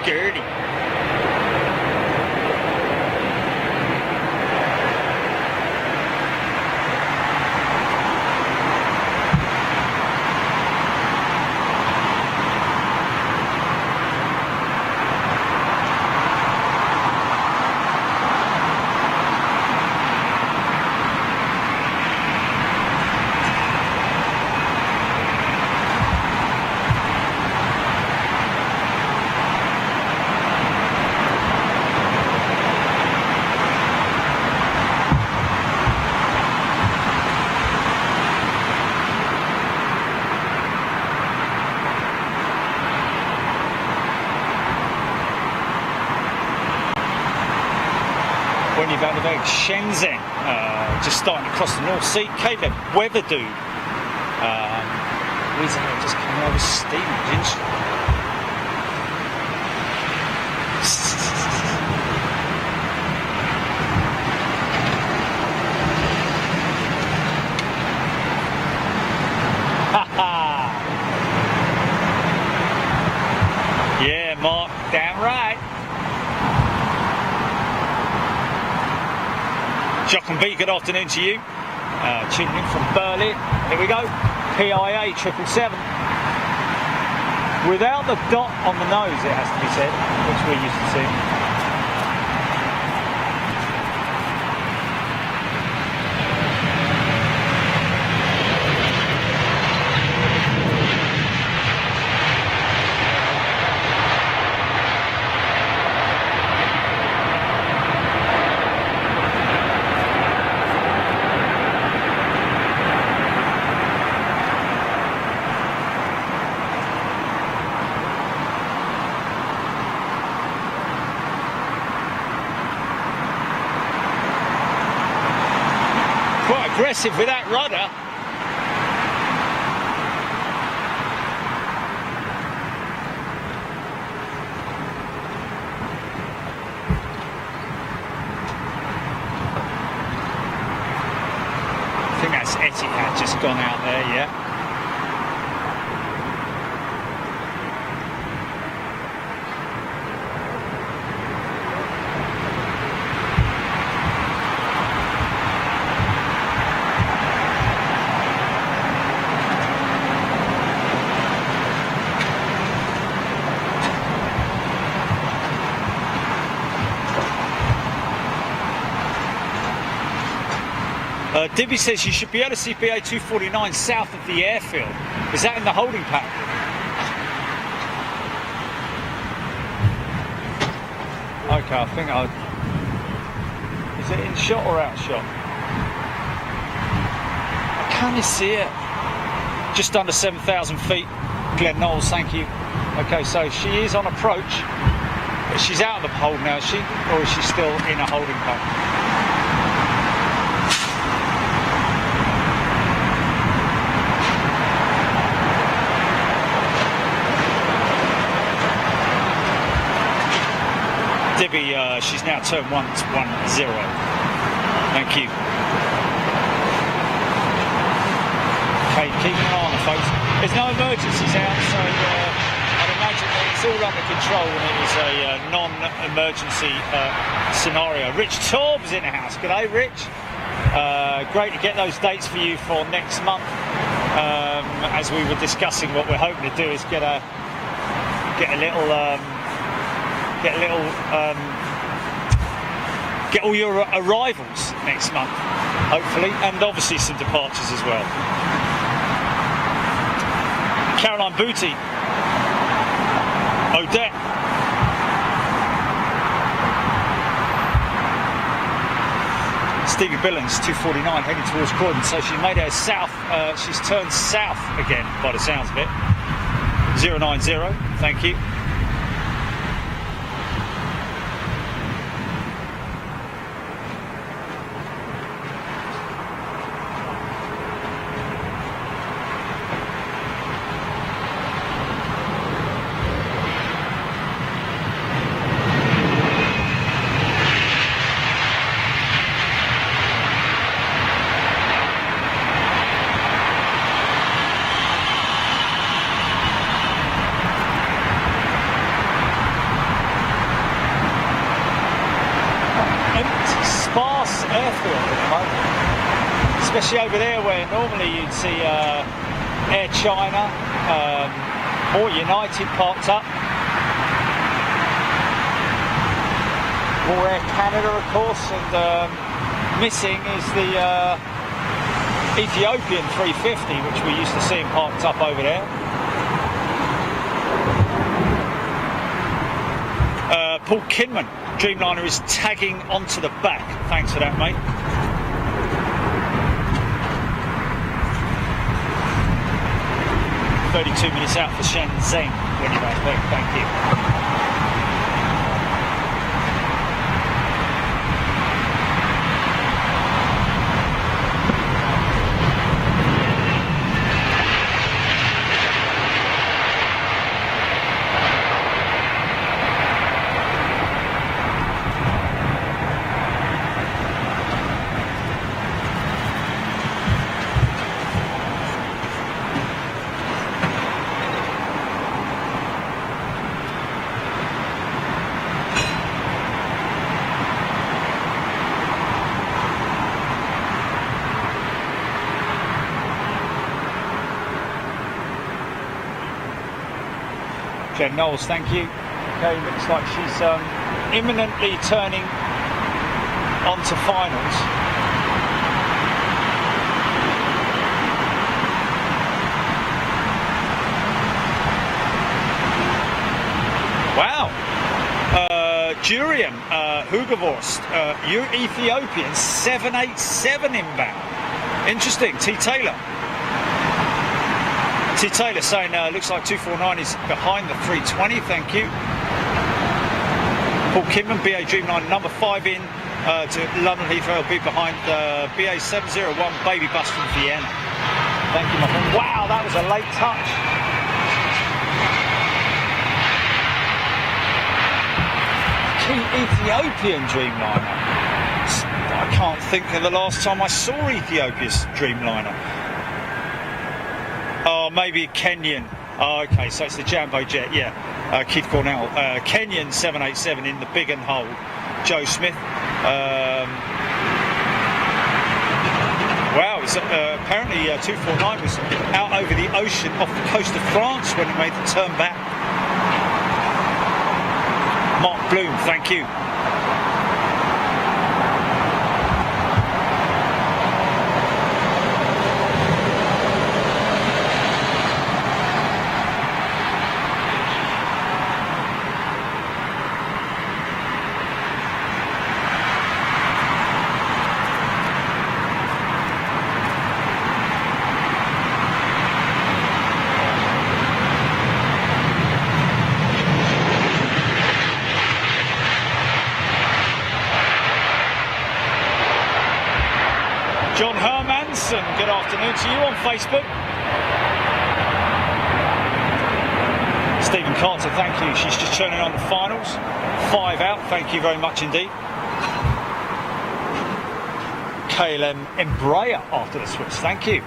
Dirty. When you've had about Shenzhen, just starting to cross the North Sea, Cape Weatherdew, just coming over steam, didn't you? Yeah, Mark, damn right. Jock and B, good afternoon to you. Tuning in from Berlin. Here we go. PIA 777. Without the dot on the nose, it has to be said, which we're used to seeing. Aggressive with that rudder. I think that's Etihad just gone out there, yeah. Dibby says you should be able to see BA 249 south of the airfield. Is that in the holding pattern? Okay, I think is it in shot or out shot? I can't see it. Just under 7,000 feet. Glenn Knowles, thank you. Okay, so she is on approach. But she's out of the hold now, is she? Or is she still in a holding pattern? Dibby, she's now turned 110. Thank you. Okay, keep an eye on her, folks. There's no emergencies out, so I'd imagine that it's all under control when it is a non-emergency scenario. Rich Torb's in the house. G'day, Rich. Great to get those dates for you for next month. As we were discussing, what we're hoping to do is get a little get all your arrivals next month, hopefully, and obviously some departures as well. Caroline Booty, Odette, Stevie Billings, 249, heading towards Croydon. So she made her south. She's turned south again, by the sounds of it. 090, thank you. Especially over there where normally you'd see Air China or United parked up. Or Air Canada, of course, and missing is the Ethiopian 350, which we used to see parked up over there. Paul Kinman, Dreamliner is tagging onto the back. Thanks for that, mate. "32 minutes out for Shenzhen when you're back. Thank you." Jen Knowles, thank you. Okay, looks like she's imminently turning onto finals. Wow. Jurian Hugervorst, Ethiopian 787 inbound. Interesting. T. Taylor. T. Taylor saying looks like 249 is behind the 320, thank you. Paul Kinman, BA Dreamliner number 5 in to London Heathrow, will be behind BA 701 Baby Bus from Vienna. Thank you, my friend. Wow, that was a late touch. Key Ethiopian Dreamliner. I can't think of the last time I saw Ethiopia's Dreamliner. Oh, maybe Kenyan. Oh, okay, so it's the Jambo Jet, yeah. Keith Cornell. Kenyan 787 in the big and hold. Joe Smith. Wow, it's, apparently 249 was out over the ocean off the coast of France when it made the turn back. Mark Bloom, thank you. John Hermanson, good afternoon to you on Facebook. Stephen Carter, thank you. She's just turning on the finals. 5 out, thank you very much indeed. KLM Embraer after the switch, thank you.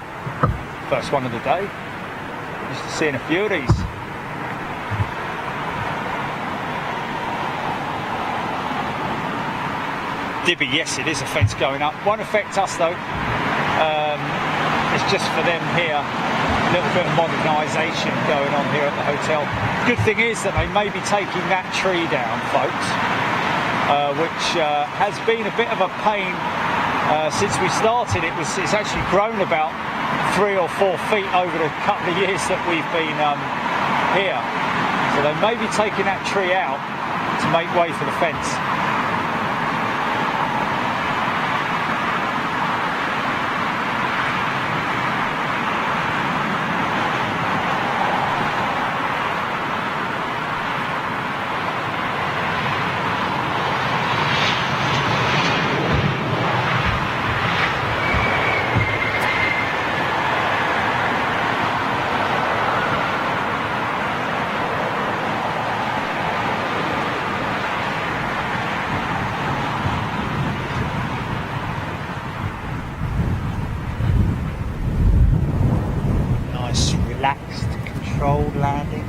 First one of the day. Used to seeing a few of these. Dibby, yes, it is a fence going up. Won't affect us though. It's just for them here. A little bit of modernisation going on here at the hotel. Good thing is that they may be taking that tree down, folks, which has been a bit of a pain since we started. It's actually grown about 3 or 4 feet over the couple of years that we've been here. So they may be taking that tree out to make way for the fence. Relaxed, controlled landing.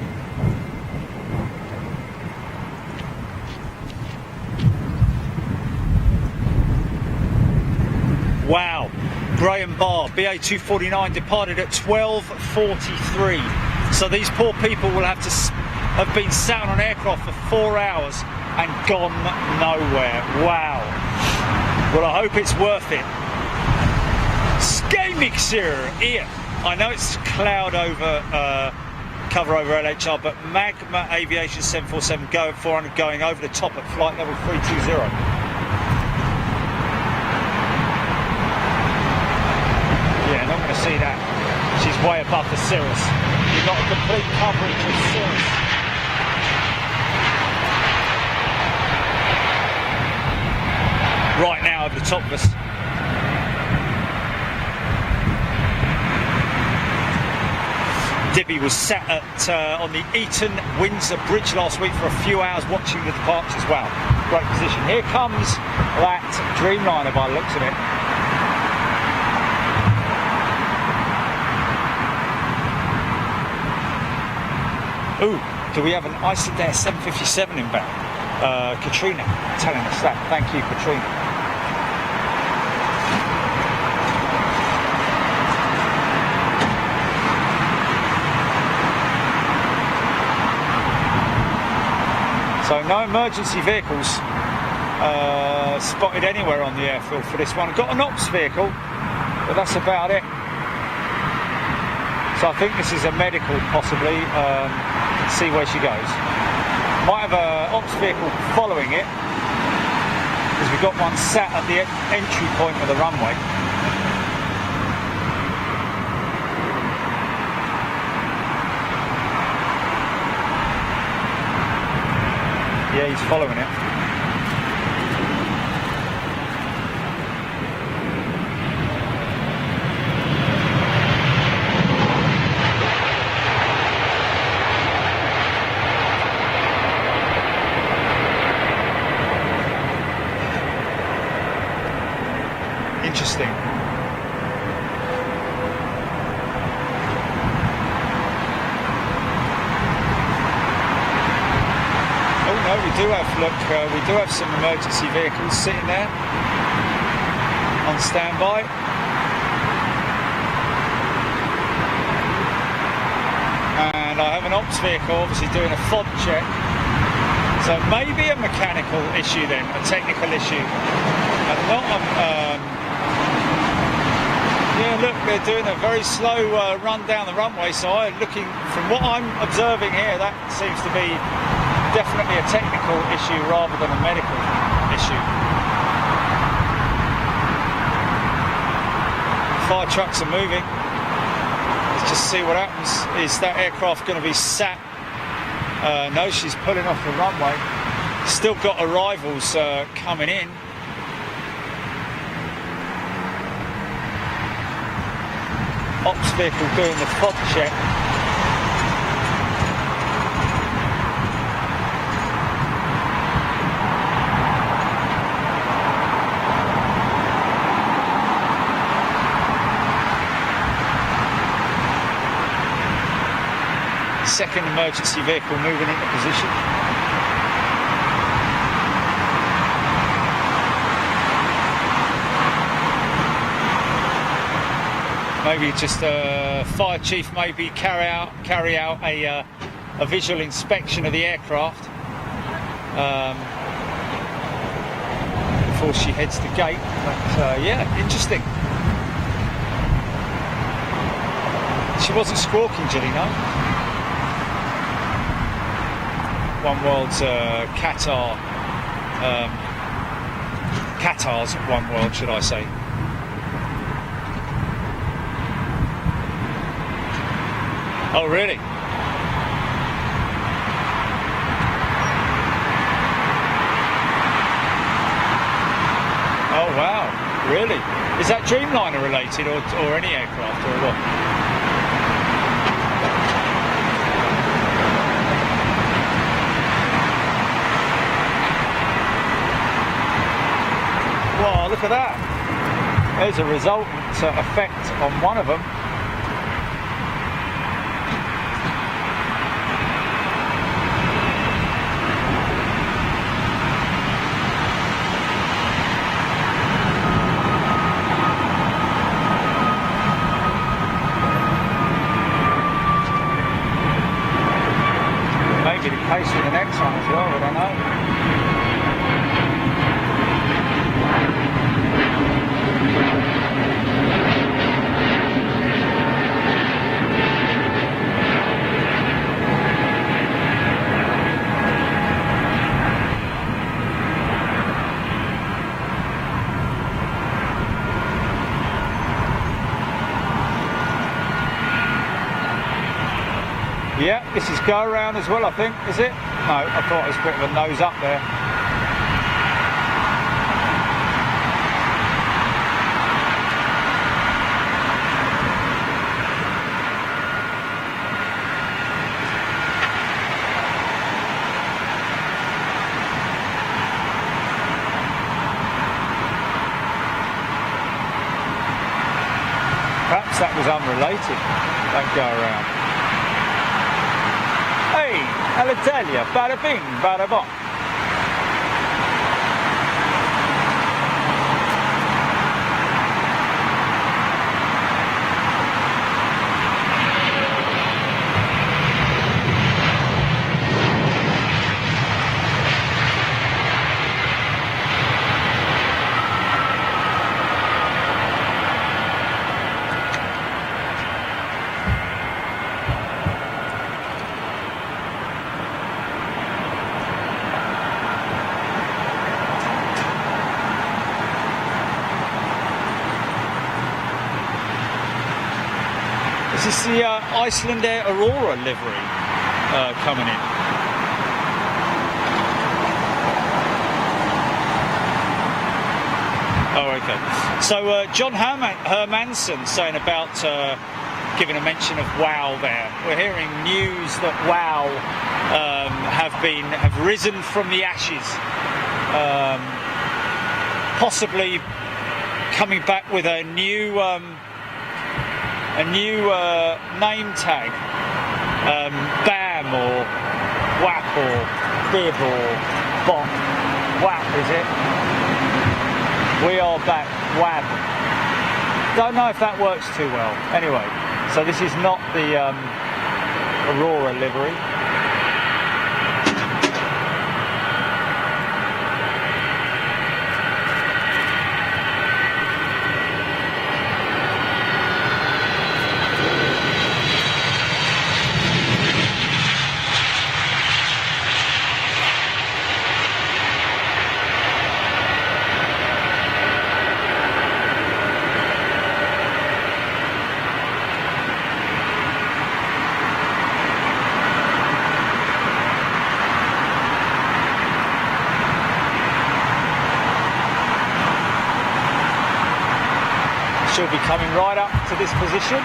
Wow, Graham Barr, BA249 departed at 12:43. So these poor people will have been sat on an aircraft for 4 hours and gone nowhere. Wow. Well, I hope it's worth it. Sky Mixer here. I know it's cloud over, cover over LHR, but Magma Aviation 747 go at 400 going over the top at flight level 320. Yeah, not going to see that. She's way above the cirrus. You've got a complete coverage of cirrus. Right now over the top of us. Dibby was sat on the Eton-Windsor Bridge last week for a few hours watching the departures. Wow, great position. Here comes that Dreamliner by the looks of it. Ooh, do we have an Icelandair 757 inbound? Katrina telling us that. Thank you, Katrina. So no emergency vehicles spotted anywhere on the airfield for this one. Got an ops vehicle, but that's about it. So I think this is a medical, possibly. See where she goes. Might have an ops vehicle following it, because we've got one sat at the entry point of the runway. Yeah, he's following it. Interesting. We do have some emergency vehicles sitting there on standby. And I have an ops vehicle obviously doing a FOD check. So maybe a mechanical issue then, a technical issue. And not yeah, look, they're doing a very slow run down the runway, so looking, from what I'm observing here, that seems to be definitely a technical issue rather than a medical issue. Fire trucks are moving. Let's just see what happens. Is that aircraft going to be sat? No, she's pulling off the runway. Still got arrivals coming in. Ops vehicle doing the FOD check. Second emergency vehicle moving into position. Maybe just a fire chief maybe carry out a visual inspection of the aircraft before she heads to gate. But yeah, interesting. She wasn't squawking, Jenny, no? One World's Qatar's One World, should I say. Oh, really? Oh, wow. Really? Is that Dreamliner related or any aircraft or what? Wow, look at that. There's a resultant effect on one of them. Maybe the case with the next one as well, I don't know. Yeah, this is go around as well, I think, is it? No, I thought it was a bit of a nose up there. Perhaps that was unrelated. Don't go around. Hey, Alitalia, bada bing, bada bong. This is the Iceland Air Aurora livery coming in. Oh, okay. So John Hermanson saying about giving a mention of WOW there. We're hearing news that WOW have risen from the ashes, possibly coming back with a new name tag, BAM or WAP or BIB or BOP. WAP, is it? We are back, WAB. Don't know if that works too well. Anyway, so this is not the Aurora livery. She'll be coming right up to this position.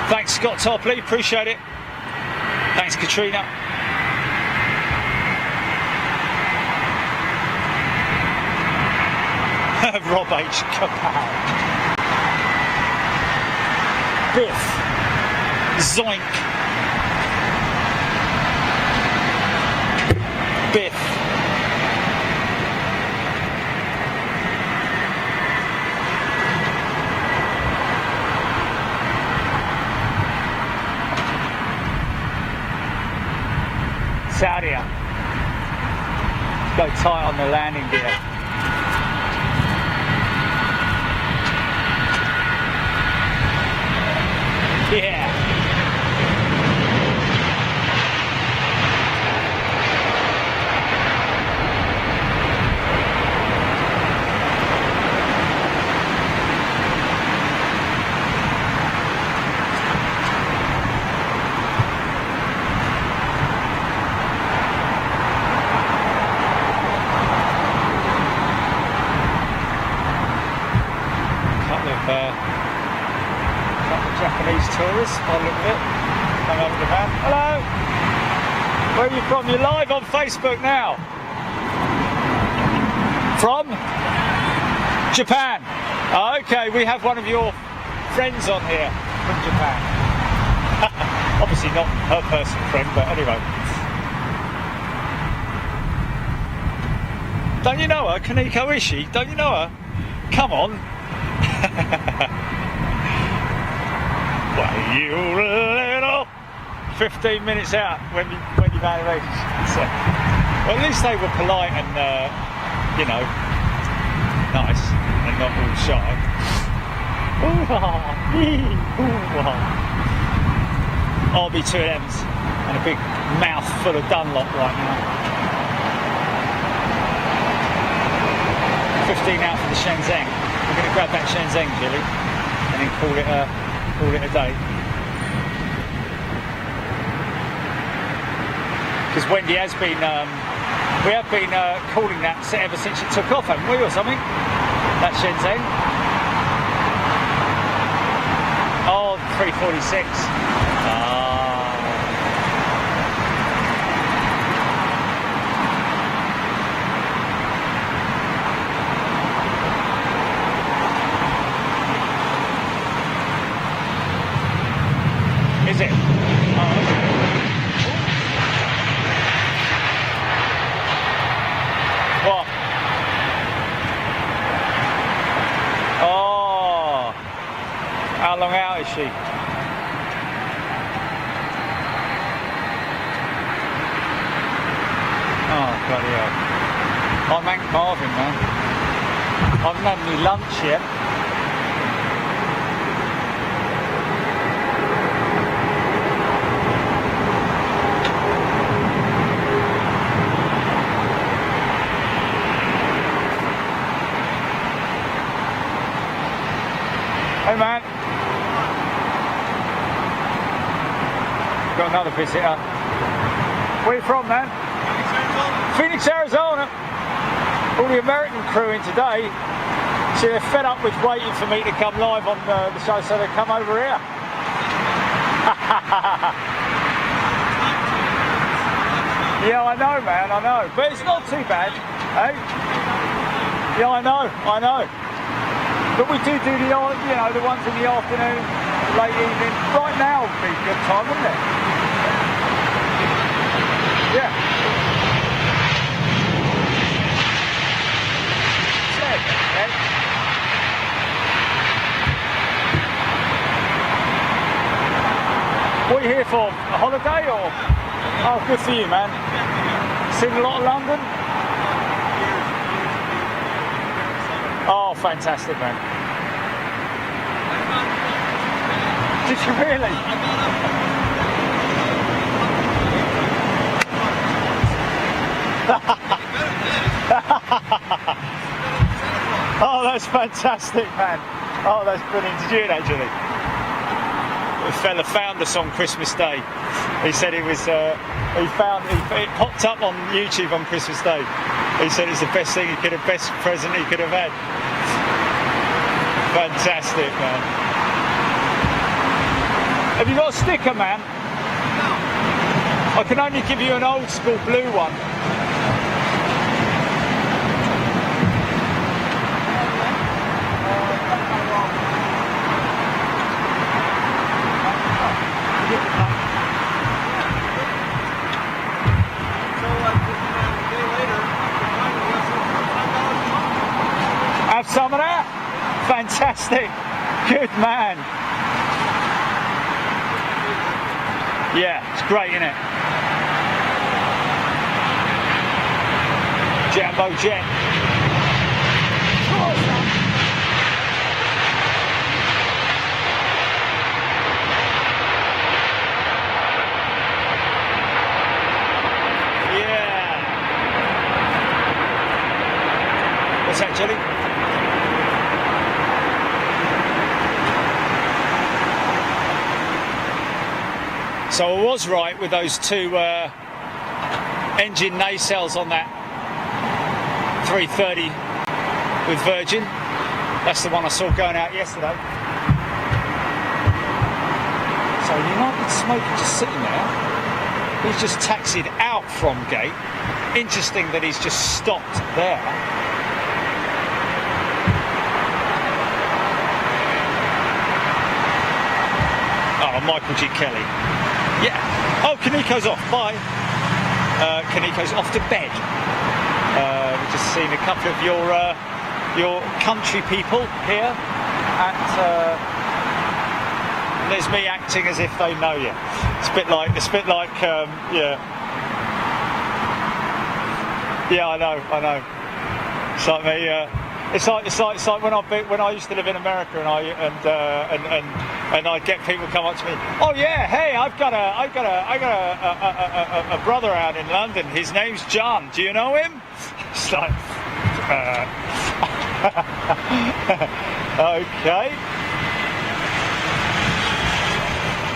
Thanks, Scott Topley, appreciate it. Thanks, Katrina. Rob H. Kapow. Biff. Zoink. out here. Go tight on the landing gear. Yeah. Japanese tourists, by the look of it, come over the van. Hello! Where are you from? You're live on Facebook now. From? Japan. Okay, we have one of your friends on here from Japan. Obviously not her personal friend, but anyway. Don't you know her? Kaneko Ishii? Don't you know her? Come on. Well, you little 15 minutes out when you married. So, well, at least they were polite and you know, nice and not all shy. RB2Ms and a big mouth full of Dunlop right now. 15 out for the Shenzhen. We're going to grab that Shenzhen, Jilly, and then call it a day. Because Wendy has been, we have been calling that ever since it took off, haven't we, or something? That Shenzhen. Oh, 346. Is it? Oh, okay. What? Oh. How long out is she? Oh, bloody hell. I'm Hank Marvin, man. I haven't had any lunch yet. Hey man, got another visitor. Where you from, man? Phoenix, Arizona. All the American crew in today. See, they're fed up with waiting for me to come live on the show, so they come over here. Yeah, I know, man, I know, but it's not too bad, eh? Yeah, I know. But we do the, you know, the ones in the afternoon, late evening. Right now would be a good time, wouldn't it? Yeah. What are you here for? A holiday or? Oh, good for you, man. Seen a lot of London? Oh, fantastic, man. Did you really? Oh, that's fantastic, man. Oh, that's brilliant. Did you hear that, Julie? A fella found us on Christmas Day. He said it was, it popped up on YouTube on Christmas Day. He said it's the best thing best present he could have had. Fantastic, man. Have you got a sticker, man? No. I can only give you an old school blue one. Have some of that? Fantastic. Good man. Yeah, it's great, isn't it? Jambo jet. Yeah. What's that, Jelly? So I was right with those two engine nacelles on that 330 with Virgin. That's the one I saw going out yesterday. So United Smoker just sitting there. He's just taxied out from gate. Interesting that he's just stopped there. Oh, Michael G. Kelly. Yeah. Oh, Kaniko's off. Bye. Kaniko's off to bed. We've just seen a couple of your country people here at. There's me acting as if they know you. It's a bit like yeah. Yeah, I know. It's like me. It's like when I used to live in America and I'd get people come up to me. Oh yeah, hey, I got a brother out in London. His name's John. Do you know him? It's like, okay.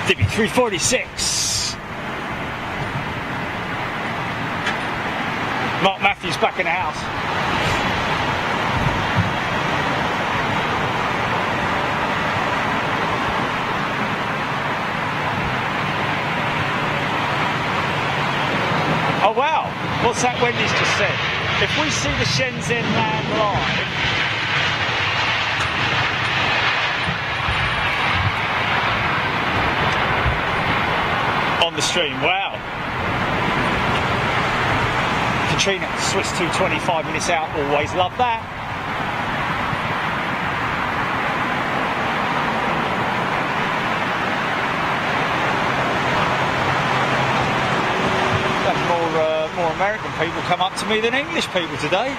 DB346. Mark Matthews back in the house. Oh wow, what's that Wendy's just said? If we see the Shenzhen land live, on the stream, wow. Katrina, Swiss 225 minutes out, always love that. More American people come up to me than English people today.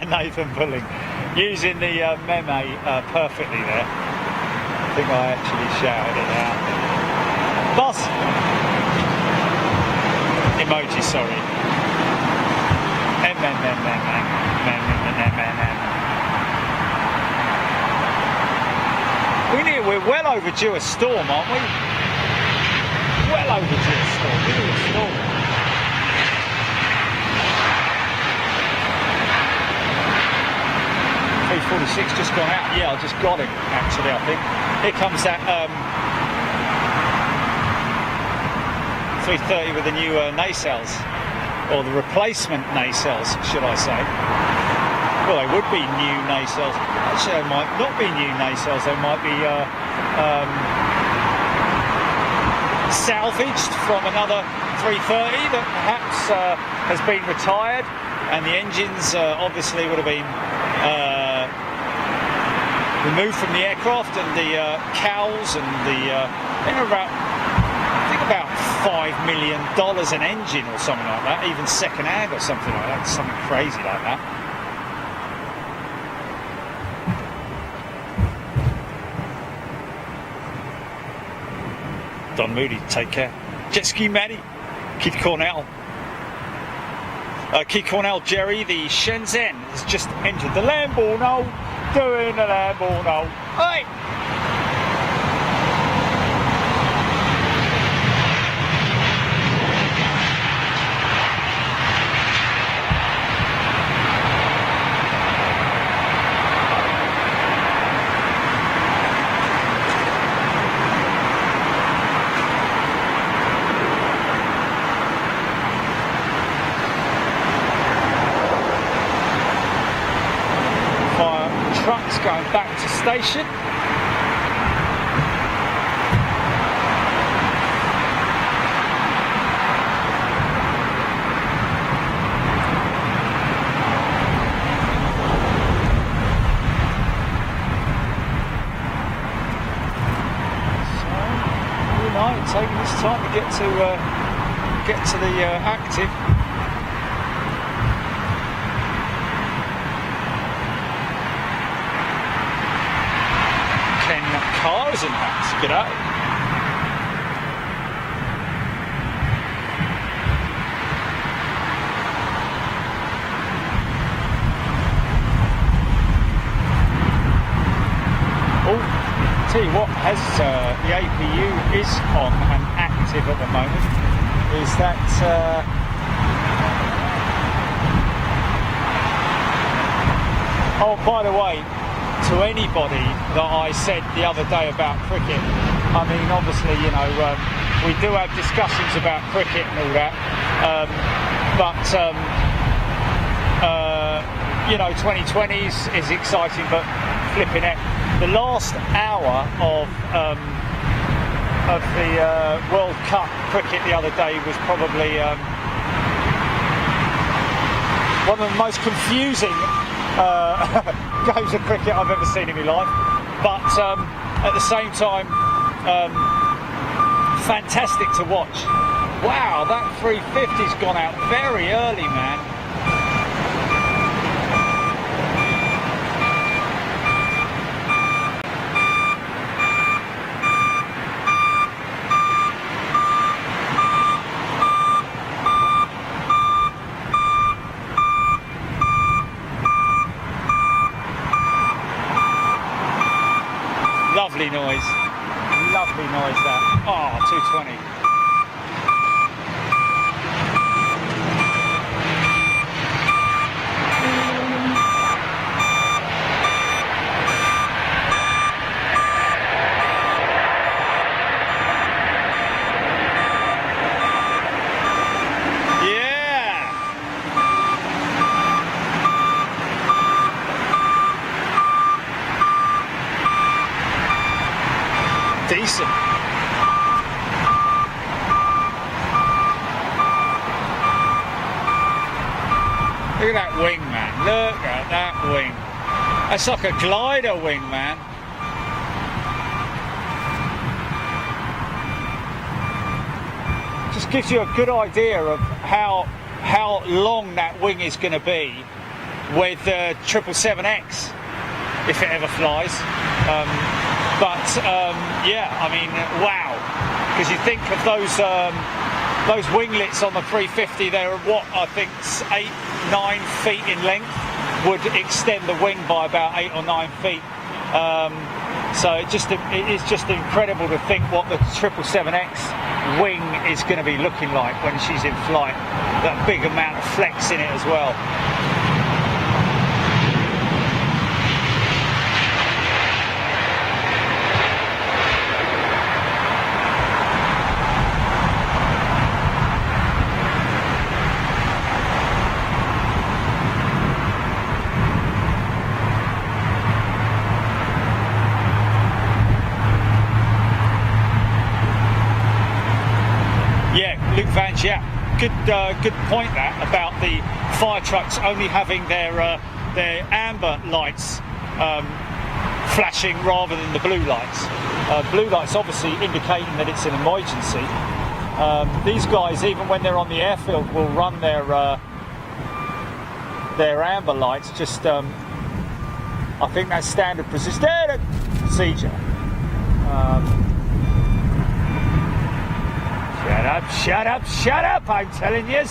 Nathan Bulling, using the meme perfectly there. I think I actually shouted it out. Boss! Emoji, sorry. We're well overdue a storm, aren't we? Well overdue a storm. We need a storm. .346 just gone out. Yeah, I just got him, actually, I think. Here comes that 330 with the new nacelles, or the replacement nacelles, should I say. Well, they would be new nacelles. Actually, they might not be new nacelles. They might be salvaged from another 330 that perhaps has been retired, and the engines obviously would have been removed from the aircraft, and the cowls and the about $5 million an engine or something like that, even second hand or something like that, something crazy like that. Don Moody, take care. Jet Ski Maddie, Keith Cornell. Keith Cornell, Jerry, the Shenzhen has just entered the Lambo now, doing the Lambo now. Hey! Trucks going back to station. get to the active. Ken Cars in that. G'day. See what has the APU is on and active at the moment is that oh, by the way, to anybody that I said the other day about cricket, I mean, obviously, you know, we do have discussions about cricket and all that, you know, 2020 is exciting, but flipping it. The last hour of the World Cup cricket the other day was probably one of the most confusing games of cricket I've ever seen in my life. But at the same time, fantastic to watch. Wow, that 350's gone out very early, man. Lovely noise that. Oh, 220. Decent. Look at that wing, man. Look at that wing. That's like a glider wing, man. Just gives you a good idea of how long that wing is going to be with the 777X, if it ever flies. Yeah, I mean, wow, because you think of those winglets on the 350, they're what, I think 8-9 feet in length, would extend the wing by about 8 or 9 feet. So it is just incredible to think what the 777X wing is going to be looking like when she's in flight. That big amount of flex in it as well. Good point that about the fire trucks only having their amber lights flashing rather than the blue lights. Blue lights obviously indicating that it's an emergency. These guys, even when they're on the airfield, will run their amber lights. Just I think that's standard procedure. Shut up, I'm telling you.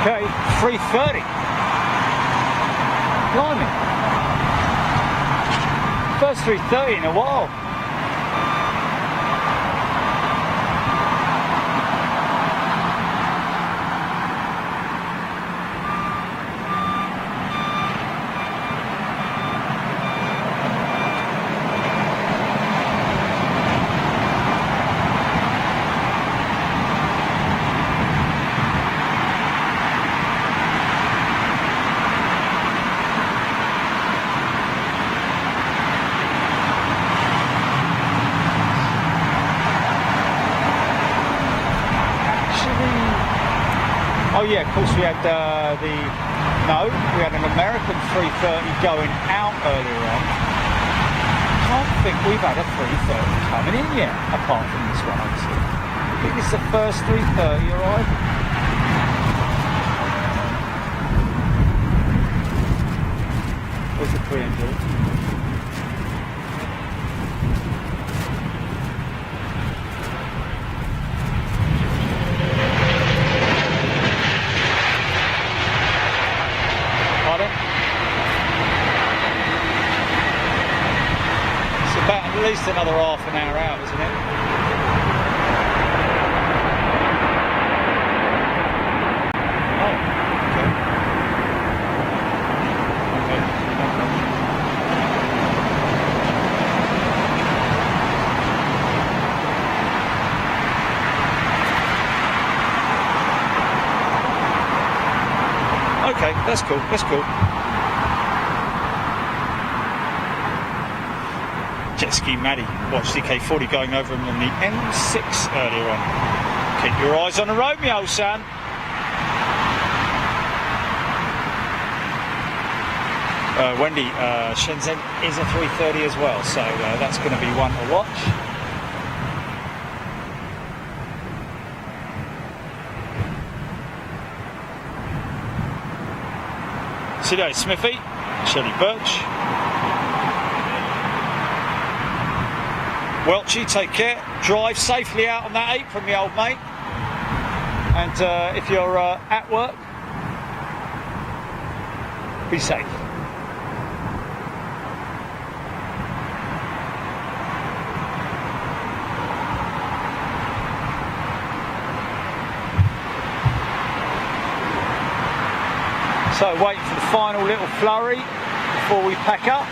Okay, 3:30. Blimey. First 3:30 in a while. Oh yeah, of course we had we had an American 330 going out earlier on. I don't think we've had a 330 coming in yet, apart from this one, obviously. I think it's the first 330 arrival. Where's the 300? At least another half an hour out, isn't it? Oh, okay. Okay, that's cool, that's cool. Jet ski Maddie watched CK40 going over him on the M6 earlier on. Keep your eyes on the road, me old son. Wendy, Shenzhen is a 330 as well, so that's going to be one to watch. Sido Smithy, Shirley Birch. Welchie, take care. Drive safely out on that apron, me old mate. And if you're at work, be safe. So waiting for the final little flurry before we pack up.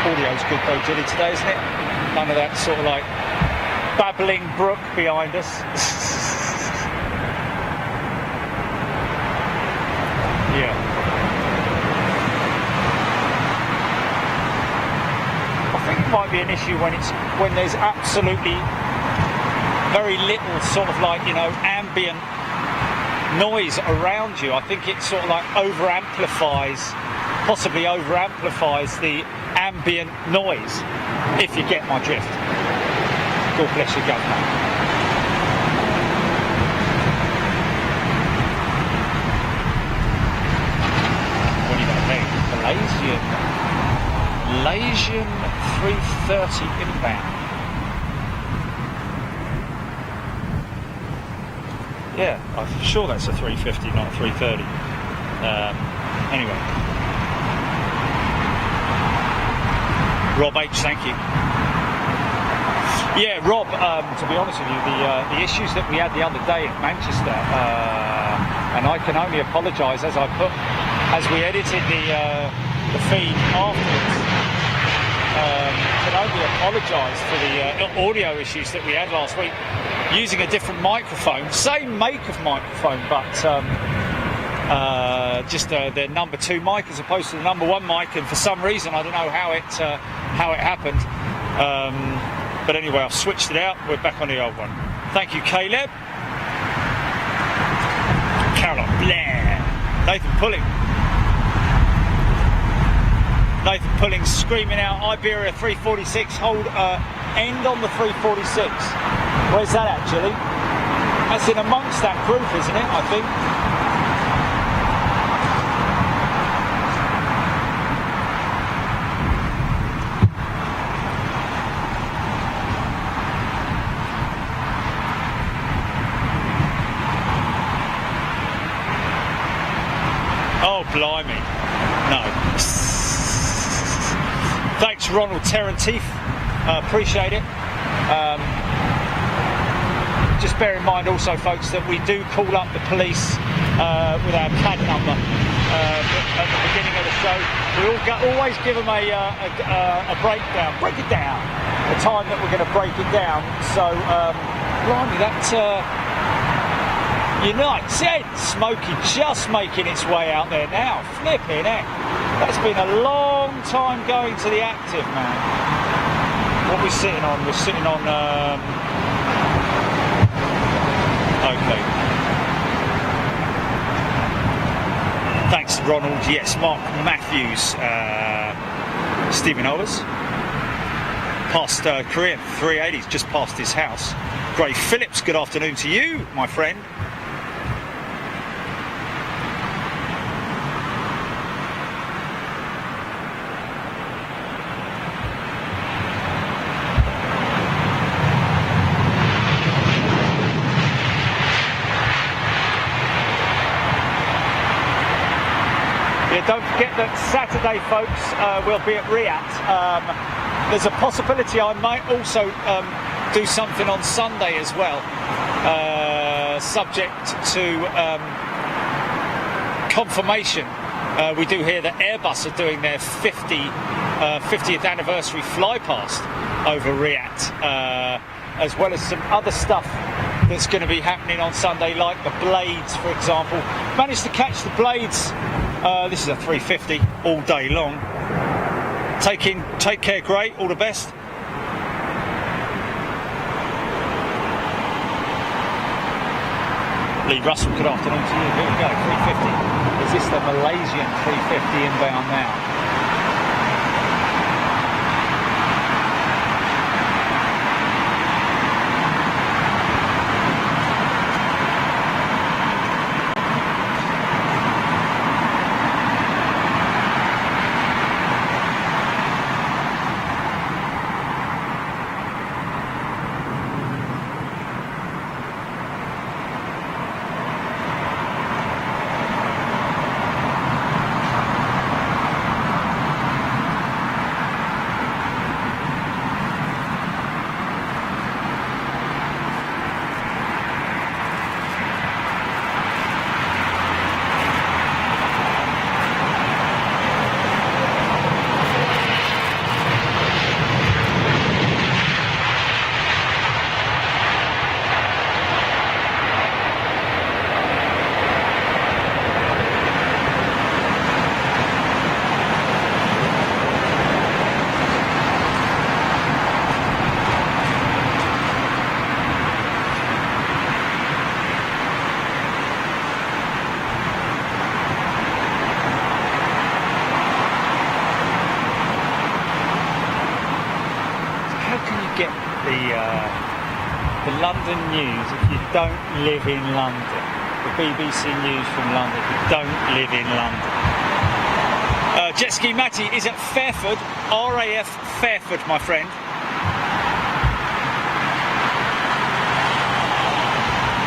Audio's good though, Jilly, today, isn't it? None of that sort of like babbling brook behind us. Yeah. I think it might be an issue when there's absolutely very little sort of like, you know, ambient noise around you. I think it sort of like possibly over amplifies the ambient noise, if you get my drift. God bless you, governor. What do you got there? Malaysian 330 inbound. Yeah, I'm sure that's a 350, not a 330. Anyway. Rob H, thank you. Yeah, Rob, to be honest with you, the issues that we had the other day at Manchester, and I can only apologise as we edited the feed afterwards, can only apologise for the audio issues that we had last week, using a different microphone, same make of microphone, but just their number 2 mic as opposed to the number 1 mic, and for some reason I don't know how it happened, but anyway, I've switched it out. We're back on the old one. Thank you, Caleb. Caroline Blair. Nathan Pulling screaming out Iberia 346, hold end on the 346. Where's that actually? That's in amongst that group, isn't it, I think? Oh, blimey. No. Thanks, Ronald Terranteef. Appreciate it. Just bear in mind also, folks, that we do call up the police with our CAD number at the beginning of the show. We always give them a breakdown. Break it down. The time that we're going to break it down. So, blimey, United. Smokey just making its way out there now. Flipping heck. That's been a long time going to the active, man. What are we sitting on? We're sitting on... okay. Thanks, Ronald. Yes, Mark Matthews. Stephen Owers. Past Korean 380s, just past his house. Gray Phillips, good afternoon to you, my friend. Yeah, don't forget that Saturday, folks, we'll be at Riyadh. There's a possibility I might also do something on Sunday as well, subject to confirmation. We do hear that Airbus are doing their 50th anniversary flypast over Riyadh, as well as some other stuff that's going to be happening on Sunday, like the Blades, for example. Managed to catch the Blades. This is a 350 all day long. Take care, Gray. All the best. Lee Russell, good afternoon to you. Here we go, 350. Is this the Malaysian 350 inbound now? The London news if you don't live in London. The BBC News from London if you don't live in London. Jet Ski Matty is at Fairford, RAF Fairford, my friend.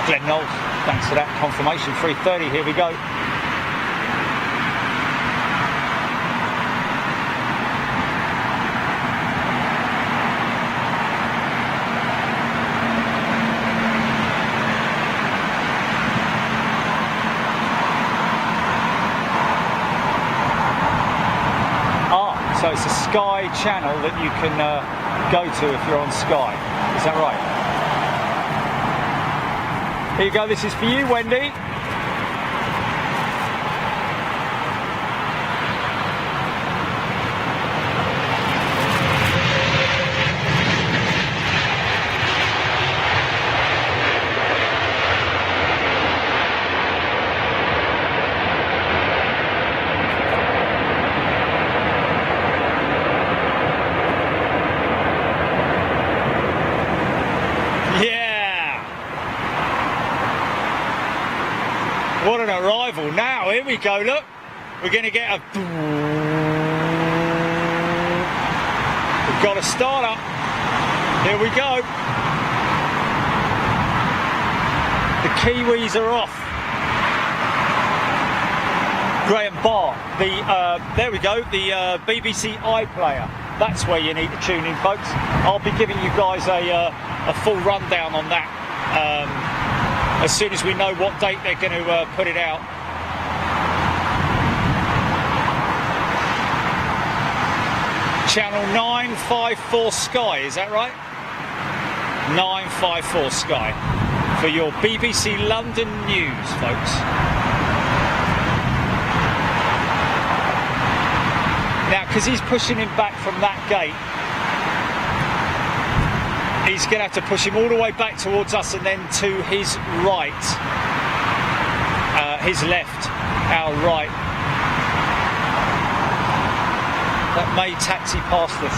Glenn Knowles, thanks for that confirmation. 3:30, here we go. So it's a Sky channel that you can go to if you're on Sky. Is that right? Here you go, this is for you, Wendy. What an arrival. Now, here we go, look. We're going to get a... We've got a starter. Here we go. The Kiwis are off. Graham Barr, there we go, the BBC iPlayer. That's where you need to tune in, folks. I'll be giving you guys a full rundown on that. As soon as we know what date they're going to put it out. Channel 954 Sky, is that right? 954 Sky. for your BBC London news, folks. Now, because he's pushing him back from that gate, he's going to have to push him all the way back towards us and then to his right, his left, our right. That may taxi past us.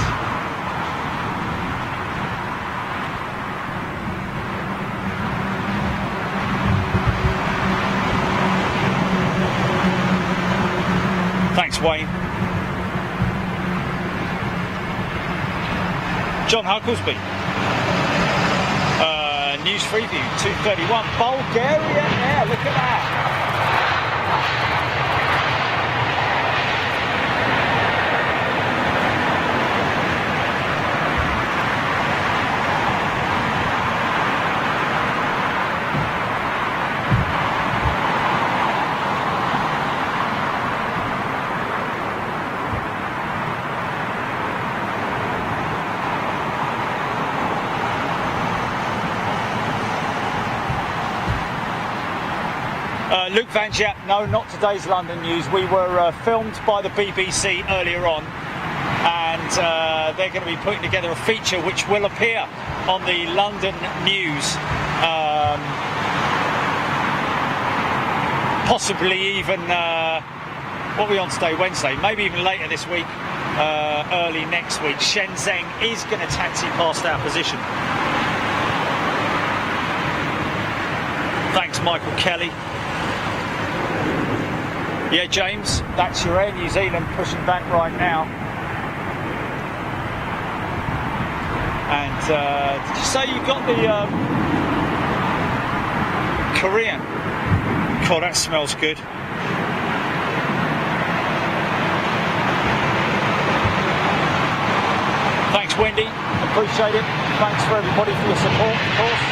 Thanks, Wayne. John Hucklesby. News Freeview 231. Bulgaria. Yeah, look at that. Luke Van Jaap, no, not today's London news. We were filmed by the BBC earlier on, and they're going to be putting together a feature which will appear on the London news, possibly even, what are we on today, Wednesday, maybe even later this week, early next week. Shenzhen is going to taxi past our position. Thanks, Michael Kelly. Yeah, James, that's your Air New Zealand pushing back right now. And did you say you got the Korean? God, that smells good. Thanks, Wendy. Appreciate it. Thanks for everybody for your support, of course.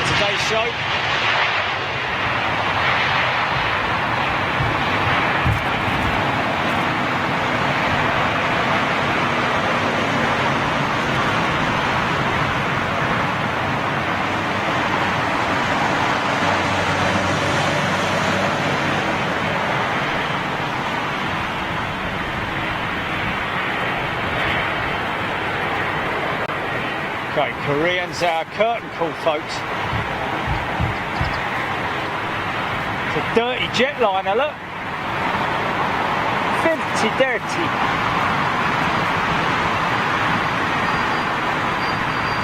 Today's show. Okay, Korean's our curtain call, folks. It's a dirty jetliner, look. Filthy dirty.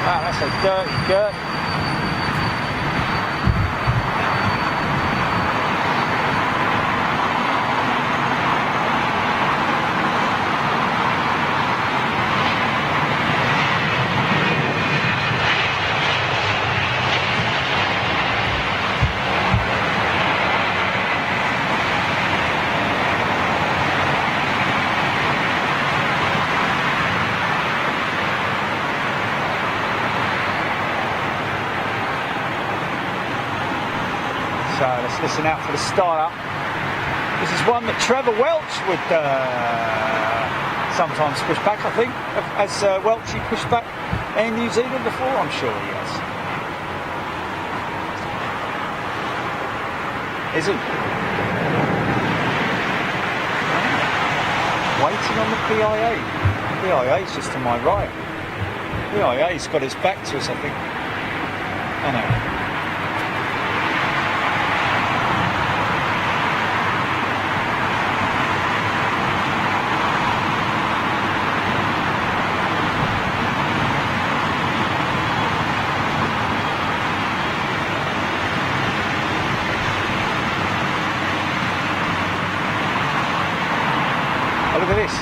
Wow, that's a dirty dirt. So let's listen out for the startup. This is one that Trevor Welch would sometimes push back, I think. Has Welchie pushed back Air New Zealand before? I'm sure he has. Is he? Waiting on the PIA. PIA's just to my right. PIA's got his back to us, I think. I know. Look at this,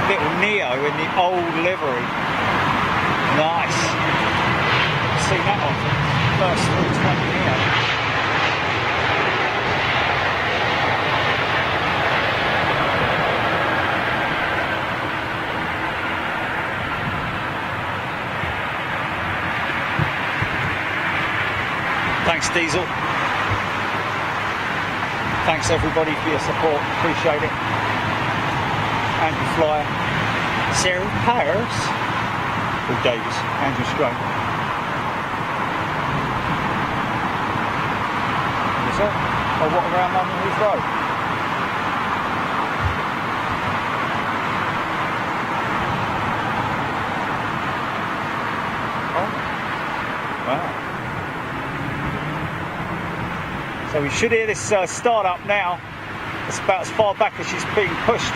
little Neo in the old livery. Nice. I've seen that on first 320 Neo. Thanks, Diesel. Thanks everybody for your support. Appreciate it. Andrew Flyer, Sarah Paris, Paul Davis, Andrew Strong. Windsor, or what around London Heathrow? Oh, wow. So we should hear this start up now. It's about as far back as she's being pushed.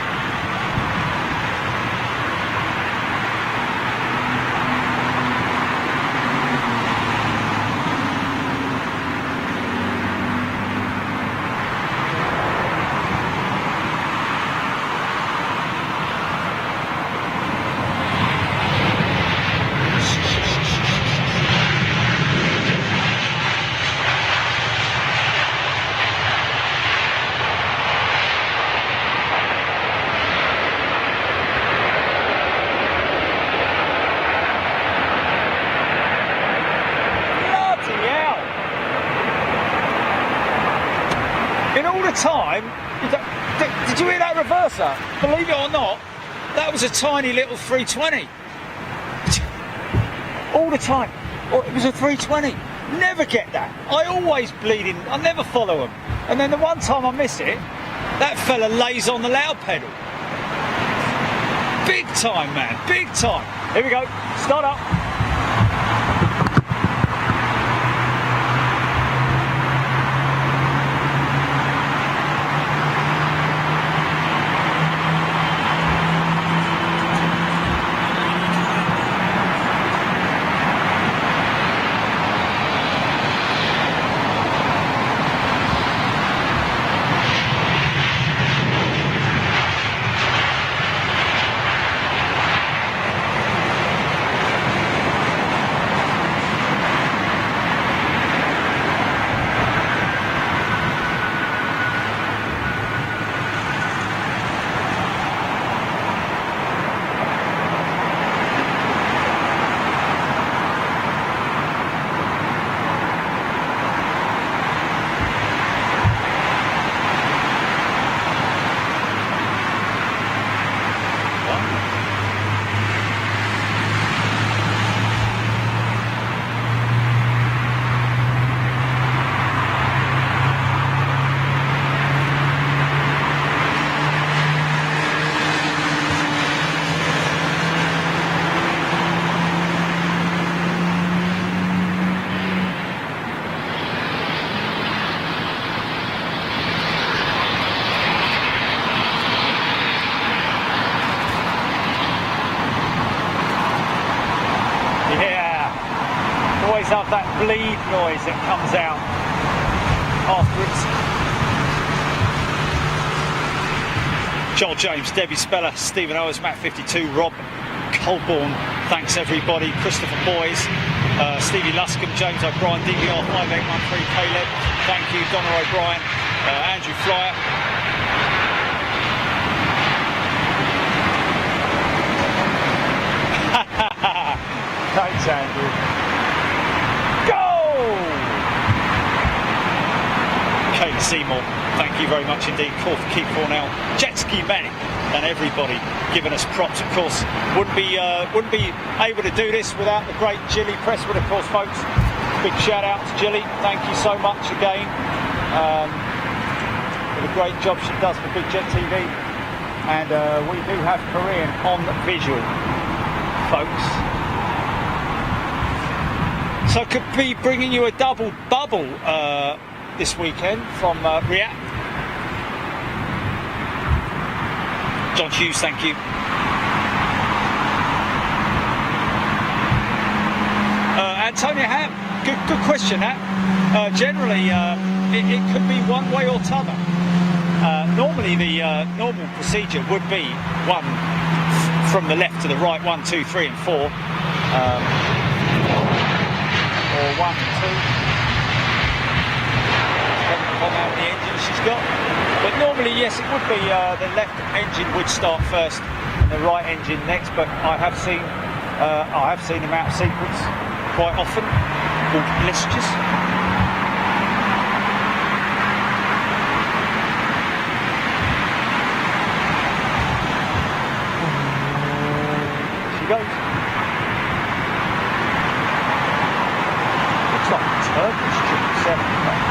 Time, did you hear that reverser? Believe it or not, that was a tiny little 320. All the time. Oh, it was a 320. Never get that. I always I never follow them. And then the one time I miss it, that fella lays on the loud pedal. Big time, man. Big time. Here we go. Start up. Have that bleed noise that comes out afterwards. Joel James, Debbie Speller, Stephen Owens, Matt 52, Rob Colborne, thanks everybody, Christopher Boys, Stevie Luscombe, James O'Brien, DVR 5813, Caleb, thank you, Donna O'Brien, Andrew Flyer. Thanks, Andrew. Kate Seymour, thank you very much indeed. Keith Cornell, Jet Ski Manic, and everybody giving us props. Of course, wouldn't be able to do this without the great Jilly Presswood, of course, folks. Big shout out to Jilly. Thank you so much again for the great job she does for Big Jet TV. And we do have Korean on visual, folks. So could be bringing you a double bubble this weekend from Riyadh. John Hughes, thank you. Antonia Ham, good question. That generally it could be one way or t'other. Normally the normal procedure would be one from the left to the right, 1, 2, 3, and 4, or 1, 2. On how many engines she's got, but normally yes, it would be the left engine would start first and the right engine next. But I have seen them out of sequence quite often, called blisters. She goes. Looks like a Turkish 777.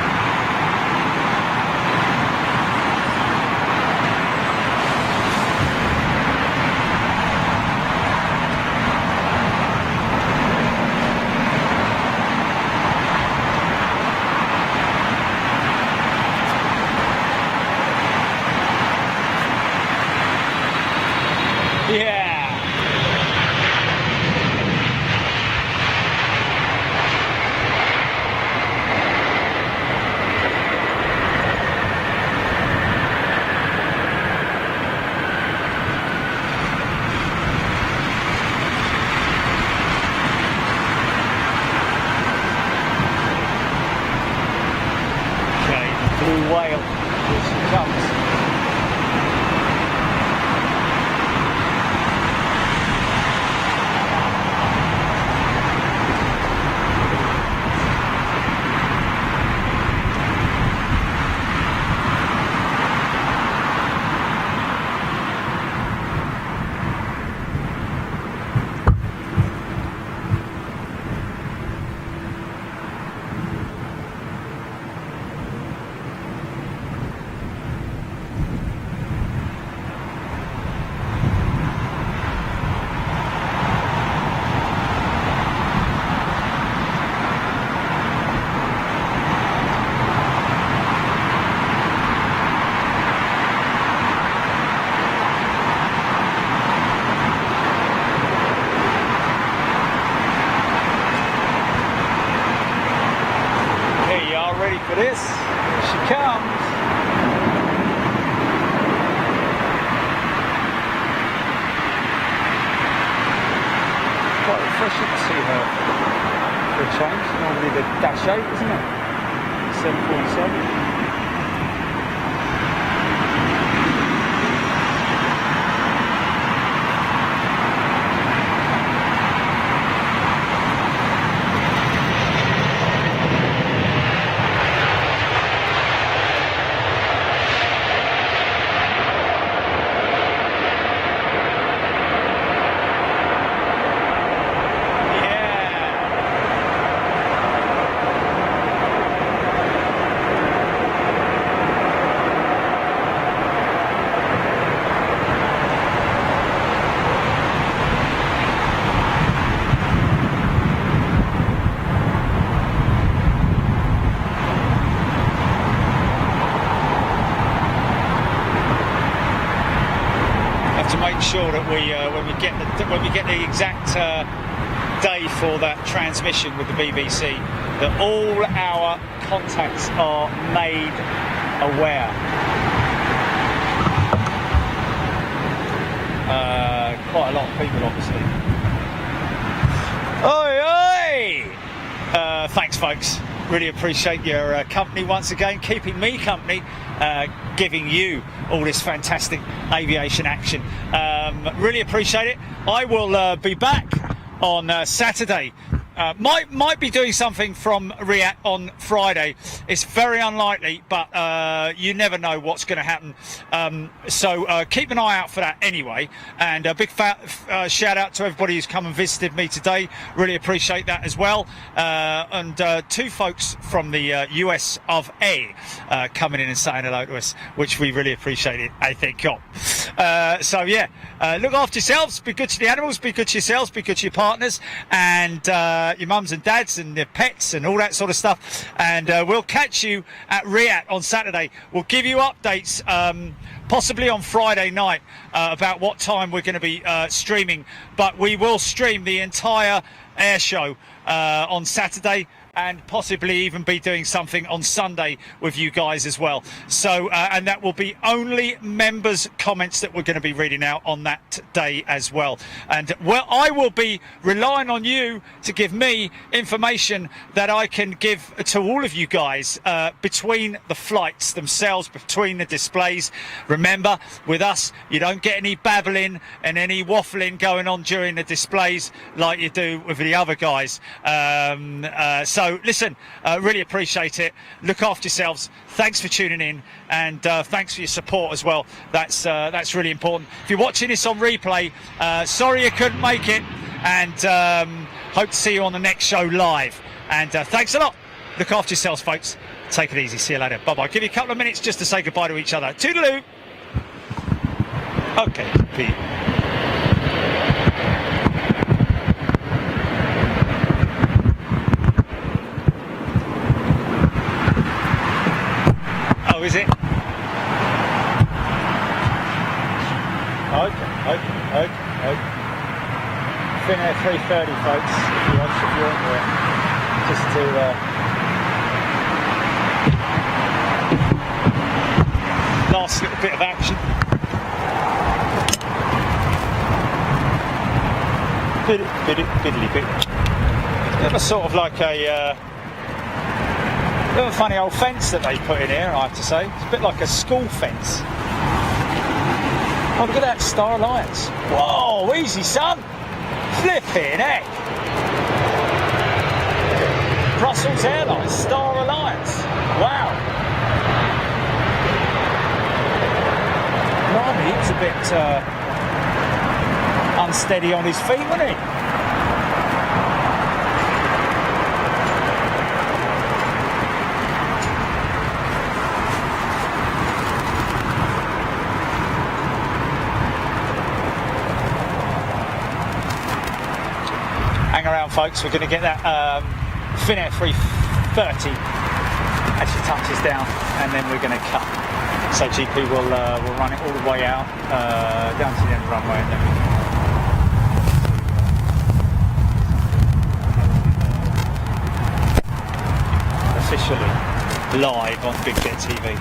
her for a change. Normally the dash 8, isn't it? 747. Sure that when we get the exact day for that transmission with the BBC, that all our contacts are made aware. Quite a lot of people, obviously. Oi, oi! Thanks, folks. Really appreciate your company once again, keeping me company, giving you all this fantastic aviation action. Really appreciate it. I will be back on Saturday. Might be doing something from Riyadh on Friday. It's very unlikely, but you never know what's going to happen. So keep an eye out for that anyway. And a big shout out to everybody who's come and visited me today. Really appreciate that as well. And two folks from the US of A coming in and saying hello to us, which we really appreciate. I think. So yeah, look after yourselves. Be good to the animals. Be good to yourselves. Be good to your partners. And your mums and dads and their pets and all that sort of stuff. And we'll catch you at Riyadh on Saturday. We'll give you updates possibly on Friday night about what time we're going to be streaming. But we will stream the entire air show on Saturday, and possibly even be doing something on Sunday with you guys as well. So, and that will be only members' comments that we're going to be reading out on that day as well. And well, I will be relying on you to give me information that I can give to all of you guys between the flights themselves, between the displays. Remember, with us, you don't get any babbling and any waffling going on during the displays like you do with the other guys. So listen, really appreciate it. Look after yourselves. Thanks for tuning in, and thanks for your support as well. That's really important. If you're watching this on replay, sorry you couldn't make it, and hope to see you on the next show live. And thanks a lot. Look after yourselves, folks. Take it easy. See you later. Bye-bye. Give you a couple of minutes just to say goodbye to each other. Toodaloo. Okay, Pete. Oh, is it? Okay. Finnair 330, folks, if you're into it. Just to last little bit of action. Biddly bit. Bit of a sort of like a bit of a funny old fence that they put in here, I have to say. It's a bit like a school fence. Oh, look at that, Star Alliance. Whoa, easy, son. Flipping heck. Brussels Airlines, Star Alliance. Wow. Blimey, he was a bit unsteady on his feet, wasn't he? Hang around, folks. We're going to get that Finnair 330 actually touches down, and then we're going to cut. So GP will run it all the way out down to the end of the runway, and then officially live on Big Jet TV.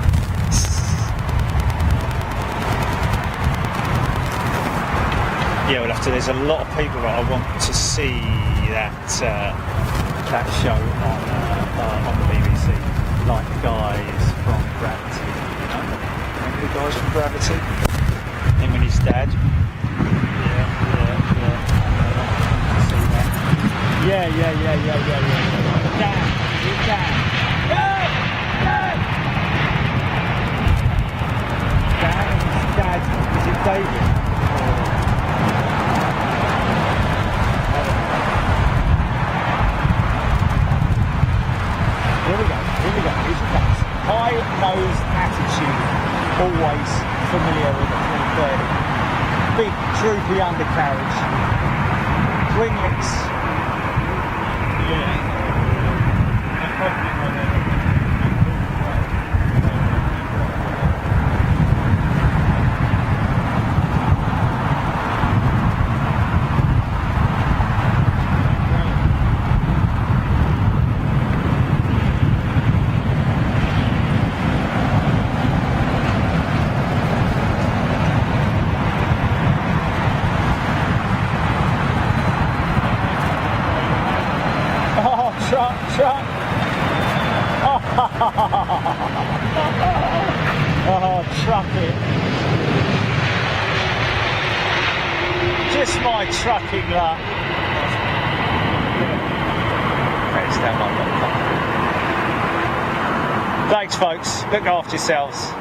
Yeah, we'll have to. There's a lot of people that I want to see that show on the BBC, like the guys from Gravity. You know? Remember the guys from Gravity? Him and his dad. See that? Yeah. Dad. Dad, is it David? Here we go, here's the guys. High-nosed attitude, always familiar with the 330. Big, droopy undercarriage. Winglets. Yeah. Truck. Oh, truck it. Just my trucking luck. Thanks, folks. Look after yourselves.